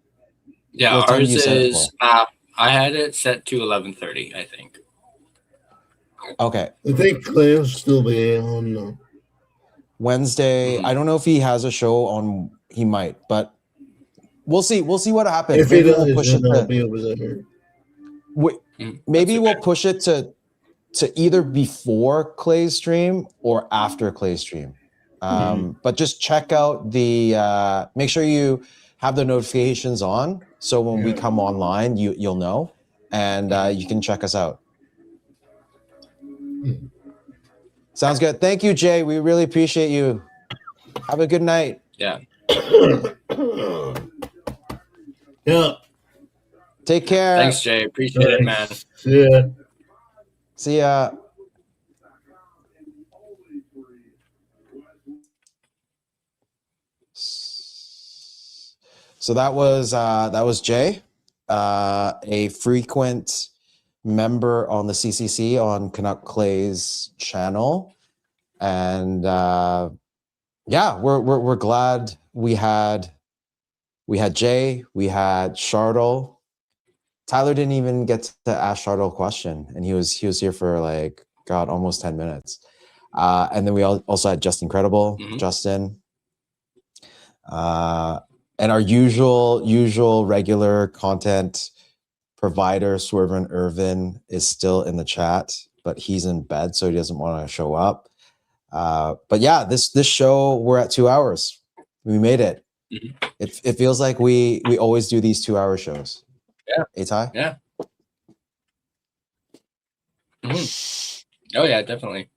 [SPEAKER 1] Yeah,
[SPEAKER 2] What time
[SPEAKER 1] ours
[SPEAKER 2] do you set it
[SPEAKER 1] is. I had it set to 11:30. I think.
[SPEAKER 2] Okay.
[SPEAKER 5] I think Clay will still be on though.
[SPEAKER 2] Wednesday. I don't know if he has a show on. He might, but we'll see. We'll see what happens.
[SPEAKER 5] If
[SPEAKER 2] Maybe
[SPEAKER 5] he does,
[SPEAKER 2] we'll push it
[SPEAKER 5] then I'll
[SPEAKER 2] to.
[SPEAKER 5] be over there.
[SPEAKER 2] Maybe
[SPEAKER 1] That's
[SPEAKER 2] we'll
[SPEAKER 1] okay.
[SPEAKER 2] push it to either before Clay's stream or after Clay's stream. But just check out the, make sure you have the notifications on. So when we come online, you'll know, and you can check us out. Sounds good. Thank you, Jay. We really appreciate you. Have a good night.
[SPEAKER 1] Yeah.
[SPEAKER 5] Yeah.
[SPEAKER 2] Take care.
[SPEAKER 1] Thanks, Jay. Appreciate it, man.
[SPEAKER 5] Yeah.
[SPEAKER 2] See ya. So that was Jay, a frequent member on the CCC on Canuck Clay's channel, and yeah, we're glad we had Jay, we had Chardel. Tyler didn't even get to ask Chardel a question, and he was here for like almost 10 minutes. And then we also had Justin Credible, Justin. And our usual regular content provider, Swervin Irvin, is still in the chat, but he's in bed, so he doesn't want to show up. But yeah, this show, we're at 2 hours. We made it. It feels like we always do these 2 hour shows.
[SPEAKER 1] Yeah.
[SPEAKER 2] Hey, Ty?
[SPEAKER 1] Yeah. Oh yeah, definitely.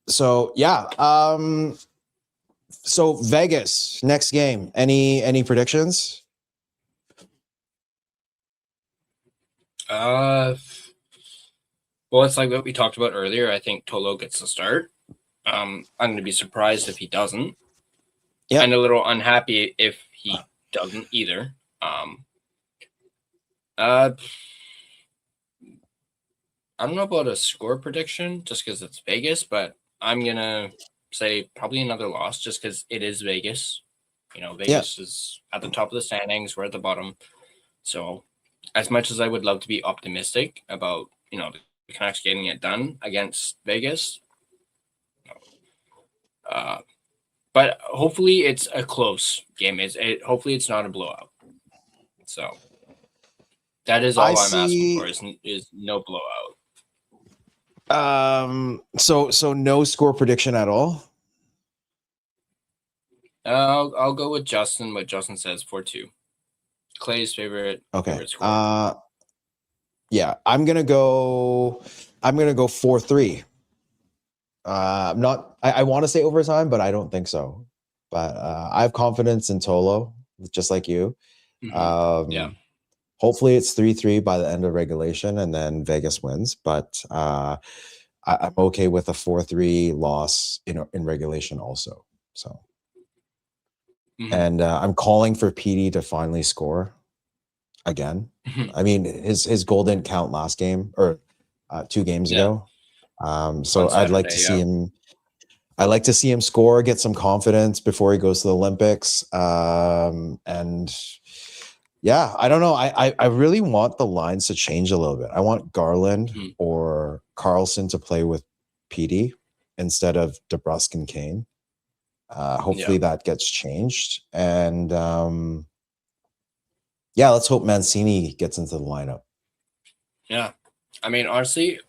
[SPEAKER 2] So yeah. So Vegas, next game. Any predictions?
[SPEAKER 1] Well, it's like what we talked about earlier. I think Tolo gets the start. I'm going to be surprised if he doesn't.
[SPEAKER 2] Yeah.
[SPEAKER 1] And a little unhappy if he doesn't either. I don't know about a score prediction just because it's Vegas, but I'm going to say probably another loss just because it is Vegas. You know, Vegas is at the top of the standings. We're at the bottom. So as much as I would love to be optimistic about, you know, the Canucks getting it done against Vegas, but hopefully it's a close game. Hopefully it's not a blowout. So that is all I'm asking for is no blowout.
[SPEAKER 2] So no score prediction at all?
[SPEAKER 1] I'll go with Justin. What Justin says 4-2. Clay's favorite.
[SPEAKER 2] Okay.
[SPEAKER 1] Favorite score.
[SPEAKER 2] Yeah, I'm gonna go 4-3. I want to say overtime, but I don't think so. But I have confidence in Tolo, just like you.
[SPEAKER 1] Yeah.
[SPEAKER 2] Hopefully it's 3-3 by the end of regulation, and then Vegas wins. But I'm okay with a 4-3 loss in regulation also. So, and I'm calling for PD to finally score again. I mean, his goal didn't count last game or 2 games ago. So I'd like to see him. I'd like to see him score, get some confidence before he goes to the Olympics. And yeah, I don't know. I really want the lines to change a little bit. I want Garland or Carlson to play with PD instead of DeBrusk and Kane. Hopefully that gets changed. And yeah, let's hope Mancini gets into the lineup.
[SPEAKER 1] Yeah. I mean, honestly,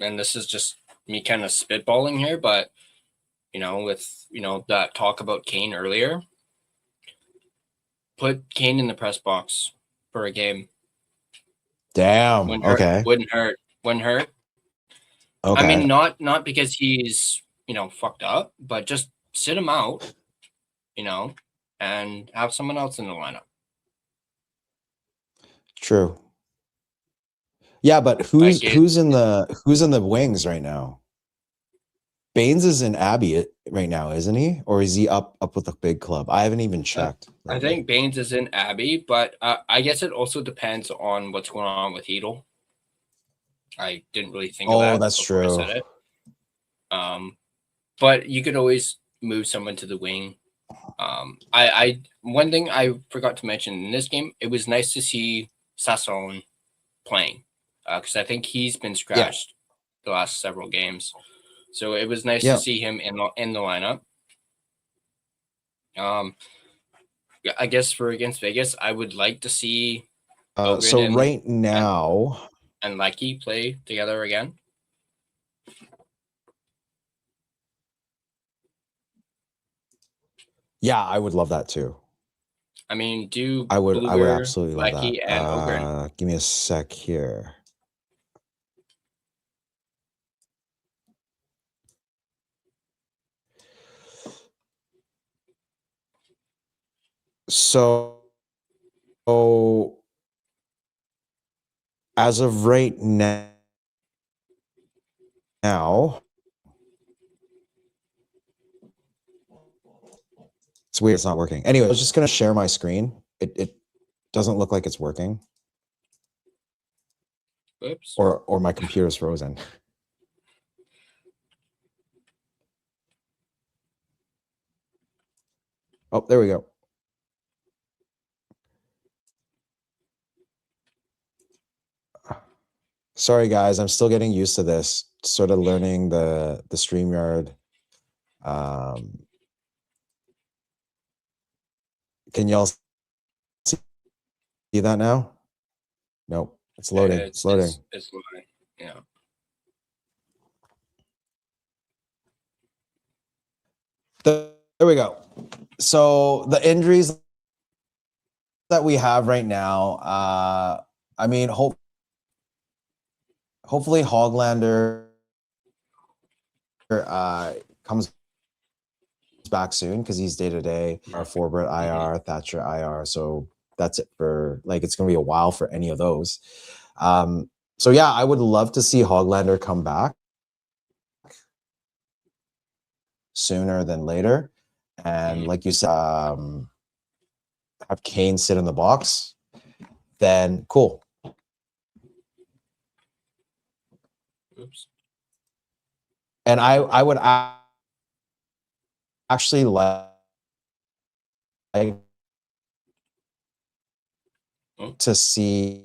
[SPEAKER 1] and this is just me kind of spitballing here, but with that talk about Kane earlier, put Kane in the press box for a game.
[SPEAKER 2] Damn.
[SPEAKER 1] Wouldn't hurt. Okay. I mean, not because he's fucked up, but just sit him out, and have someone else in the lineup.
[SPEAKER 2] True. Yeah, but who's in the wings right now? Baines is in Abbey right now, isn't he? Or is he up with the big club? I haven't even checked.
[SPEAKER 1] I think Baines is in Abbey, but I guess it also depends on what's going on with Hedel. I didn't really think of that.
[SPEAKER 2] Oh, that's true.
[SPEAKER 1] I said it. But you could always move someone to the wing. One thing I forgot to mention in this game, it was nice to see Sasson playing because I think he's been scratched the last several games. So it was nice to see him in the lineup. I guess for against Vegas, I would like to see
[SPEAKER 2] right now
[SPEAKER 1] and Lecky play together again.
[SPEAKER 2] Yeah, I would love that too.
[SPEAKER 1] I mean, do
[SPEAKER 2] I would
[SPEAKER 1] Bluger,
[SPEAKER 2] absolutely love
[SPEAKER 1] Lecky,
[SPEAKER 2] that.
[SPEAKER 1] and Ogren.
[SPEAKER 2] Give me a sec here. So as of right now, it's weird. It's not working. Anyway, I was just going to share my screen. It doesn't look like it's working,
[SPEAKER 1] Oops.
[SPEAKER 2] or my computer's frozen. Oh, there we go. Sorry, guys. I'm still getting used to this. Sort of learning the StreamYard. Can y'all see that now? Nope. It's loading. It's loading.
[SPEAKER 1] It's loading. Yeah.
[SPEAKER 2] There we go. So the injuries that we have right now, I mean, hopefully Hoglander comes back soon because he's day-to-day. Our Forbert IR, Thatcher IR. So that's it for, like, it's going to be a while for any of those. So yeah, I would love to see Hoglander come back sooner than later. And like you said, have Kane sit in the box, then cool.
[SPEAKER 1] Oops.
[SPEAKER 2] And I would actually like to see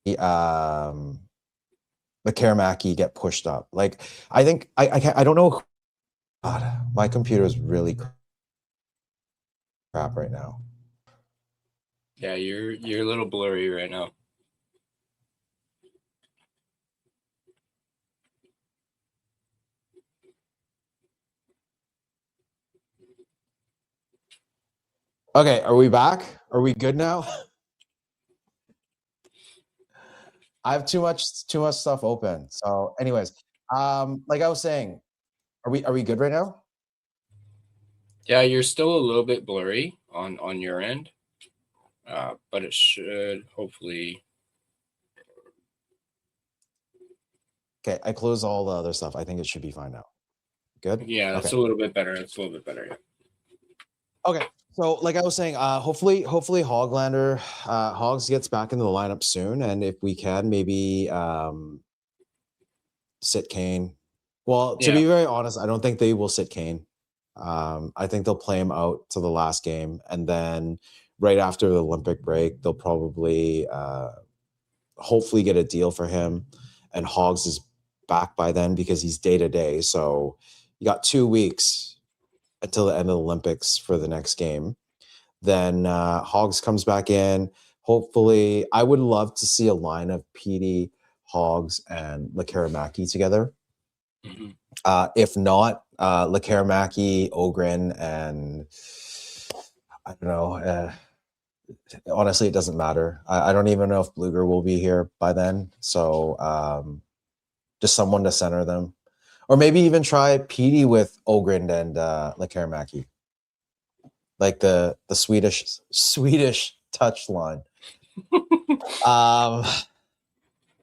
[SPEAKER 2] the Karamaki get pushed up. Like, I think I don't know. God, my computer is really crap right now.
[SPEAKER 1] Yeah, you're a little blurry right now.
[SPEAKER 2] Okay, are we back? Are we good now? I have too much stuff open. So, anyways, like I was saying, are we good right now?
[SPEAKER 1] Yeah, you're still a little bit blurry on your end, but it should hopefully.
[SPEAKER 2] Okay, I closed all the other stuff. I think it should be fine now. Good?
[SPEAKER 1] Yeah, that's
[SPEAKER 2] okay.
[SPEAKER 1] a little bit better. It's a little bit better, yeah.
[SPEAKER 2] Okay, so like I was saying, hopefully Hoglander, Hogs gets back into the lineup soon, and if we can, maybe sit Kane. Well, to be very honest, I don't think they will sit Kane. I think they'll play him out to the last game, and then right after the Olympic break, they'll probably hopefully get a deal for him, and Hogs is back by then because he's day-to-day. So you got 2 weeks until the end of the Olympics for the next game. Then Hogs comes back in. Hopefully, I would love to see a line of PD, Hogs, and Lekaramaki together.
[SPEAKER 1] Mm-hmm.
[SPEAKER 2] If not, Lekaramaki, Ogren, and I don't know. Honestly, it doesn't matter. I don't even know if Bluger will be here by then. So just someone to center them. Or maybe even try PD with Ogren and Lekaramaki. Like the Swedish touch line.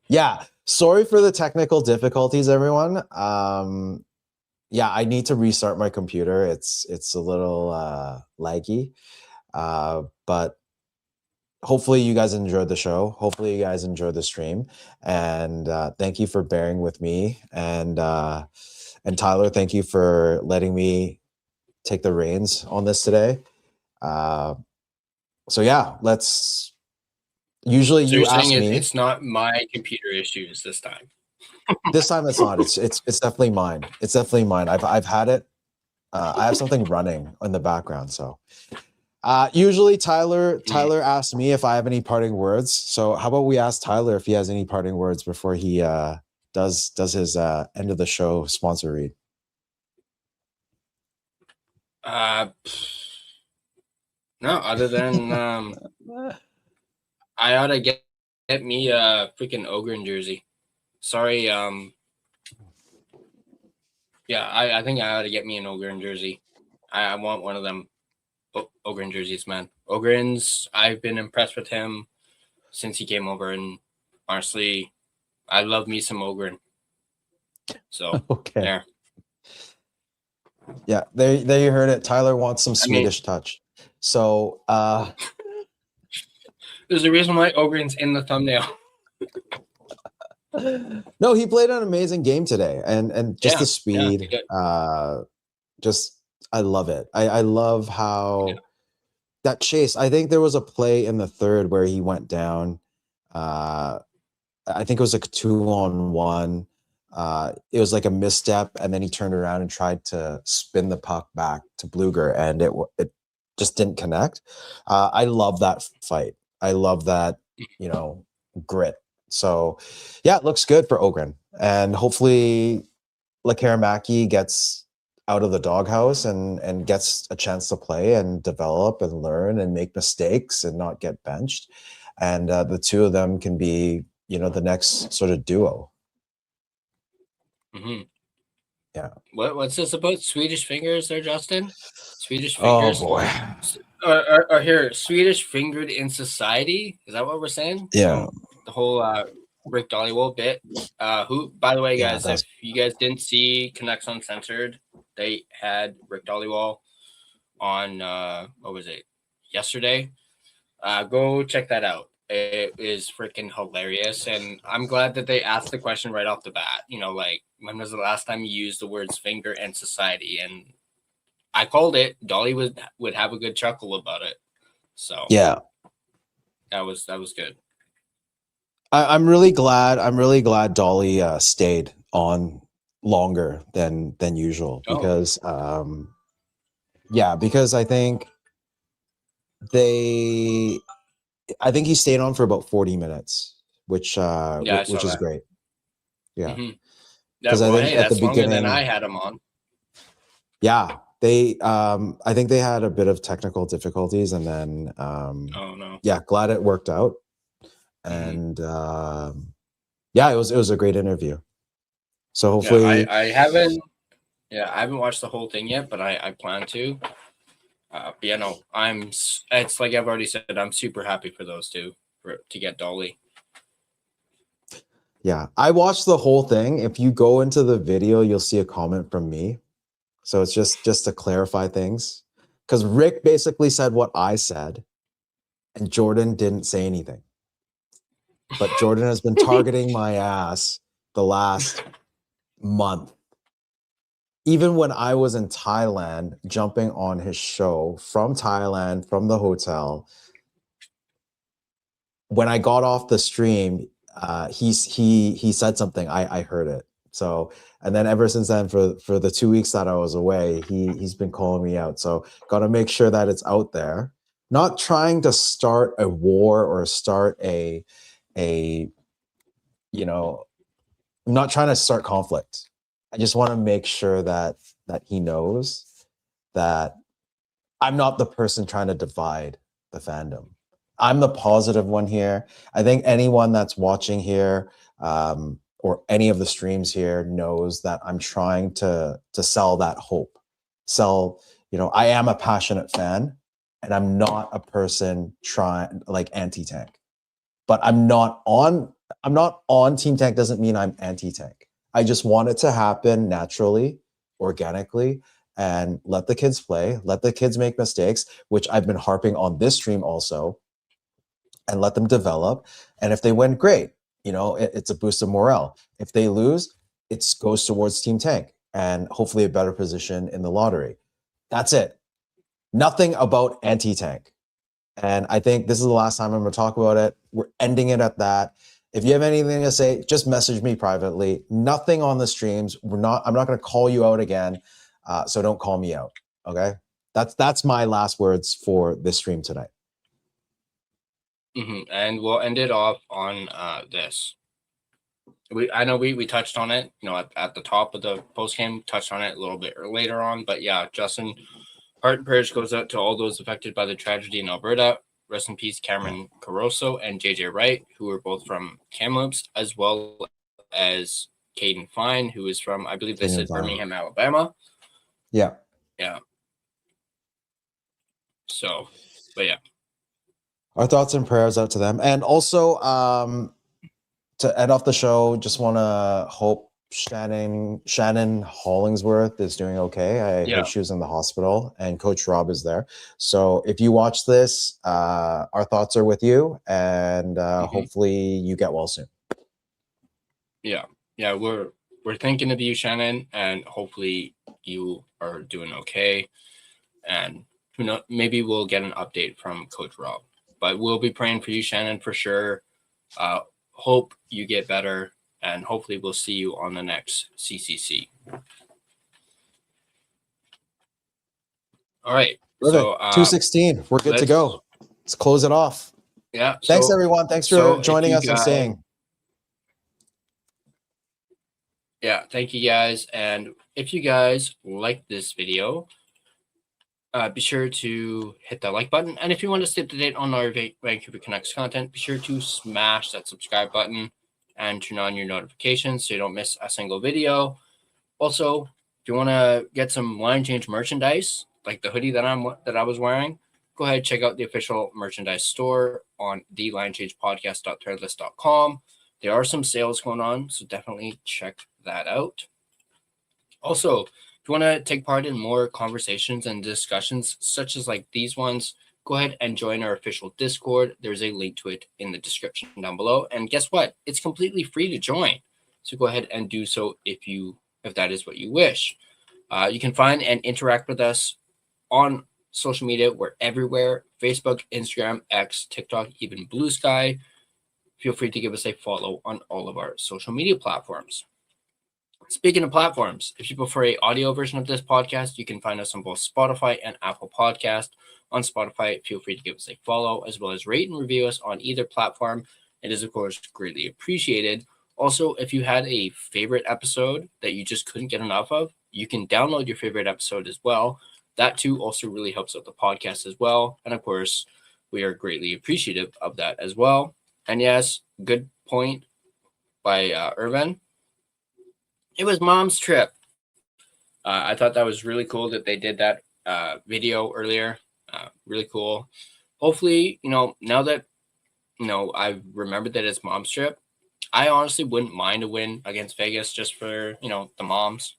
[SPEAKER 2] Yeah. Sorry for the technical difficulties, everyone. Yeah, I need to restart my computer. It's a little laggy. But hopefully you guys enjoyed the show. Hopefully you guys enjoyed the stream. And thank you for bearing with me. And Tyler, thank you for letting me take the reins on this today. So yeah, let's. Usually,
[SPEAKER 1] So
[SPEAKER 2] you
[SPEAKER 1] you're
[SPEAKER 2] ask
[SPEAKER 1] saying
[SPEAKER 2] me.
[SPEAKER 1] it's not my computer issues this time.
[SPEAKER 2] This time it's not. It's definitely mine. It's definitely mine. I've had it. I have something running in the background. So usually Tyler asks me if I have any parting words. So how about we ask Tyler if he has any parting words before he does his end of the show sponsor read.
[SPEAKER 1] No, other than I ought to get me a freaking Ogren jersey. Sorry, yeah, I think I ought to get me an Ogren jersey. I want one of them Ogren jerseys, man. Ogren's, I've been impressed with him since he came over, and honestly, I love me some Ogren. So
[SPEAKER 2] Okay.
[SPEAKER 1] there.
[SPEAKER 2] Yeah, there you heard it. Tyler wants some Swedish touch. So
[SPEAKER 1] there's a reason why Ogren's in the thumbnail.
[SPEAKER 2] No, he played an amazing game today, and just the speed. Just I love it. I love how that chase. I think there was a play in the third where he went down. I think it was like a 2-on-1. It was like a misstep, and then he turned around and tried to spin the puck back to Bluger, and it just didn't connect. I love that fight. I love that, grit. So, yeah, it looks good for Ogren, and hopefully, Lekaramaki gets out of the doghouse and gets a chance to play and develop and learn and make mistakes and not get benched, and the two of them can be, the next sort of duo.
[SPEAKER 1] Mm-hmm.
[SPEAKER 2] Yeah.
[SPEAKER 1] What's this about? Swedish fingers there, Justin? Swedish fingers?
[SPEAKER 2] Oh boy.
[SPEAKER 1] Or here, Swedish fingered in society? Is that what we're saying?
[SPEAKER 2] Yeah.
[SPEAKER 1] So the whole Rick Dollywall bit. Who, by the way, guys, if you guys didn't see Canucks Uncensored, they had Rick Dollywall on what was it? Yesterday. Go check that out. It is freaking hilarious, and I'm glad that they asked the question right off the bat. Like, when was the last time you used the words finger and society? And I called it. Dolly would have a good chuckle about it. So
[SPEAKER 2] yeah,
[SPEAKER 1] that was good.
[SPEAKER 2] I'm really glad. I'm really glad Dolly stayed on longer than usual because because I think he stayed on for about 40 minutes, which is great. Yeah.
[SPEAKER 1] Because I think at the beginning, longer than I had him on.
[SPEAKER 2] Yeah, they I think they had a bit of technical difficulties, and then yeah, glad it worked out. And yeah, it was a great interview. So hopefully
[SPEAKER 1] I haven't watched the whole thing yet, but I plan to. But yeah, no, it's like I've already said, I'm super happy for those two to get Dolly.
[SPEAKER 2] Yeah, I watched the whole thing. If you go into the video, you'll see a comment from me. So it's just to clarify things. Because Rick basically said what I said, and Jordan didn't say anything. But Jordan has been targeting my ass the last month. Even when I was in Thailand, jumping on his show from Thailand, from the hotel, when I got off the stream, he said something. I heard it. So, and then ever since then, for the 2 weeks that I was away, he's been calling me out. So, got to make sure that it's out there. Not trying to start a war or start I'm not trying to start conflict. I just want to make sure that he knows that I'm not the person trying to divide the fandom. I'm the positive one here. I think anyone that's watching here or any of the streams here knows that I'm trying to sell that hope. I am a passionate fan, and I'm not a person trying like anti-tank. But I'm not on Team Tank doesn't mean I'm anti-tank. I just want it to happen naturally, organically, and let the kids play, let the kids make mistakes, which I've been harping on this stream also, and let them develop. And if they win, great. It's a boost of morale. If they lose, it goes towards Team Tank and hopefully a better position in the lottery. That's it. Nothing about anti-tank. And I think this is the last time I'm going to talk about it. We're ending it at that. If you have anything to say, just message me privately. Nothing on the streams. I'm not going to call you out again. So don't call me out. Okay. That's my last words for this stream tonight.
[SPEAKER 1] And we'll end it off on this. I know we touched on it, at the top of the post game, touched on it a little bit later on, but yeah, Justin Heart and prayers goes out to all those affected by the tragedy in Alberta. Rest in peace, Cameron Caruso and JJ Wright, who were both from Kamloops, as well as Caden Fine, who is from, I believe they said Birmingham, Alabama.
[SPEAKER 2] Yeah.
[SPEAKER 1] Yeah. So, but yeah.
[SPEAKER 2] Our thoughts and prayers out to them. And also, to end off the show, just want to hope Shannon Hollingsworth is doing okay. I heard she was in the hospital, and Coach Rob is there. So if you watch this, our thoughts are with you, and hopefully you get well soon.
[SPEAKER 1] Yeah, we're thinking of you, Shannon, and hopefully you are doing okay. And who knows, maybe we'll get an update from Coach Rob. But we'll be praying for you, Shannon, for sure. Hope you get better, and hopefully we'll see you on the next CCC. All right. So
[SPEAKER 2] 2:16. We're good to go. Let's close it off.
[SPEAKER 1] Yeah.
[SPEAKER 2] Thanks, everyone. Thanks for joining us and staying.
[SPEAKER 1] Yeah. Thank you, guys. And if you guys like this video, be sure to hit that like button. And if you want to stay up to date on our Vancouver Canucks content, be sure to smash that subscribe button and turn on your notifications so you don't miss a single video. Also, if you want to get some line change merchandise, like the hoodie that I was wearing, go ahead, check out the official merchandise store on thelineChangePodcast.threadless.com. There are some sales going on, so definitely check that out. Also, if you want to take part in more conversations and discussions such as like these ones, go ahead and join our official Discord. There's a link to it in the description down below. And guess what? It's completely free to join. So go ahead and do so if that is what you wish. You can find and interact with us on social media. We're everywhere: Facebook, Instagram, X, TikTok, even Blue Sky. Feel free to give us a follow on all of our social media platforms. Speaking of platforms, if you prefer an audio version of this podcast, you can find us on both Spotify and Apple Podcast. On Spotify, feel free to give us a follow, as well as rate and review us on either platform. It is, of course, greatly appreciated. Also, if you had a favorite episode that you just couldn't get enough of, you can download your favorite episode as well. That, too, also really helps out the podcast as well. And, of course, we are greatly appreciative of that as well. And, yes, good point by Irvin. It was Mom's trip. I thought that was really cool that they did that video earlier. Really cool. Hopefully, now that, I remembered that it's Mom's trip, I honestly wouldn't mind a win against Vegas just for, the moms.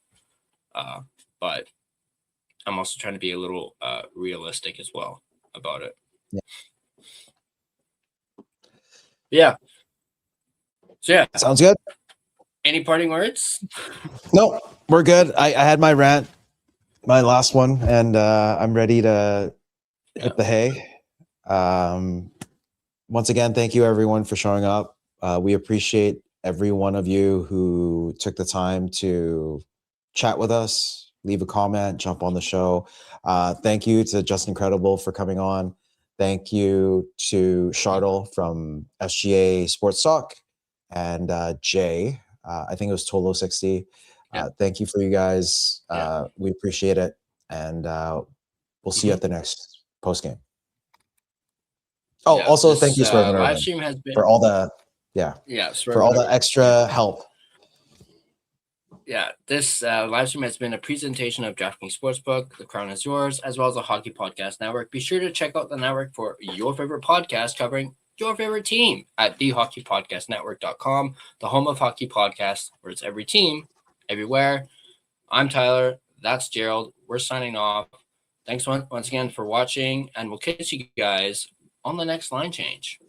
[SPEAKER 1] But I'm also trying to be a little realistic as well about it. Yeah. So, yeah.
[SPEAKER 2] Sounds good.
[SPEAKER 1] Any parting words?
[SPEAKER 2] No, we're good. I had my rant, my last one, and I'm ready to hit the hay. Once again, thank you everyone for showing up. We appreciate every one of you who took the time to chat with us, leave a comment, jump on the show. Thank you to Just Incredible for coming on. Thank you to Charlotte from SGA Sports Talk and Jay. I think it was Tolo 60. Thank you for you guys. We appreciate it. And we'll see you at the next post game. Oh, also thank you, Swerve and
[SPEAKER 1] live stream has been
[SPEAKER 2] for all the for all the extra help.
[SPEAKER 1] Yeah, this live stream has been a presentation of DraftKings Sportsbook. The crown is yours, as well as the Hockey Podcast Network. Be sure to check out the network for your favorite podcast covering your favorite team at thehockeypodcastnetwork.com, the home of hockey podcasts, where it's every team, everywhere. I'm Tyler. That's Gerald. We're signing off. Thanks once again for watching, and we'll catch you guys on the next line change.